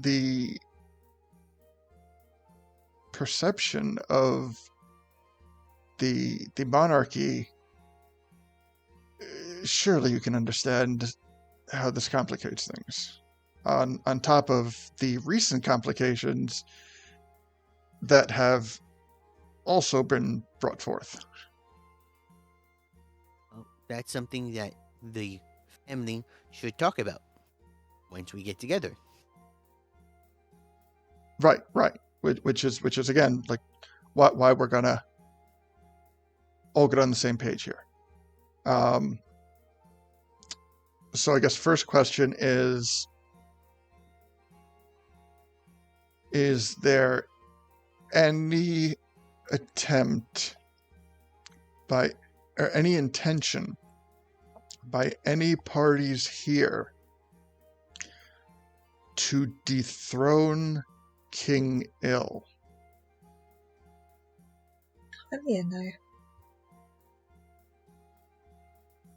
S1: the perception of the monarchy, surely you can understand how this complicates things. On top of the recent complications that have also been brought forth.
S3: Well, that's something that the family should talk about once we get together.
S1: Right. Which is again like why we're gonna all get on the same page here. So I guess first question is there any attempt by or any intention by any parties here to dethrone King Ill.
S4: Yeah, no.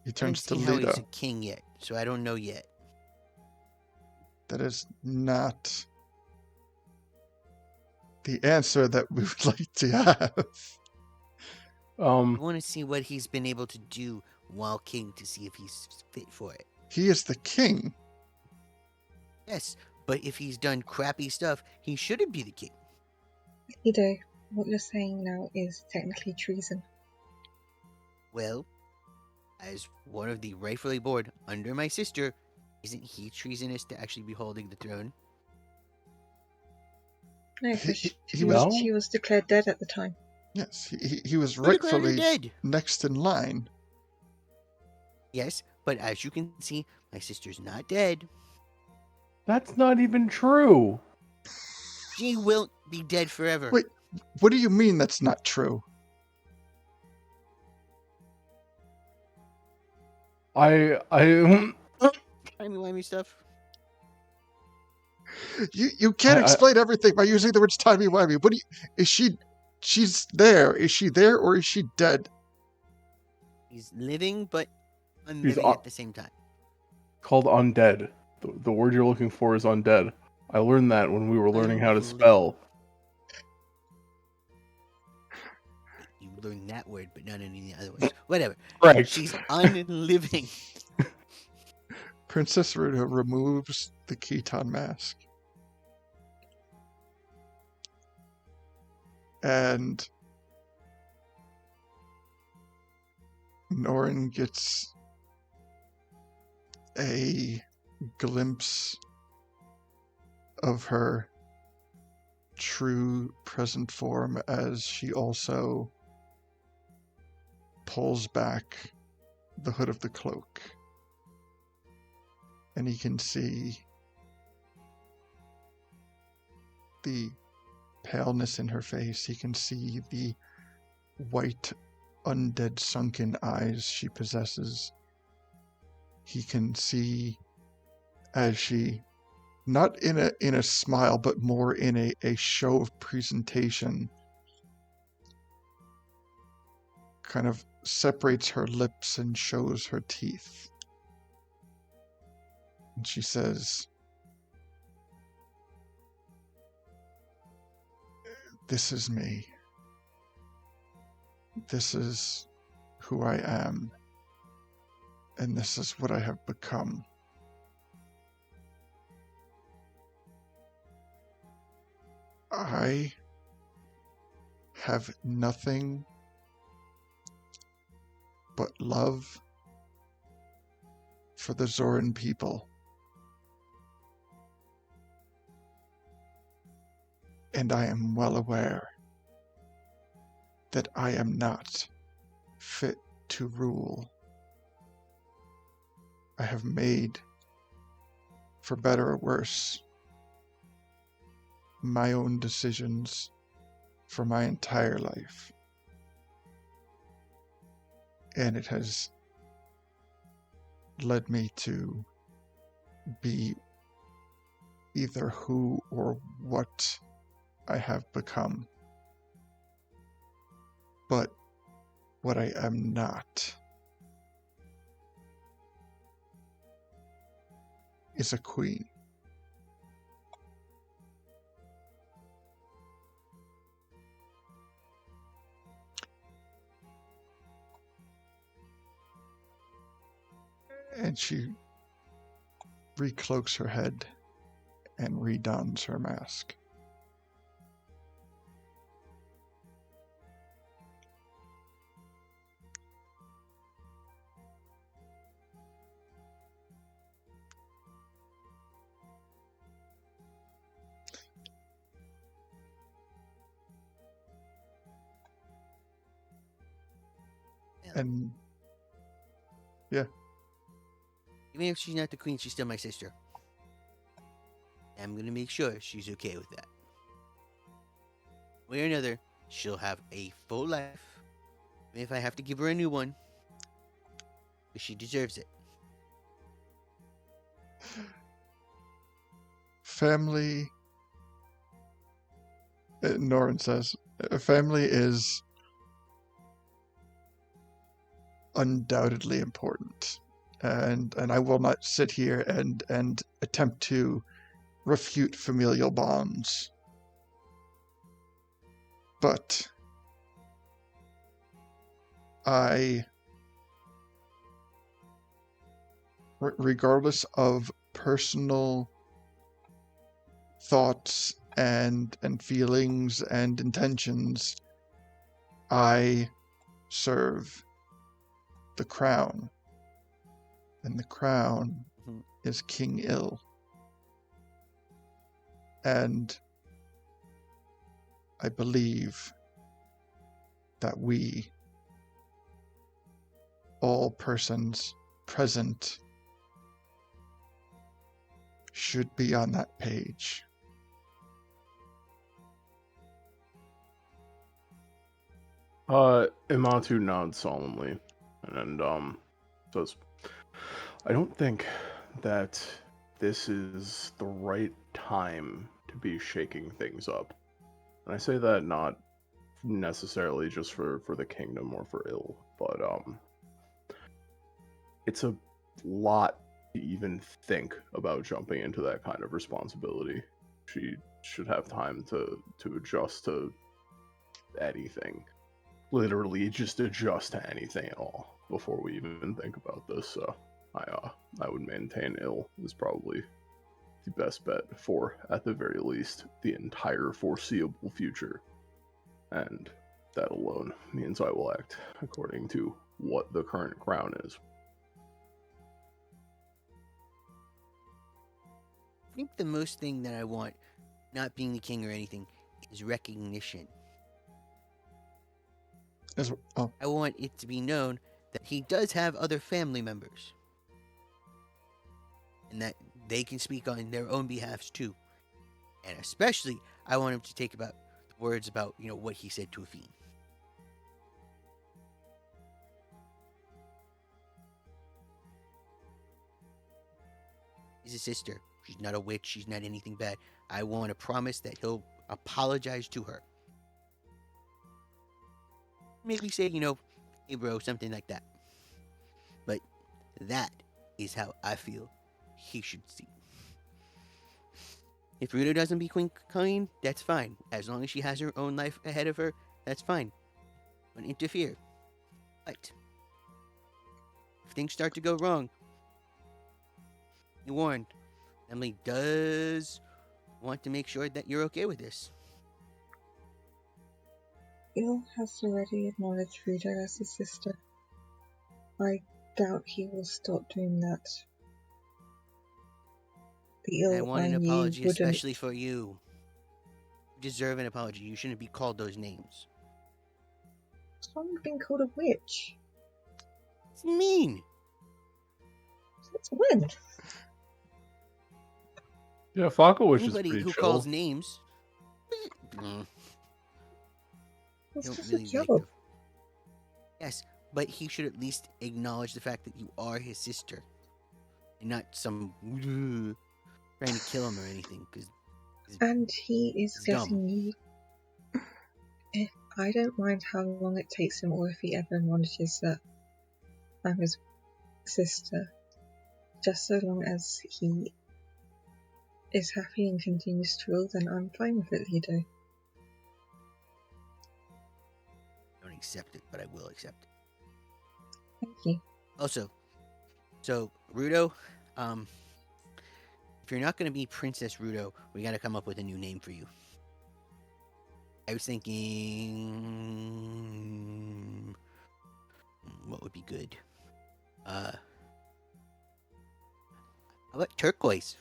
S1: He
S3: I don't
S1: turns to
S3: see how he's
S1: Lita.
S3: a king yet, so I don't know yet.
S1: That is not the answer that we would like to have.
S3: I want to see what he's been able to do while king to see if he's fit for it.
S1: He is the king.
S3: Yes, but if he's done crappy stuff, he shouldn't be the king.
S4: Ido, what you're saying now is technically treason.
S3: Well, as one of the rightfully born under my sister, isn't he treasonous to actually be holding the throne?
S4: No, because
S1: He was
S4: she was declared dead at the time.
S1: yes. He was
S3: Who declared her
S1: rightfully
S3: dead?
S1: next in line.
S3: Yes, but as you can see, my sister's not dead.
S2: That's not even true.
S3: She will be dead forever.
S1: Wait, what do you mean that's not true?
S2: I
S3: Timey-wimey stuff.
S1: You can't explain everything by using the words timey-wimey. What do you, is she? She's there. Is she there or is she dead?
S3: He's living, but
S2: He's
S3: unliving at the same time.
S2: called undead. The word you're looking for is undead. I learned that when we were learning how to spell.
S3: You learned that word, but not any of the other words. Whatever.
S2: Right.
S3: She's unliving.
S1: Princess Ruto removes the Khitan mask. And Norin gets a glimpse of her true present form as she also pulls back the hood of the cloak. And he can see the paleness in her face. He can see the white, undead, sunken eyes she possesses. He can see as she, not in a smile, but more in a show of presentation, kind of separates her lips and shows her teeth. And she says, "This is me. This is who I am. And this is what I have become. I have nothing but love for the Zoran people. And I am well aware that I am not fit to rule. I have made, for better or worse, my own decisions for my entire life. And it has led me to be either who or what I have become. But what I am not is a queen. And she recloaks her head and redons her mask. And yeah.
S3: Even if she's not the queen, she's still my sister. I'm gonna make sure she's okay with that. Way or another, she'll have a full life, If I have to give her a new one, 'cause she deserves it.
S1: Family, Norin says, family is undoubtedly important. And I will not sit here and attempt to refute familial bonds. But regardless of personal thoughts and feelings and intentions, I serve the crown. And the crown is King Ill. And I believe that we, all persons present, should be on that page.
S2: Imatu nods solemnly and says, I don't think that this is the right time to be shaking things up. And I say that not necessarily just for the kingdom or for ill, but it's a lot to even think about jumping into that kind of responsibility. She should have time to adjust to anything. Literally just adjust to anything at all before we even think about this. So I would maintain ill is probably the best bet for, at the very least, the entire foreseeable future. And that alone means I will act according to what the current crown is.
S3: I think the most thing that I want, not being the king or anything, is recognition. I want it to be known that he does have other family members. And that they can speak on their own behalfs too. And especially, I want him to take about the words about, what he said to Afine. He's a sister. She's not a witch. She's not anything bad. I want to promise that he'll apologize to her. Maybe say, hey bro, something like that. But that is how I feel he should see. If Ruto doesn't be queen, that's fine. As long as she has her own life ahead of her, that's fine. Don't interfere. But if things start to go wrong, you're warned. Emily does want to make sure that you're okay with this.
S4: Il has already acknowledged Ruto as his sister. I doubt he will stop doing that. The
S3: I
S4: ill
S3: want an
S4: I knew
S3: apology,
S4: wouldn't.
S3: especially for you. You deserve an apology. You shouldn't be called those names.
S4: What's wrong with being called a witch?
S3: It's mean.
S4: Since when?
S2: Yeah, Faka was just
S3: Anybody
S2: pretty
S3: who
S2: chill.
S3: calls names.
S4: It's
S3: don't
S4: just
S3: really
S4: a
S3: like
S4: job.
S3: them. Yes, but he should at least acknowledge the fact that you are his sister, and not some trying to kill him or anything.
S4: And he is
S3: It's
S4: getting you. I don't mind how long it takes him, or if he ever acknowledges that I'm his sister, just so long as he is happy and continues to rule, then I'm fine with it, Lido.
S3: I don't accept it, but I will accept it.
S4: Thank you.
S3: Also, so Ruto, if you're not going to be Princess Ruto, we got to come up with a new name for you. I was thinking, what would be good? How about Turquoise?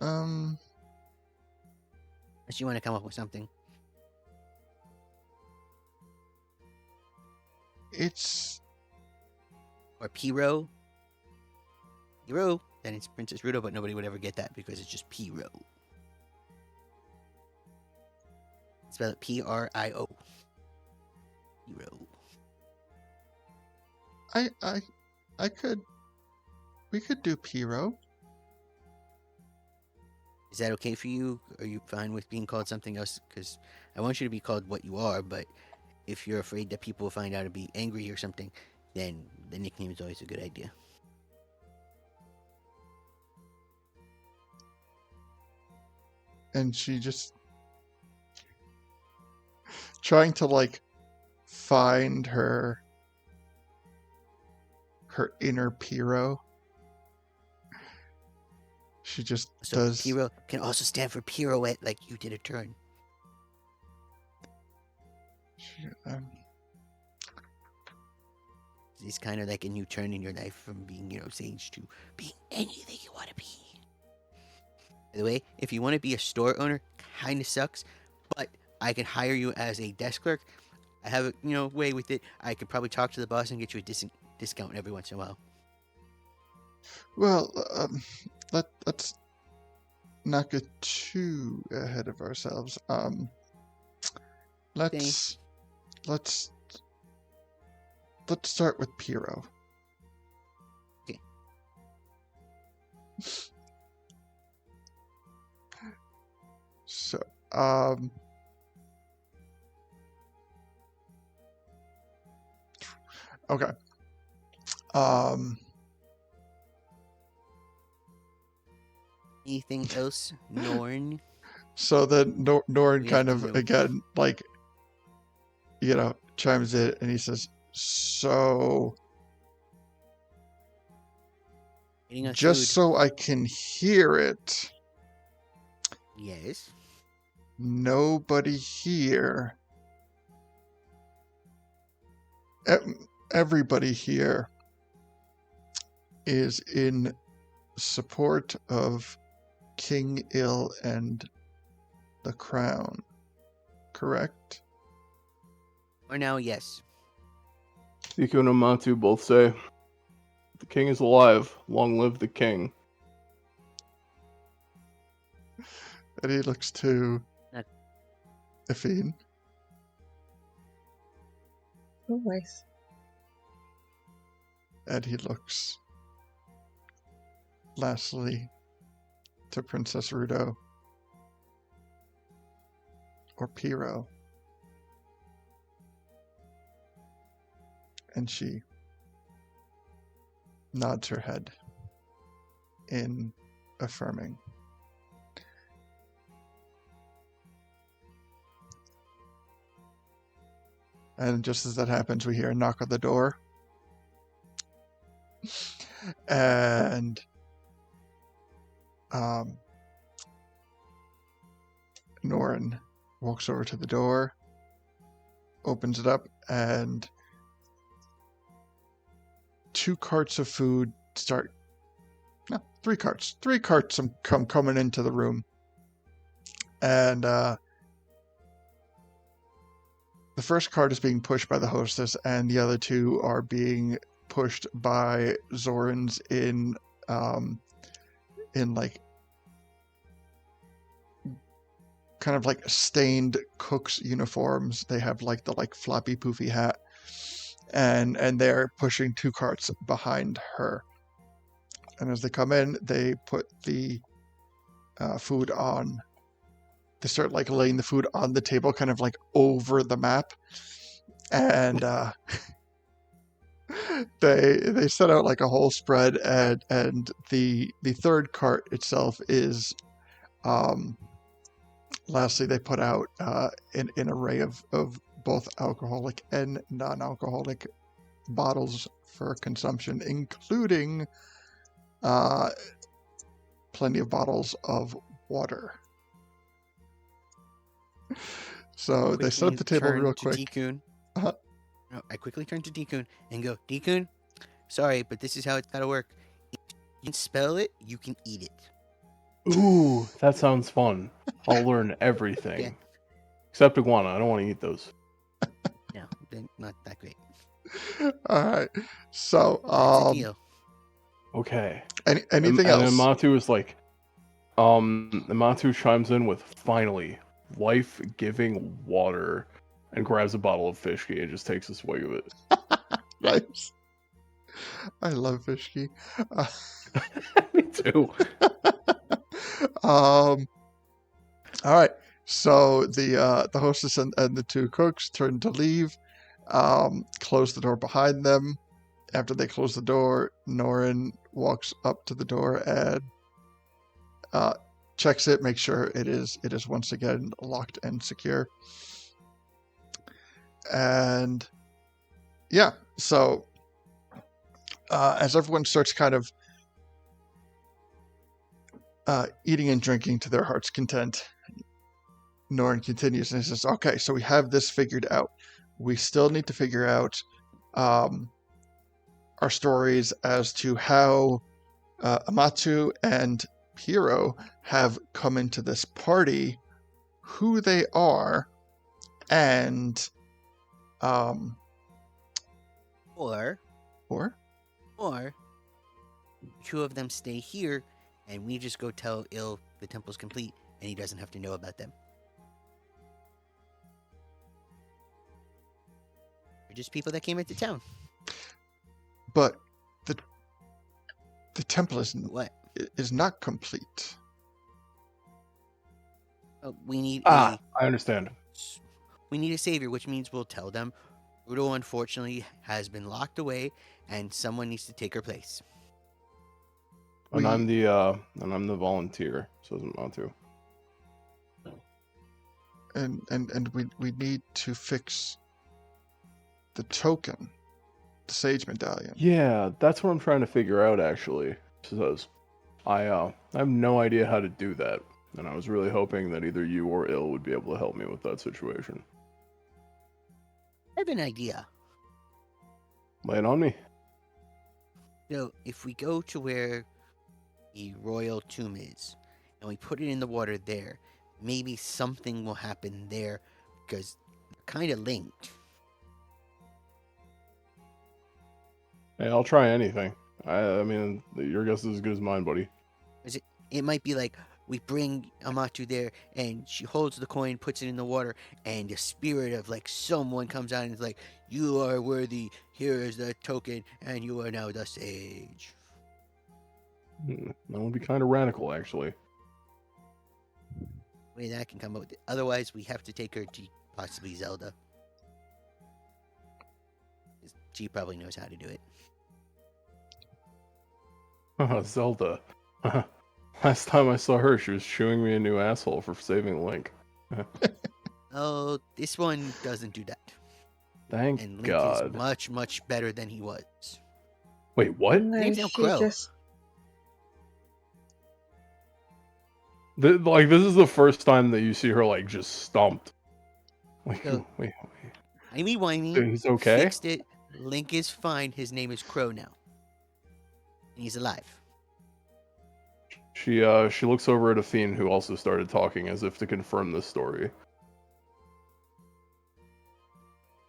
S3: Unless you want to come up with something.
S1: It's
S3: Or Piro. Piro, then it's Princess Ruto, but nobody would ever get that because it's just Piro. spell it P-R-I-O. Piro.
S1: We could do Piro.
S3: Is that okay for you? Are you fine with being called something else? Because I want you to be called what you are, but if you're afraid that people will find out and be angry or something, then the nickname is always a good idea.
S1: And she just trying to like find her inner Piro. She just
S3: So
S1: does.
S3: Piro can also stand for pirouette, like you did a turn. It's kind of like a new turn in your life from being, sage to being anything you want to be. By the way, if you want to be a store owner, kind of sucks, but I can hire you as a desk clerk. I have a way with it. I could probably talk to the boss and get you a discount every once in a while.
S1: Well, let's not get too ahead of ourselves. Let's start with Piro.
S3: Okay.
S1: So, okay.
S3: Anything else, Norn?
S1: So then Norn
S3: We have
S1: kind
S3: to
S1: of
S3: know.
S1: again like chimes in and he says, "So
S3: Eating us
S1: just
S3: food.
S1: so I can hear it,
S3: Yes.
S1: nobody here, everybody here is in support of King Il and the crown, correct?"
S3: Or now, yes.
S2: Deku and Amatu both say, "The king is alive. Long live the king."
S1: And he looks to
S3: Not-
S1: Effine.
S4: Always.
S1: And he looks lastly to Princess Ruto. Or Piro. And she nods her head in affirming. And just as that happens, we hear a knock on the door. And Norin walks over to the door, opens it up, and 2 carts of food start. No, 3 carts. 3 carts come coming into the room. And the first cart is being pushed by the hostess, and the other 2 are being pushed by Zorans in like kind of like stained cook's uniforms. They have like the floppy poofy hat, and they're pushing 2 carts behind her. And as they come in, they put the food on. They start like laying the food on the table, kind of like over the map, and they set out like a whole spread, and the third cart itself is lastly they put out an array of both alcoholic and non-alcoholic bottles for consumption, including plenty of bottles of water. So they set up the table real quick. Uh-huh.
S3: No, I quickly turn to Dekun and go, Dekun, sorry, but this is how it's gotta work. If you can spell it, you can eat it.
S2: Ooh, that sounds fun. I'll learn everything.
S3: Yeah.
S2: Except iguana. I don't want to eat those.
S3: No, they're not that great.
S1: All right. So
S3: That's a deal.
S2: Okay.
S1: anything
S2: And
S1: else?
S2: then Amatu is like, Amatu chimes in with, finally, life-giving water and grabs a bottle of Fishki and just takes a swig of it.
S1: Nice. I love Fishki.
S2: Me too.
S1: All right. So the hostess and the two cooks turn to leave. Close the door behind them. After they close the door, Norin walks up to the door and checks it, makes sure it is once again locked and secure. And yeah, so as everyone starts kind of eating and drinking to their heart's content, Norin continues and he says, okay, so we have this figured out. We still need to figure out our stories as to how Amatu and Hiro have come into this party, who they are, and
S3: Or
S1: or
S3: two of them stay here, and we just go tell Il the temple's complete, and he doesn't have to know about them. They're just people that came into town.
S1: but the temple is
S3: What?
S1: not complete.
S3: We need
S2: I understand.
S3: we need a savior, which means we'll tell them Ruto unfortunately has been locked away, and someone needs to take her place.
S2: And
S1: We-
S2: I'm the volunteer, so doesn't want to.
S1: And we need to fix the token, the sage medallion.
S2: Yeah, that's what I'm trying to figure out actually. Says I have no idea how to do that, and I was really hoping that either you or Il would be able to help me with that situation.
S3: I have an idea.
S2: Lay it on me.
S3: So if we go to where the royal tomb is, and we put it in the water there, maybe something will happen there, because they're kind of linked.
S2: Hey, I'll try anything. I mean, your guess is as good as mine, buddy.
S3: It might be like we bring Amatu there, and she holds the coin, puts it in the water, and the spirit of like someone comes out and is like, "You are worthy. Here is the token, and you are now the sage."
S2: That would be kind of radical, actually.
S3: Way that can come up with it. Otherwise, we have to take her to possibly Zelda. She probably knows how to do it.
S2: Zelda. Last time I saw her, she was chewing me a new asshole for saving Link.
S3: Oh, this one doesn't do that.
S2: Thank
S3: And Link
S2: God.
S3: is much, much better than he was.
S2: Wait, what?
S4: No,
S3: Name's now
S4: she
S3: Crow.
S4: just
S2: Like, this is the first time that you see her, like, just stumped. Like,
S3: So-
S2: wait.
S3: Timey-wimey,
S2: He's okay?
S3: fixed it. Link is fine. His name is Crow now. And he's alive.
S2: She looks over at Athene, who also started talking, as if to confirm this story.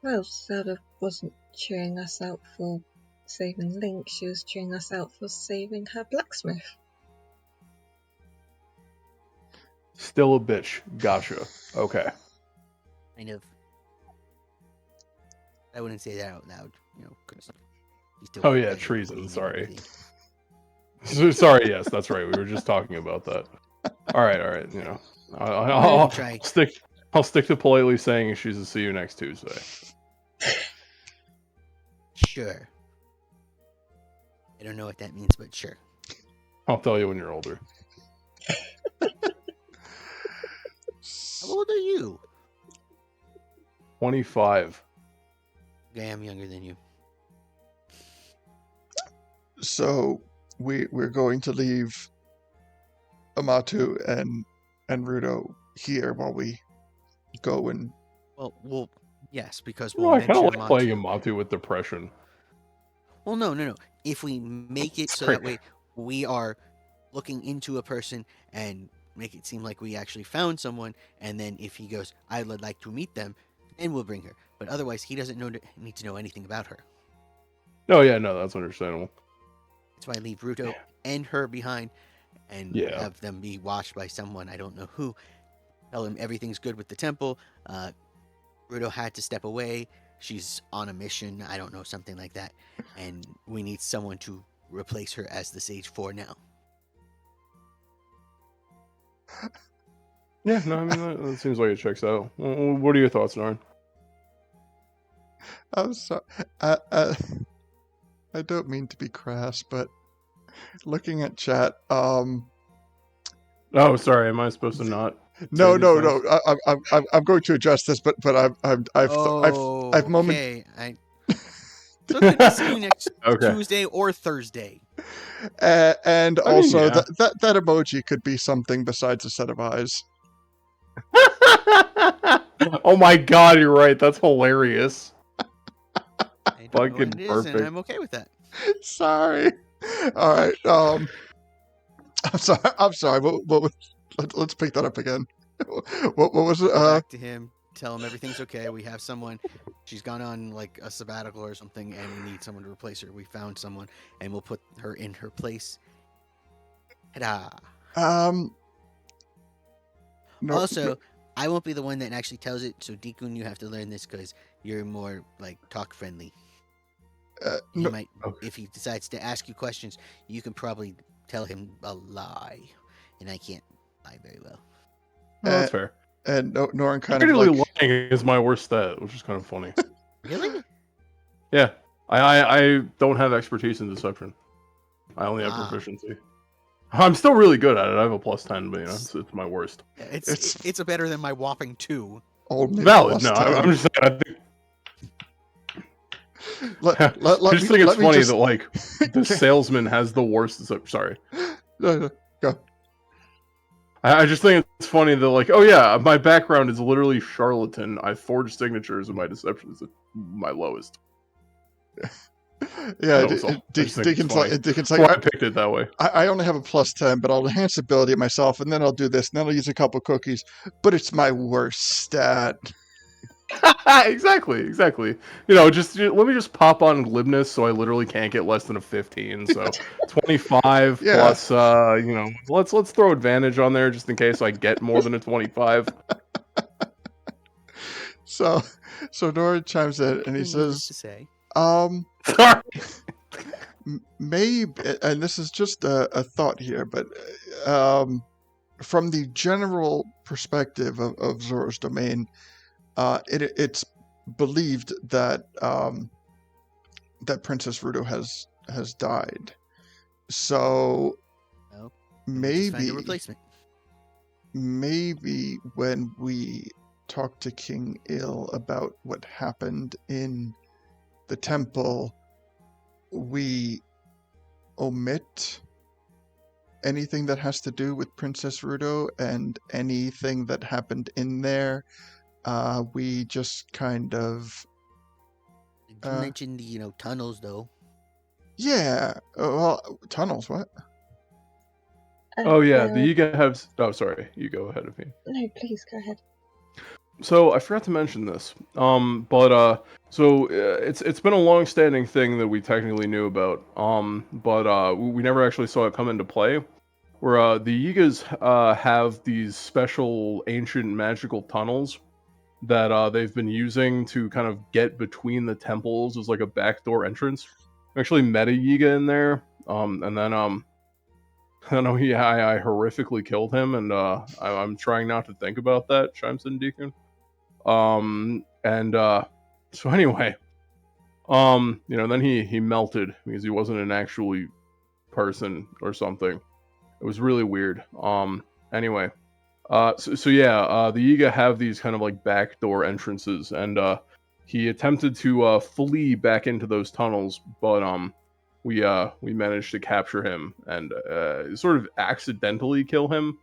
S4: well, Zelda wasn't cheering us out for saving Link. She was cheering us out for saving her blacksmith.
S2: Still a bitch. Gotcha. Okay.
S3: Kind of. I wouldn't say that out loud, you know, because he's still.
S2: Oh, yeah,
S3: doesn't
S2: treason,
S3: believe in
S2: sorry.
S3: anything.
S2: Sorry, yes, that's right. We were just talking about that. All right. You know,
S3: Why
S2: I'll
S3: don't you try?
S2: I'll stick to politely saying she's to see you next Tuesday.
S3: Sure. I don't know what that means, but sure.
S2: I'll tell you when you're older.
S3: How old are you?
S2: 25.
S3: Okay, I'm younger than you.
S1: So we're going to leave Amatu and Ruto here while we go and
S3: Well, yes, because
S2: Well,
S3: we'll
S2: I kind of
S3: mention
S2: like playing
S3: Amatu.
S2: Amatu with depression.
S3: Well, no. If we make it
S2: It's
S3: so
S2: great.
S3: that way we are looking into a person and make it seem like we actually found someone, and then if he goes, I would like to meet them, then we'll bring her. But otherwise, he doesn't need to know anything about her.
S2: Oh yeah, no, that's understandable.
S3: That's why I leave Ruto and her behind, and
S2: Yeah.
S3: have them be watched by someone I don't know who. tell him everything's good with the temple. Ruto had to step away. She's on a mission. I don't know, something like that. And we need someone to replace her as the Sage 4 now.
S2: Yeah, no, I mean that seems like it checks out. What are your thoughts, Narn?
S1: I'm sorry. I don't mean to be crass, but looking at chat,
S2: Oh, sorry. Am I supposed to not?
S1: no,
S2: say these
S1: no,
S2: things?
S1: no. I'm going to address this, but I've moment.
S3: Okay. So good to see you next
S2: Okay.
S3: Tuesday or Thursday.
S1: And
S2: I mean,
S1: also
S2: yeah.
S1: that emoji could be something besides a set of eyes.
S2: Oh my god, you're right. That's hilarious.
S3: I don't know what
S2: Fucking
S3: it is, and
S2: perfect.
S3: I'm okay with that.
S1: Sorry. All right. I'm sorry. Let's pick that up again. What was it?
S3: Go back to him. Tell him everything's okay. We have someone. She's gone on like a sabbatical or something, and we need someone to replace her. We found someone, and we'll put her in her place. Ta-da!
S1: No,
S3: Also, I won't be the one that actually tells it. So Deekun, you have to learn this because you're more like talk friendly. He might,
S2: Okay.
S3: if he decides to ask you questions, you can probably tell him a lie, and I can't lie very well.
S2: Oh, that's fair.
S1: and Norin kind of
S2: Literally
S1: like
S2: lying is my worst stat, which is kind of funny.
S3: Really?
S2: Yeah. I don't have expertise in deception. I only have
S3: Ah.
S2: proficiency. I'm still really good at it. I have a +10, but it's my worst.
S3: Yeah, it's a better than my whopping 2.
S1: only
S2: Valid.
S1: plus
S2: No,
S1: 10.
S2: I'm just saying. I think,
S1: Let
S2: I just think it's
S1: let me
S2: funny
S1: just-
S2: that like the salesman has the worst. Sorry.
S1: Go.
S2: I just think it's funny that like, oh yeah, my background is literally charlatan. I forged signatures, and my deception is my lowest.
S1: Yeah,
S2: That was all. I just think it's
S1: Deacon's
S2: funny.
S1: like
S2: That's why I picked it that way.
S1: I only have a +10, but I'll enhance ability myself, and then I'll do this, and then I'll use a couple cookies. But it's my worst stat.
S2: exactly. You know, let me just pop on glibness, so I literally can't get less than a 15. So 25
S1: Yeah.
S2: plus, you know, let's throw advantage on there just in case I get more than a 25.
S1: So Nora chimes in and he says,
S3: to say.
S2: Sorry.
S1: maybe, and this is just a thought here, but from the general perspective of Zora's domain, it's believed that that Princess Ruto has died. So
S3: Well, just find a replacement.
S1: maybe when we talk to King Il about what happened in the temple, we omit anything that has to do with Princess Ruto, and anything that happened in there, we just kind of
S3: You mentioned the tunnels though.
S1: yeah. Well, tunnels. What?
S2: Oh yeah, the Yiga have. Oh, sorry. You go ahead of me.
S4: No, please go ahead.
S2: So I forgot to mention this. It's been a long-standing thing that we technically knew about. We never actually saw it come into play. Where the Yigas have these special ancient magical tunnels that they've been using to kind of get between the temples as like a backdoor entrance. Actually met a Yiga in there. And then I know I horrifically killed him, and I'm trying not to think about that, chimes in Deacon. So anyway, then he melted because he wasn't an actually person or something. It was really weird. Anyway, the Yiga have these kind of like backdoor entrances, and he attempted to flee back into those tunnels, but we managed to capture him and sort of accidentally kill him.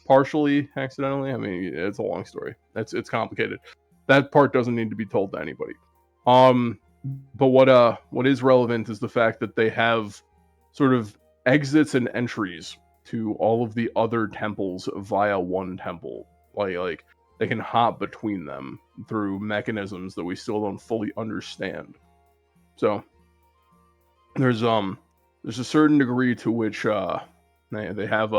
S2: Partially accidentally. I mean, it's a long story. It's complicated. That part doesn't need to be told to anybody. But what is relevant is the fact that they have sort of exits and entries to all of the other temples via one temple. Like they can hop between them through mechanisms that we still don't fully understand. So there's a certain degree to which they have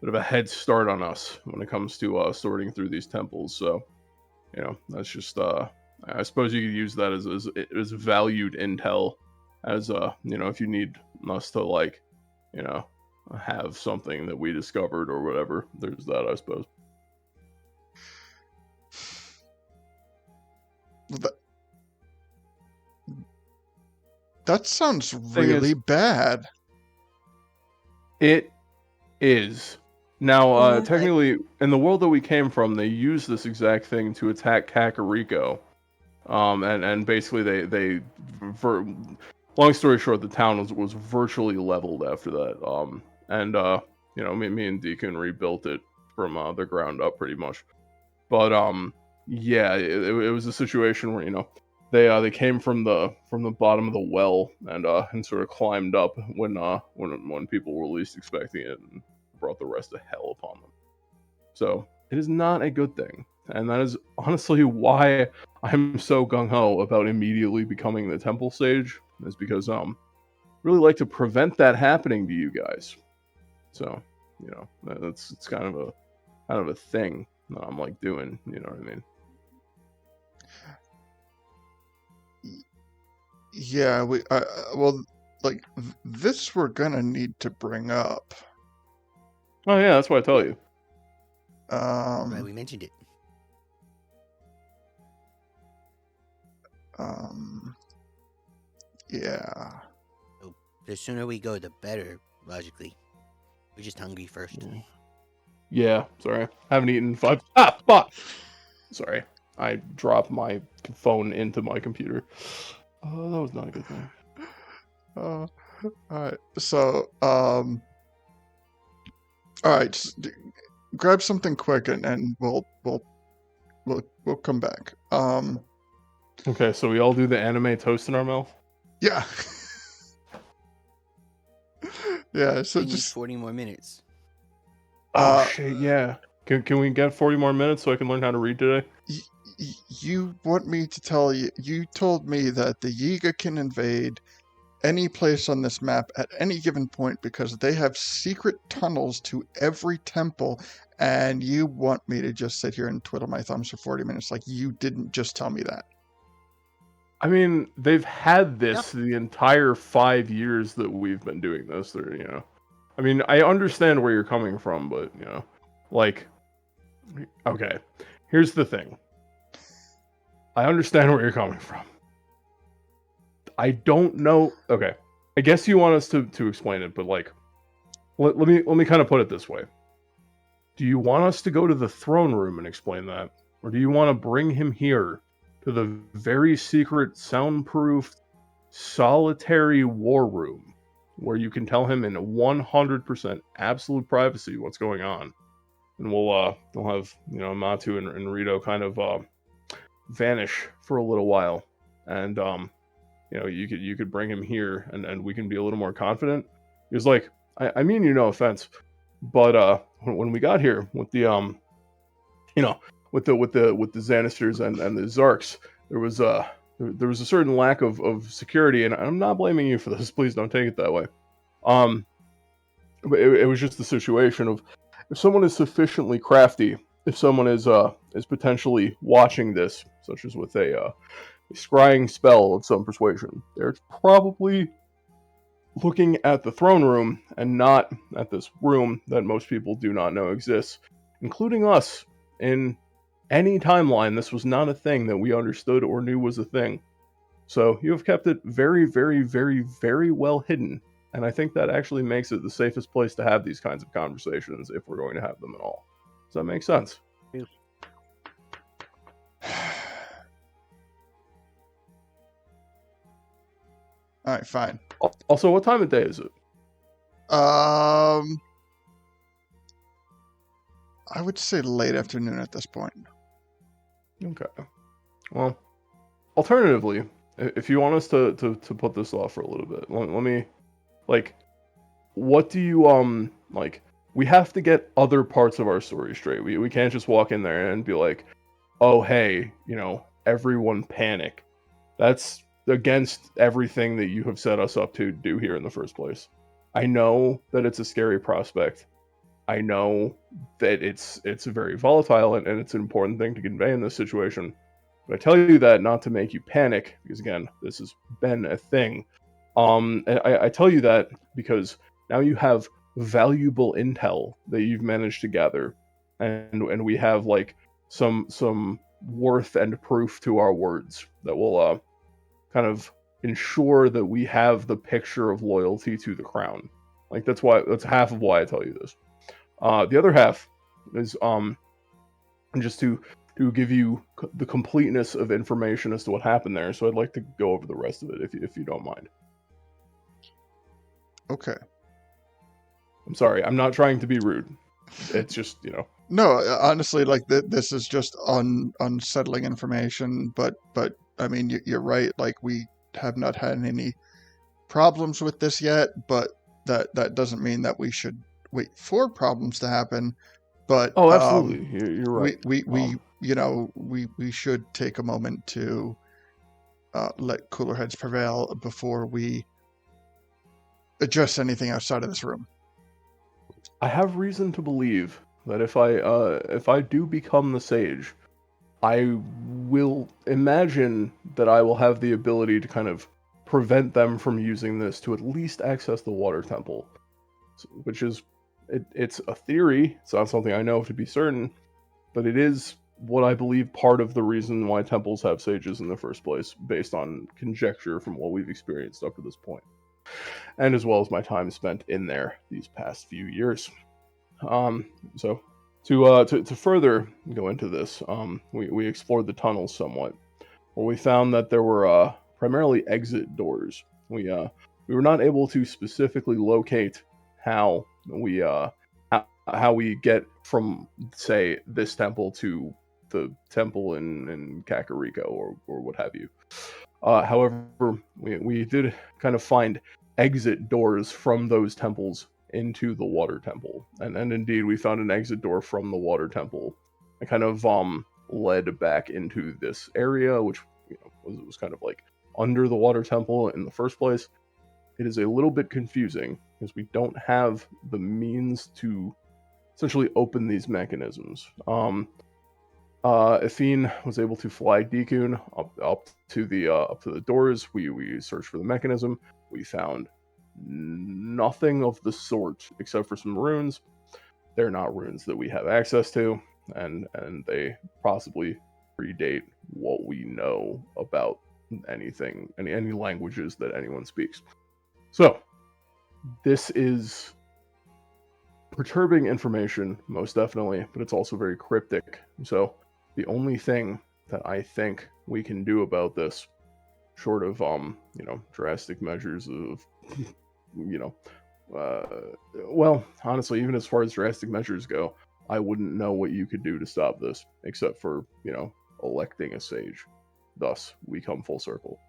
S2: bit of a head start on us when it comes to sorting through these temples. So, that's just I suppose you could use that as valued intel, as if you need us to like, have something that we discovered or whatever. There's that, I suppose.
S1: That sounds really bad.
S2: It is. Now,
S4: Okay.
S2: technically, in the world that we came from, they used this exact thing to attack Kakariko. And basically long story short, the town was virtually leveled after that. And me and Deacon rebuilt it from the ground up pretty much. But yeah, it was a situation where they came from the bottom of the well and sort of climbed up when people were least expecting it, and brought the rest of hell upon them. So it is not a good thing, and that is honestly why I'm so gung-ho about immediately becoming the temple sage, is because really like to prevent that happening to you guys. So it's kind of a thing that I'm like doing. You know what I mean?
S1: Yeah, this we're gonna need to bring up.
S2: Oh yeah, that's what I tell you.
S3: Right, we mentioned it.
S1: Yeah.
S3: So the sooner we go, the better. Logically, we're just hungry first.
S2: Yeah, sorry, haven't eaten 5. Ah, fuck. Sorry, I dropped my phone into my computer. Oh, that was not a good thing.
S1: All right. So, all right. Just grab something quick, and we'll come back.
S2: Okay, so we all do the anime toast in our mouth.
S1: Yeah. Yeah. So
S3: We need
S1: just
S3: 40 more minutes.
S2: Oh shit, yeah. Can we get 40 more minutes so I can learn how to read today?
S1: you want me to tell you? You told me that the Yiga can invade any place on this map at any given point because they have secret tunnels to every temple, and you want me to just sit here and twiddle my thumbs for 40 minutes. Like, you didn't just tell me that.
S2: I mean, they've had this the entire 5 years that we've been doing this. I mean, I understand where you're coming from, but like, okay, here's the thing. I understand where you're coming from. I don't know. Okay, I guess you want us to explain it, but like, let me kind of put it this way. Do you want us to go to the throne room and explain that, or do you want to bring him here to the very secret, soundproof, solitary war room, where you can tell him in 100% absolute privacy what's going on, and we'll have Matu and Rito kind of vanish for a little while, and you could bring him here, and we can be a little more confident. He was like, I mean no offense, but when we got here with the with the Xanisters and the Zarks, there was a certain lack of security, and I'm not blaming you for this. Please don't take it that way. But it was just the situation of, if someone is sufficiently crafty, if someone is potentially watching this, such as with a scrying spell of some persuasion, they're probably looking at the throne room and not at this room that most people do not know exists, including us. In any timeline, this was not a thing that we understood or knew was a thing. So you have kept it very, very, very, very well hidden, and I think that actually makes it the safest place to have these kinds of conversations, if we're going to have them at all. Does that make sense?
S3: Yeah.
S1: All right, fine.
S2: Also, what time of day is it?
S1: I would say late afternoon at this point.
S2: Okay. Well, alternatively, if you want us to put this off for a little bit, let me, like, what do you like? We have to get other parts of our story straight. We can't just walk in there and be like, oh hey, everyone panic. That's against everything that you have set us up to do here in the first place. I know that it's a scary prospect, I know that it's very volatile and it's an important thing to convey in this situation. But I tell you that not to make you panic, because again, this has been a thing. And I tell you that because now you have valuable intel that you've managed to gather, and we have like some worth and proof to our words that will kind of ensure that we have the picture of loyalty to the crown. Like that's half of why I tell you this. The other half is just to give you the completeness of information as to what happened there. So I'd like to go over the rest of it if you don't mind.
S1: Okay.
S2: I'm sorry. I'm not trying to be rude. It's just,
S1: No, honestly, like this is just unsettling information. But I mean, you're right. Like we have not had any problems with this yet, but that doesn't mean that we should wait for problems to happen. But
S2: Oh, absolutely. You're right.
S1: we should take a moment to let cooler heads prevail before we address anything outside of this room.
S2: I have reason to believe that if I do become the sage, I will imagine that I will have the ability to kind of prevent them from using this to at least access the water temple, which is it's a theory. It's not something I know to be certain, but it is what I believe part of the reason why temples have sages in the first place, based on conjecture from what we've experienced up to this point, and as well as my time spent in there these past few years. So to further go into this, we explored the tunnels somewhat, where we found that there were primarily exit doors. We were not able to specifically locate how we get from, say, this temple to the temple in Kakariko or what have you. However, we did kind of find exit doors from those temples into the water temple, and indeed we found an exit door from the water temple and kind of led back into this area, which was kind of like under the water temple in the first place. It is a little bit confusing because we don't have the means to essentially open these mechanisms. Athene was able to fly Dekun up to the doors. We searched for the mechanism. We found nothing of the sort except for some runes. They're not runes that we have access to, and they possibly predate what we know about anything, any languages that anyone speaks. So this is perturbing information, most definitely, but it's also very cryptic. So the only thing that I think we can do about this, short of drastic measures of well, honestly, even as far as drastic measures go, I wouldn't know what you could do to stop this, except for electing a sage. Thus, we come full circle.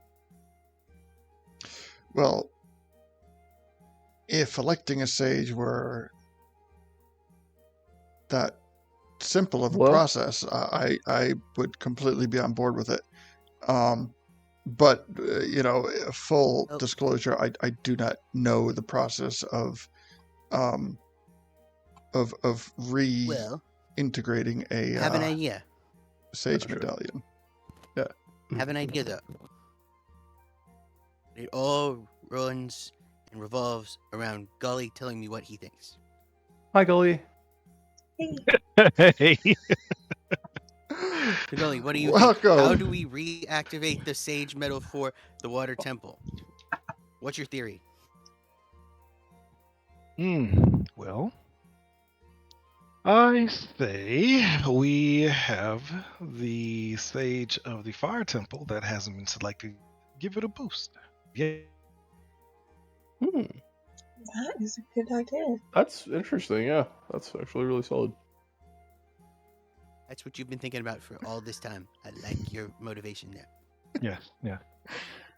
S1: Well, if electing a sage were that simple of a process, I would completely be on board with it. But full disclosure, I do not know the process of reintegrating a
S3: have an idea.
S1: Sage medallion. Yeah.
S3: Have an idea though. It all runs and revolves around Gully telling me what he thinks.
S2: Hi, Gully.
S5: Hey.
S3: So Gully, what do you
S1: Welcome.
S3: think? How do we reactivate the Sage Metal for the Water Temple? What's your theory?
S5: Well, I say we have the Sage of the Fire Temple that hasn't been selected. Give it a boost. Yeah.
S4: That is a good idea.
S2: That's interesting. Yeah, that's actually really solid.
S3: That's what you've been thinking about for all this time. I like your motivation there.
S5: Yeah.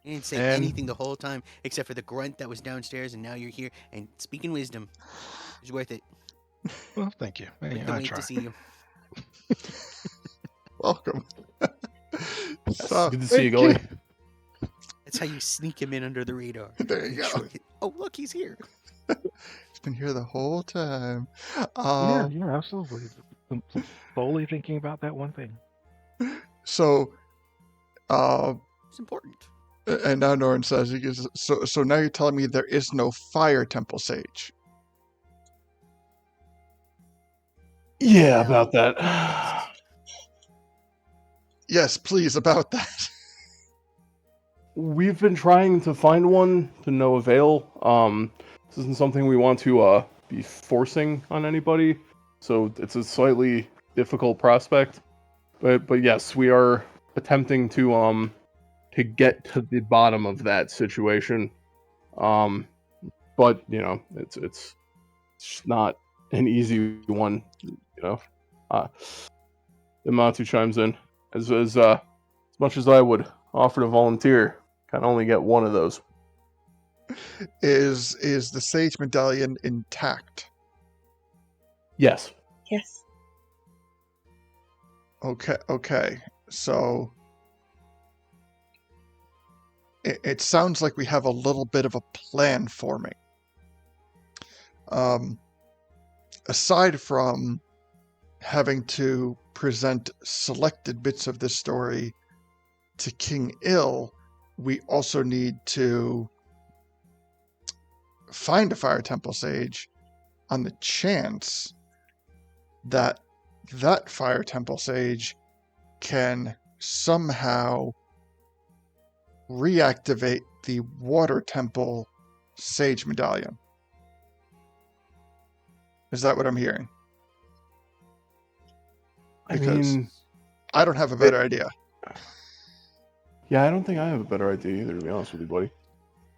S3: You didn't say anything the whole time except for the grunt that was downstairs, and now you're here and speaking wisdom. It's worth it.
S5: Well, thank you.
S3: I
S5: I
S3: can't wait
S5: try.
S3: to see you.
S1: Welcome.
S2: Good to see you, Gully.
S3: That's how you sneak him in under the radar.
S1: There you
S3: Make
S1: go.
S3: sure oh, look, he's here.
S1: He's been here the whole time.
S5: Yeah, absolutely. Solely thinking about that one thing.
S1: So,
S3: It's important.
S1: and now Norn says, he goes, so now you're telling me there is no fire temple sage.
S2: Yeah,
S3: Well,
S2: about that.
S1: Yes, please, about that.
S2: We've been trying to find one to no avail. This isn't something we want to be forcing on anybody, so it's a slightly difficult prospect. But yes, we are attempting to get to the bottom of that situation. But you know, it's not an easy one. You know, Imatu chimes in as much as I would offer to volunteer, can only get one of those.
S1: Is the sage medallion intact?
S2: Yes.
S4: Yes.
S1: Okay. So it sounds like we have a little bit of a plan forming. Aside from having to present selected bits of this story to King Ill, we also need to find a fire temple sage on the chance that that fire temple sage can somehow reactivate the water temple sage medallion. Is that what I'm hearing? Because I don't have a better idea.
S2: Yeah, I don't think I have a better idea either, to be honest with you, buddy.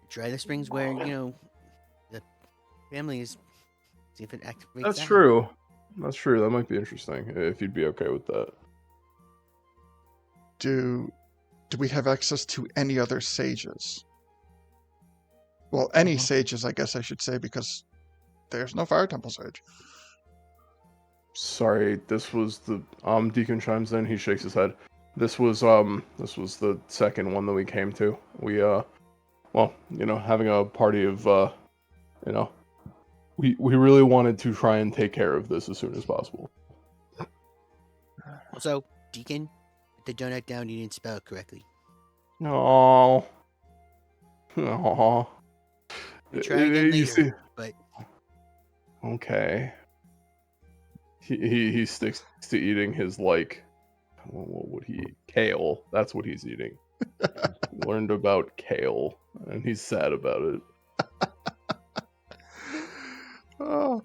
S3: Try the springs where, the family is. See if it activates.
S2: That's
S3: that.
S2: true. That's true. That might be interesting if you'd be okay with that.
S1: Do we have access to any other sages? Well, any sages, I guess I should say, because there's no fire temple sage.
S2: Sorry, this was the Deacon chimes in, he shakes his head. This was the second one that we came to. We having a party of we really wanted to try and take care of this as soon as possible.
S3: Also, Deacon, the donut down, you didn't spell it correctly.
S2: No.
S3: Try again later, but
S2: okay. He sticks to eating his what would he eat? Kale. That's what he's eating. Learned about kale, and he's sad about it.
S1: Oh,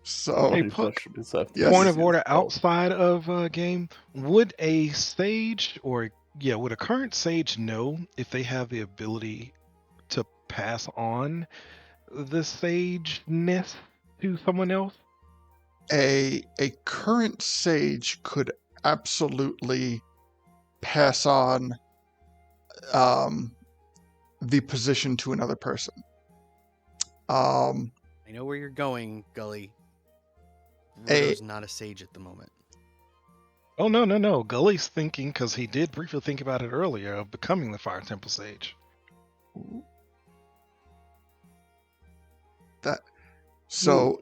S1: so
S5: Hey, Puck,
S1: Yes.
S5: point of order outside of game. Would a sage would a current sage know if they have the ability to pass on the sageness to someone else?
S1: a current sage could absolutely pass on the position to another person.
S3: I know where you're going, Gully. Ruto's not a sage at the moment.
S5: Oh, no. Gully's thinking, because he did briefly think about it earlier, of becoming the Fire Temple Sage.
S1: So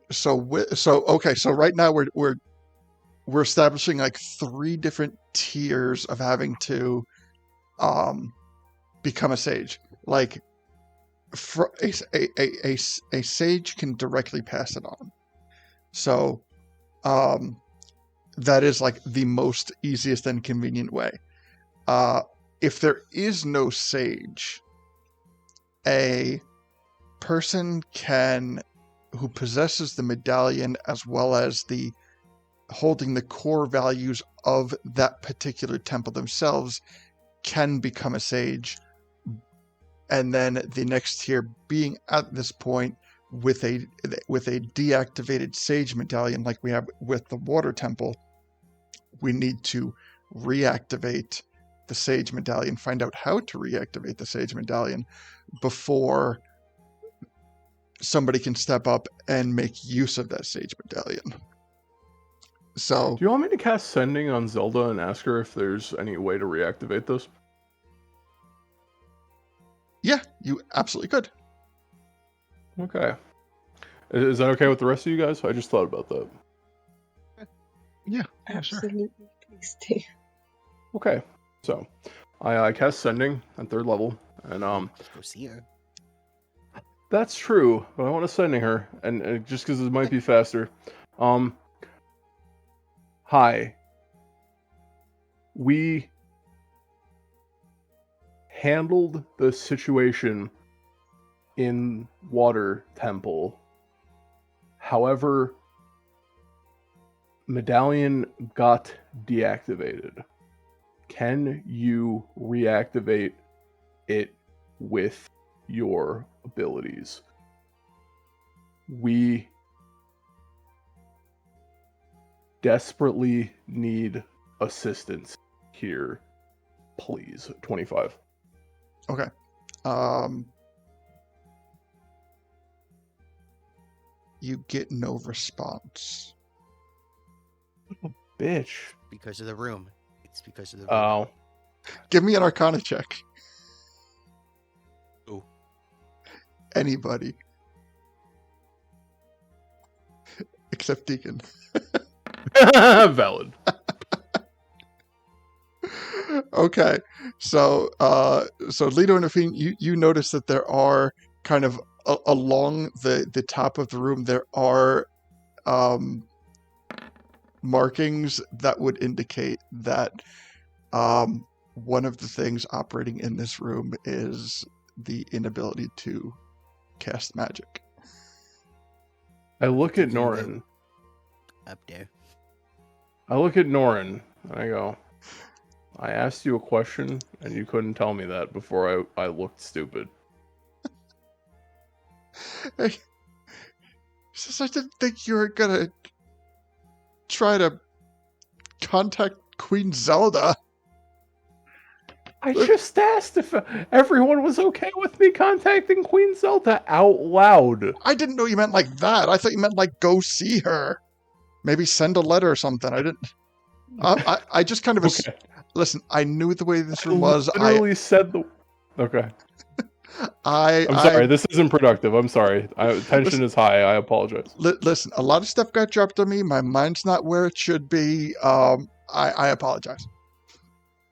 S1: right now we're establishing like 3 different tiers of having to become a sage. Like a sage can directly pass it on. So that is like the most easiest and convenient way. If there is no sage, a person who possesses the medallion as well as the holding the core values of that particular temple themselves can become a sage, and then the next tier being at this point with a deactivated sage medallion like we have with the water temple, we need to reactivate the sage medallion, find out how to reactivate the sage medallion before somebody can step up and make use of that sage medallion. So,
S2: do you want me to cast Sending on Zelda and ask her if there's any way to reactivate this?
S1: Yeah, you absolutely could.
S2: Okay. Is that okay with the rest of you guys? I just thought about that.
S5: Yeah, sure.
S4: Absolutely, please do.
S2: Okay, so I cast Sending at 3rd level, and
S3: Just go see her.
S2: that's true, but I want to Sending her, and just because it might be faster. Hi. We handled the situation in Water Temple. However, Medallion got deactivated. Can you reactivate it with your abilities? We desperately need assistance here, please. 25.
S1: Okay. You get no response.
S2: Bitch.
S3: Because of the room. It's because of the room.
S2: Oh.
S1: Give me an Arcana check.
S3: Who?
S1: Anybody. Except Deacon.
S2: Valid.
S1: Okay. So Lido and Afine, you notice that there are kind of along the top of the room, there are markings that would indicate that one of the things operating in this room is the inability to cast magic.
S2: I look at
S3: Thinking that-
S2: Norin.
S3: Up there.
S2: I look at Norin and I go, I asked you a question and you couldn't tell me that before I looked stupid.
S1: Hey, says I didn't think you were gonna try to contact Queen Zelda.
S2: I just asked if everyone was okay with me contacting Queen Zelda out loud.
S1: I didn't know you meant like that. I thought you meant like go see her. Maybe send a letter or something. I didn't. I just kind of
S2: Okay.
S1: listen. I knew the way this
S2: I
S1: room was.
S2: literally said the. Okay. I'm sorry. This isn't productive. I'm sorry. Tension is high. I apologize.
S1: Listen, a lot of stuff got dropped on me. My mind's not where it should be. I apologize.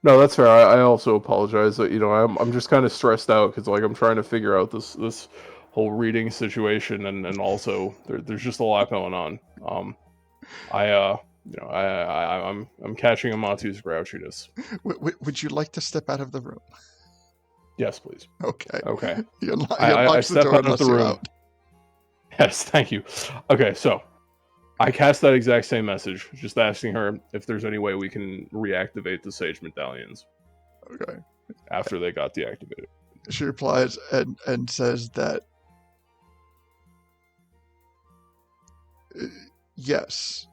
S2: No, that's fair. I also apologize. That I'm just kind of stressed out because I'm trying to figure out this whole reading situation and also there's just a lot going on. I'm catching Amatu's grouchiness.
S1: Would you like to step out of the room?
S2: Yes, please.
S1: Okay.
S2: Okay.
S1: He
S2: I
S1: unlocks the
S2: step
S1: door
S2: out
S1: and
S2: of
S1: lets
S2: the
S1: you
S2: room.
S1: out.
S2: Yes, thank you. Okay, so I cast that exact same message, just asking her if there's any way we can reactivate the Sage Medallions
S1: Okay.
S2: after they got deactivated.
S1: She replies and says that yes,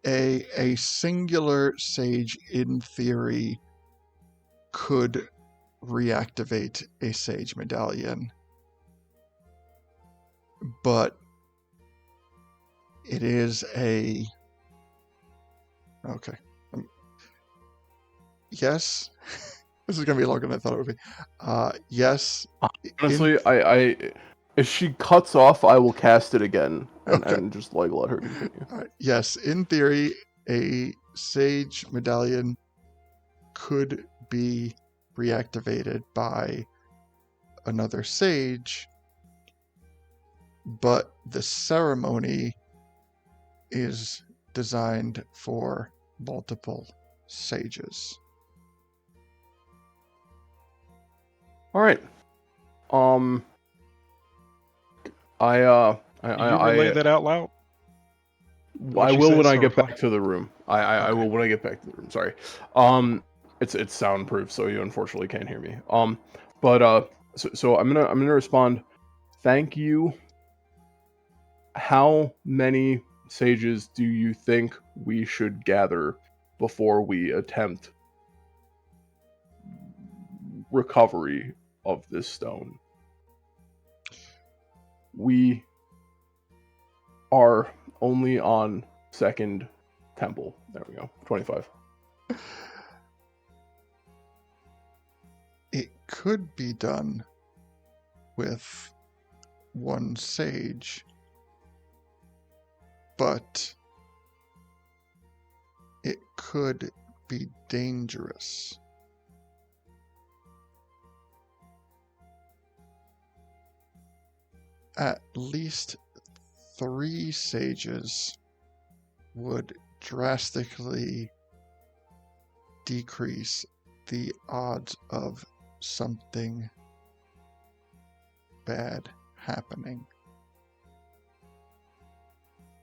S1: a singular sage in theory could reactivate a sage medallion, but it is a okay. Yes. This is gonna be longer than I thought it would be. Yes.
S2: Honestly, I if she cuts off, I will cast it again
S1: Okay.
S2: and just let her continue.
S1: Yes, in theory, a sage medallion could be reactivated by another sage, but the ceremony is designed for multiple sages.
S2: All right.
S5: Did you relay that out loud?
S2: I
S5: she
S2: will
S5: said,
S2: when I
S5: so
S2: get
S5: reply.
S2: back to the room. I
S5: Okay.
S2: will when I get back to the room. Sorry. It's soundproof, so you unfortunately can't hear me. So I'm gonna respond. Thank you. How many sages do you think we should gather before we attempt recovery of this stone? We are only on second temple. There we go. 25.
S1: It could be done with one sage, but it could be dangerous. At least 3 sages would drastically decrease the odds of something bad happening.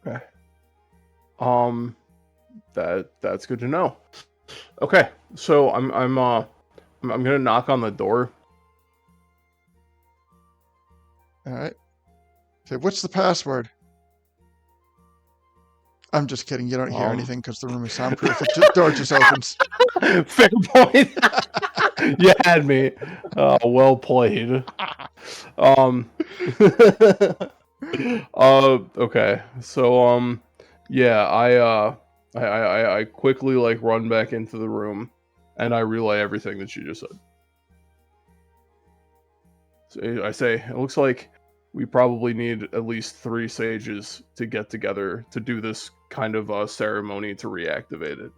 S2: Okay. That's good to know. Okay, so I'm gonna knock on the door.
S1: All right. Say, what's the password? I'm just kidding. You don't hear anything because the room is soundproof. The door just opens.
S2: Fair point. You had me. Well played. Okay. So yeah, I quickly like run back into the room, and I relay everything that you just said. So I say, it looks like we probably need at least 3 sages to get together to do this kind of ceremony to reactivate it.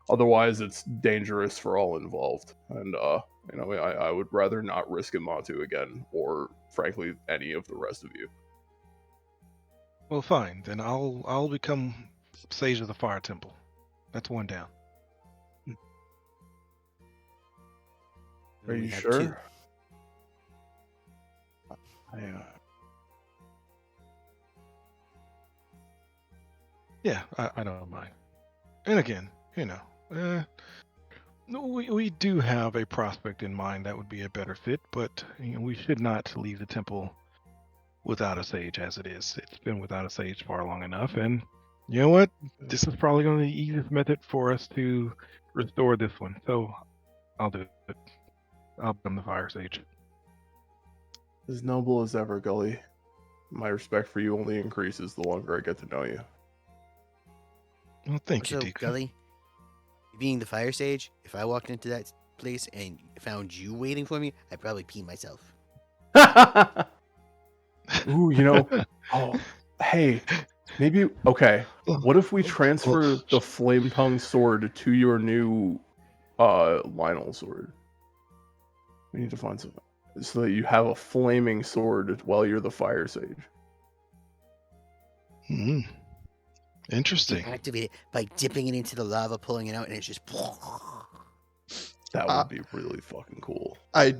S2: Otherwise, it's dangerous for all involved, and I would rather not risk Imatu again, or frankly, any of the rest of you.
S5: Well, fine. Then I'll become Sage of the Fire Temple. That's one down.
S2: Are
S3: We
S2: you
S3: have
S2: sure?
S3: 2.
S5: Yeah, I don't mind. And again, we do have a prospect in mind that would be a better fit, but we should not leave the temple without a sage as it is. It's been without a sage far long enough, and you know what? This is probably going to be the easiest method for us to restore this one. So I'll do it. I'll become the fire sage.
S2: As noble as ever, Gully. My respect for you only increases the longer I get to know you.
S5: Well, thank you,
S3: Also,
S5: Deacon.
S3: Gully, being the fire sage, if I walked into that place and found you waiting for me, I'd probably pee myself.
S2: Ooh, oh, hey, maybe, okay, what if we transfer the Flame Tongue sword to your new, Lionel sword? We need to find something, so that you have a flaming sword while you're the fire sage.
S5: Hmm.
S3: You
S5: Interesting.
S3: can activate it by dipping it into the lava, pulling it out, and it's just.
S2: That would be really fucking cool.
S1: I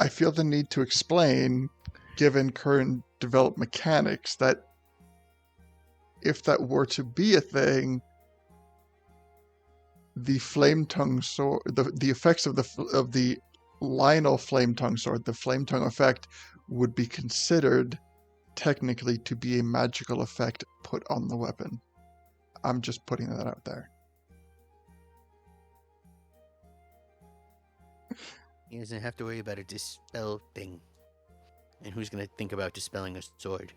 S1: feel the need to explain, given current developed mechanics, that if that were to be a thing, the flame tongue sword, the effects of the Lionel flame tongue sword, the flame tongue effect, would be considered technically to be a magical effect put on the weapon. I'm just putting that out there.
S3: He doesn't have to worry about a dispel thing. And who's going to think about dispelling a sword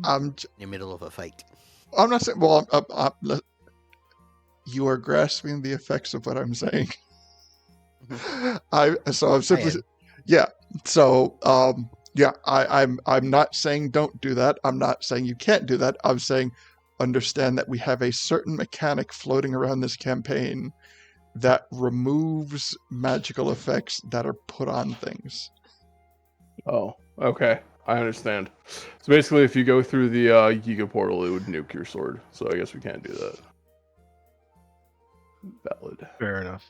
S3: in the middle of a fight?
S1: I'm not saying. Well, you are grasping the effects of what I'm saying. I'm simply, yeah. So, yeah. I'm not saying don't do that. I'm not saying you can't do that. I'm saying understand that we have a certain mechanic floating around this campaign that removes magical effects that are put on things.
S2: Oh, okay. I understand. So basically, if you go through the Yiga portal, it would nuke your sword. So I guess we can't do that. Valid.
S5: Fair enough.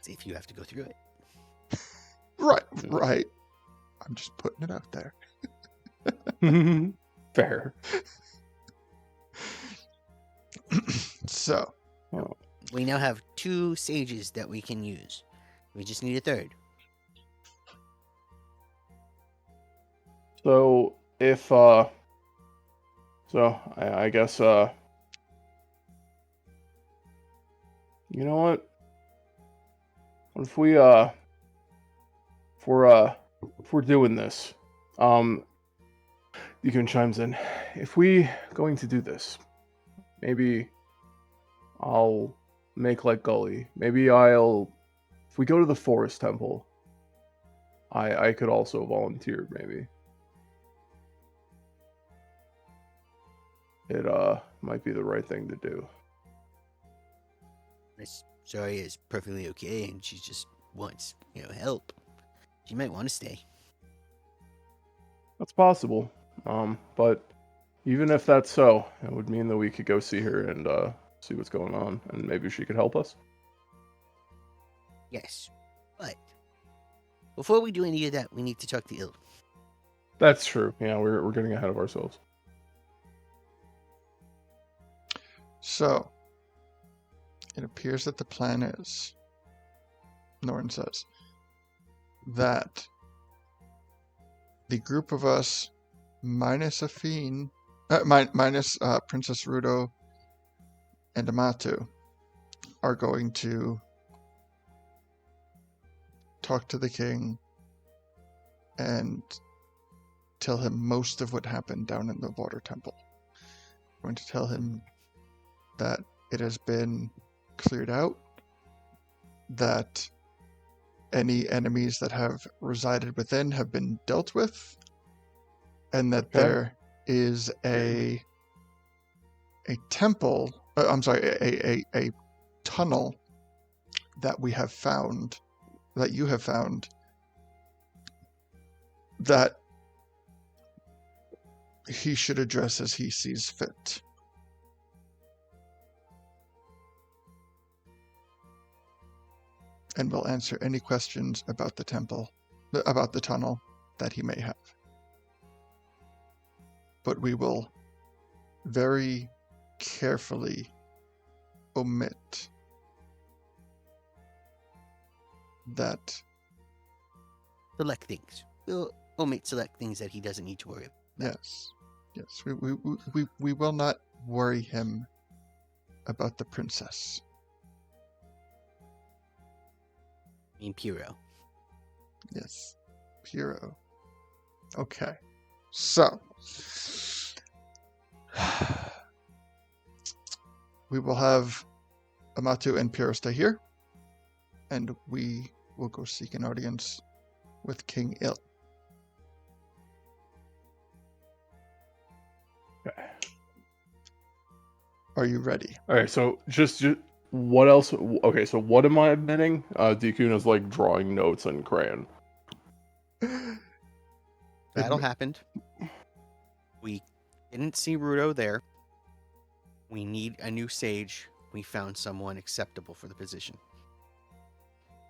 S3: See if you have to go through it.
S1: Right. I'm just putting it out there.
S2: Fair.
S1: So.
S3: We now have 2 sages that we can use. We just need a 3rd.
S2: So if I guess you know what? What if we if we're doing this, Deacon chimes in. If we going to do this, maybe I'll make like Gully. Maybe if we go to the forest temple, I could also volunteer, maybe. It might be the right thing to do.
S3: Miss Zora is perfectly okay, and she just wants, help. She might want to stay.
S2: That's possible. But even if that's so, it would mean that we could go see her and see what's going on, and maybe she could help us.
S3: Yes, but before we do any of that, we need to talk to Il.
S2: That's true. Yeah, we're getting ahead of ourselves.
S1: So, it appears that the plan is, Norn says, that the group of us, minus Afine, minus Princess Ruto and Amatu, are going to talk to the king and tell him most of what happened down in the water temple. We're going to tell him that it has been cleared out, that any enemies that have resided within have been dealt with, and that there is a temple, a tunnel that we have found, that you have found, that he should address as he sees fit. And will answer any questions about the tunnel that he may have. But we will very carefully omit that.
S3: Select things. We'll omit select things that he doesn't need to worry about.
S1: Yes. We will not worry him about the princess.
S3: I mean, Piro.
S1: Yes, Piro. Okay, so we will have Amatu and Piro stay here, and we will go seek an audience with King Il.
S2: Okay.
S1: Are you ready?
S2: All right. So just what else? Okay. So what am I admitting? Dikuna's like drawing notes in crayon.
S3: Battle happened. We didn't see Ruto there. We need a new sage. We found someone acceptable for the position.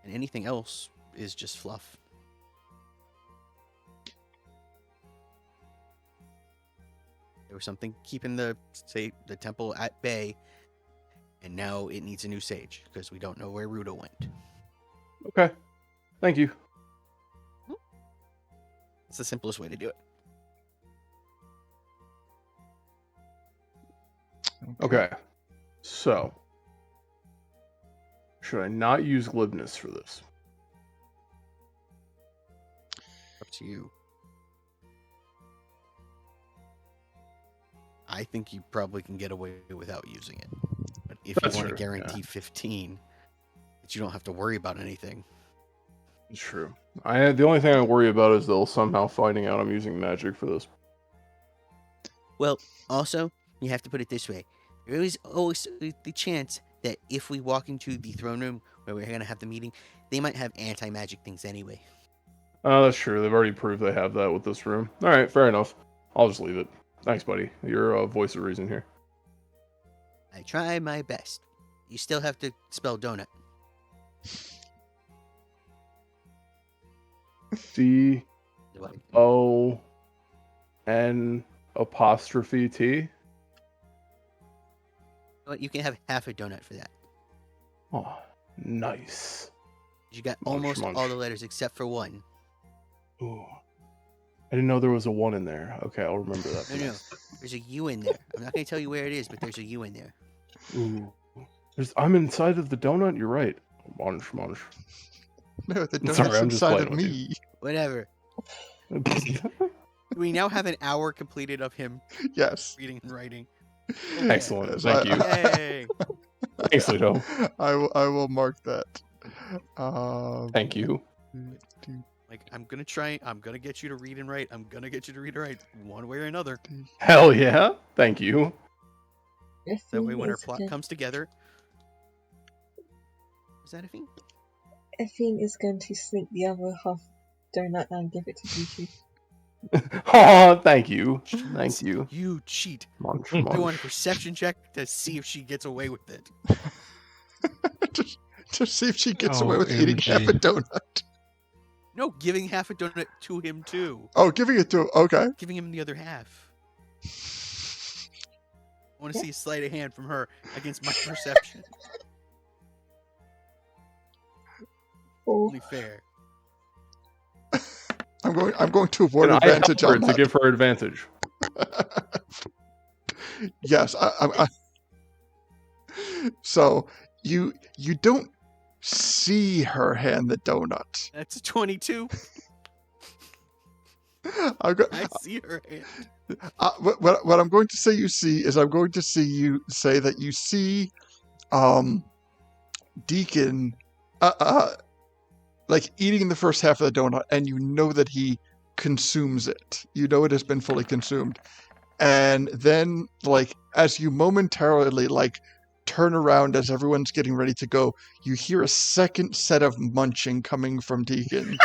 S3: And anything else is just fluff. There was something keeping the temple at bay, and now it needs a new sage because we don't know where Ruto went.
S2: Okay. Thank you.
S3: It's the simplest way to do it.
S2: Okay. So, should I not use glibness for this?
S3: Up to you. I think you probably can get away without using it. But if
S2: That's
S3: you want
S2: true,
S3: to guarantee 15, that you don't have to worry about anything.
S2: It's true. The only thing I worry about is they'll somehow finding out I'm using magic for this.
S3: Well, also, you have to put it this way. There is always the chance that if we walk into the throne room where we're going to have the meeting, they might have anti-magic things anyway.
S2: Oh, that's true. They've already proved they have that with this room. All right, fair enough. I'll just leave it. Thanks, buddy. You're a voice of reason here.
S3: I try my best. You still have to spell donut.
S2: DON''T.
S3: But you can have half a donut for that.
S2: Oh, nice.
S3: You got
S2: Munch,
S3: almost
S2: munch.
S3: all the letters except for one.
S2: Ooh. I didn't know there was a 1 in there. Okay, I'll remember that. for
S3: No.
S2: next.
S3: There's a U in there. I'm not going to tell you where it is, but there's a U in there.
S2: Ooh. I'm inside of the donut? You're right. Munch.
S1: No, the donut's
S2: Sorry, I'm just
S1: inside
S2: playing
S1: of
S2: with
S1: me.
S3: Whatever. We now have an hour completed of him
S1: Yes.
S3: reading and writing.
S2: Excellent.
S1: So
S2: Thank you.
S3: Yay!
S2: Thanks, Ludo.
S1: I will mark that.
S2: Thank you.
S3: Like, I'm gonna get you to read and write. I'm gonna get you to read and write one way or another.
S2: Hell yeah! Thank you.
S3: That way, when our
S4: Effie
S3: plot comes together, is that a thing?
S4: is going to sneak the other half donut and give it to Yuki.
S2: Oh, thank you. Thank you.
S3: You cheat.
S2: Munch,
S3: I want a
S2: munch.
S3: perception check to see if she gets away with it.
S1: to see if she gets away with eating
S5: OMG.
S1: half a donut.
S3: No, giving half a donut to him too.
S1: Oh, giving it to him. Okay.
S3: Giving him the other half. I want to see a sleight of hand from her against my perception.
S4: Or
S3: Only fair.
S1: I'm going to award
S2: Can I help
S1: advantage
S2: her
S1: on
S2: to
S1: that.
S2: give her advantage?
S1: Yes, I. So you don't see her hand the donut.
S3: That's a 22.
S1: I'm go-
S3: I see her hand.
S1: what I'm going to say you see is I'm going to see you say that you see Deacon like eating the first half of the donut, and you know that he consumes it. You know it has been fully consumed. And then, like, as you momentarily, like, turn around as everyone's getting ready to go, you hear a second set of munching coming from Deacon.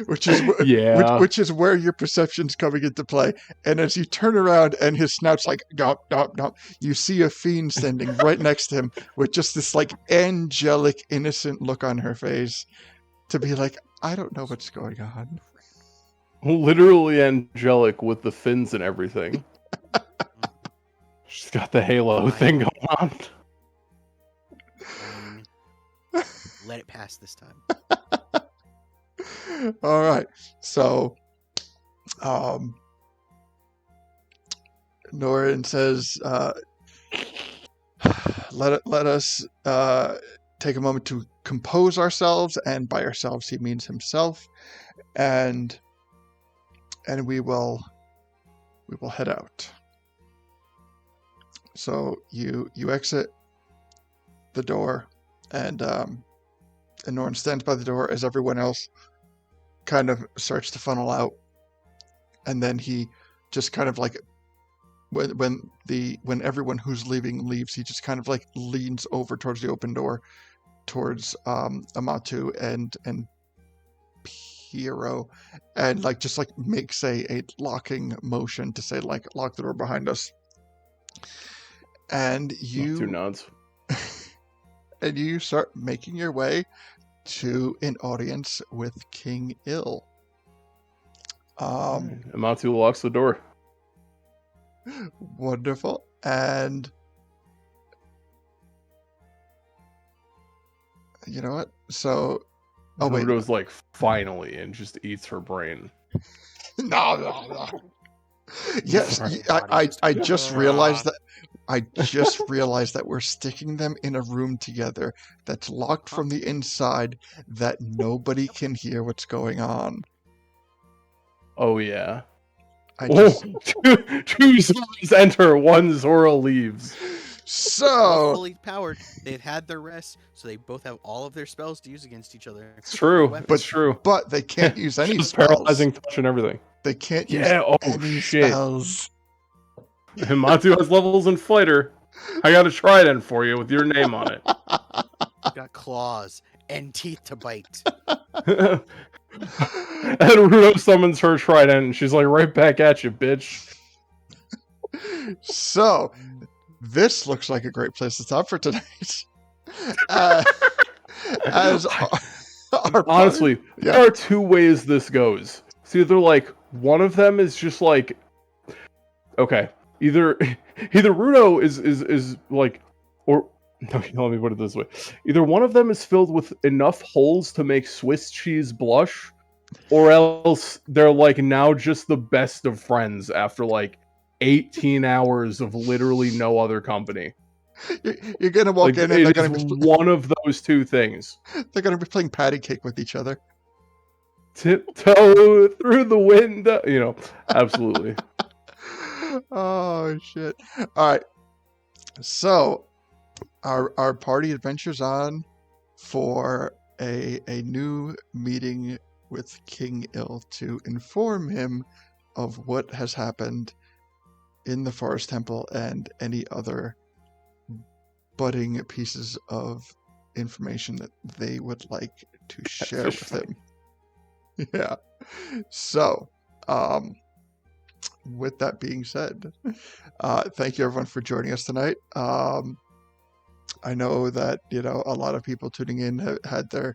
S1: which is
S2: Yeah.
S1: which is where your perception's coming into play. And as you turn around and his snout's like gop gop gop, you see a fiend standing right next to him with just this like angelic, innocent look on her face, to be like, I don't know what's going on.
S2: Literally angelic with the fins and everything. She's got the halo thing going on.
S3: Let it pass this time.
S1: All right, so Norin says, let us take a moment to compose ourselves, and by ourselves he means himself, and we will head out. So you exit the door, and Norin stands by the door as everyone else kind of starts to funnel out, and then he just kind of like when everyone who's leaving leaves, he just kind of like leans over towards the open door towards Amatu and Piero, and like just like makes a locking motion to say like lock the door behind us. And
S2: Two nods.
S1: and you start making your way to an audience with King Ill.
S2: Amatu locks the door.
S1: Wonderful. And you know what? So, oh wait,
S2: Ruto's like finally, and just eats her brain.
S1: no. Yes,
S2: Right.
S1: I just realized that. I just realized that we're sticking them in a room together that's locked from the inside, that nobody can hear what's going on.
S2: Oh yeah.
S1: Just,
S2: Two Zoras enter, one Zora leaves.
S3: Both
S1: so
S3: fully powered. They've had their rest, so they both have all of their spells to use against each other.
S2: It's true.
S3: Weapons.
S2: It's true.
S1: but they can't use any
S2: Just
S1: spells.
S2: paralyzing touch and everything.
S1: They can't use
S2: Yeah. Oh
S1: any
S2: shit.
S1: spells.
S2: Amatu has levels in fighter. I got a trident for you with your name on it.
S3: You've got claws and teeth to bite.
S2: And Ruto summons her trident, and she's like, right back at you, bitch.
S1: So, this looks like a great place to stop for tonight. As our
S2: Honestly,
S1: yeah.
S2: there are two ways this goes. It's either like one of them is just like, okay, either Ruto is like, or no, let me put it this way: either one of them is filled with enough holes to make Swiss cheese blush, or else they're like now just the best of friends after like 18 hours of literally no other company.
S1: You're gonna walk
S2: Like,
S1: in and
S2: it
S1: they're
S2: is
S1: gonna be
S2: one of those two things.
S1: they're gonna be playing patty cake with each other.
S2: Tiptoe through the window, absolutely.
S1: Oh shit! All right, so our party adventures on for a new meeting with King Il to inform him of what has happened in the Forest Temple and any other budding pieces of information that they would like to share with him. Yeah. So, with that being said, thank you everyone for joining us tonight. I know that, a lot of people tuning in had their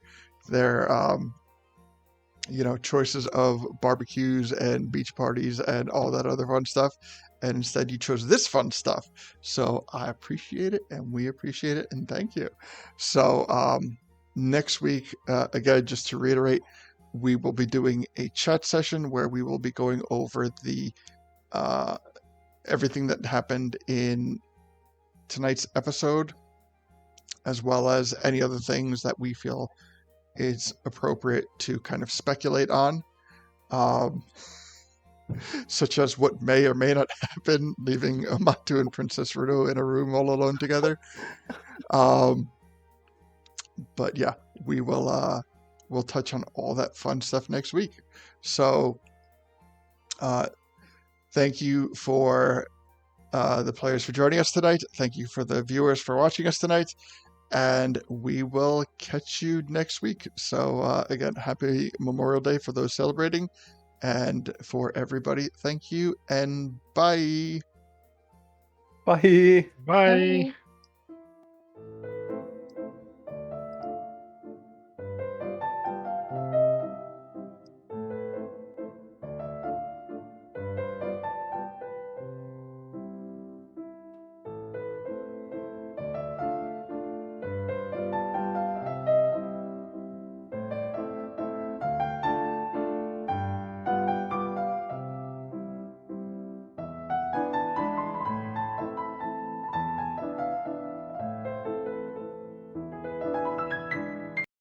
S1: choices of barbecues and beach parties and all that other fun stuff. And instead you chose this fun stuff. So I appreciate it, and we appreciate it, and thank you. So next week, again, just to reiterate, we will be doing a chat session where we will be going over the everything that happened in tonight's episode, as well as any other things that we feel is appropriate to kind of speculate on, such as what may or may not happen, leaving Amatu and Princess Ruto in a room all alone together. But yeah, we'll touch on all that fun stuff next week. So thank you for the players for joining us tonight. Thank you for the viewers for watching us tonight. And we will catch you next week. So again, happy Memorial Day for those celebrating. And for everybody, thank you and bye.
S2: Bye.
S5: Bye.
S4: Bye.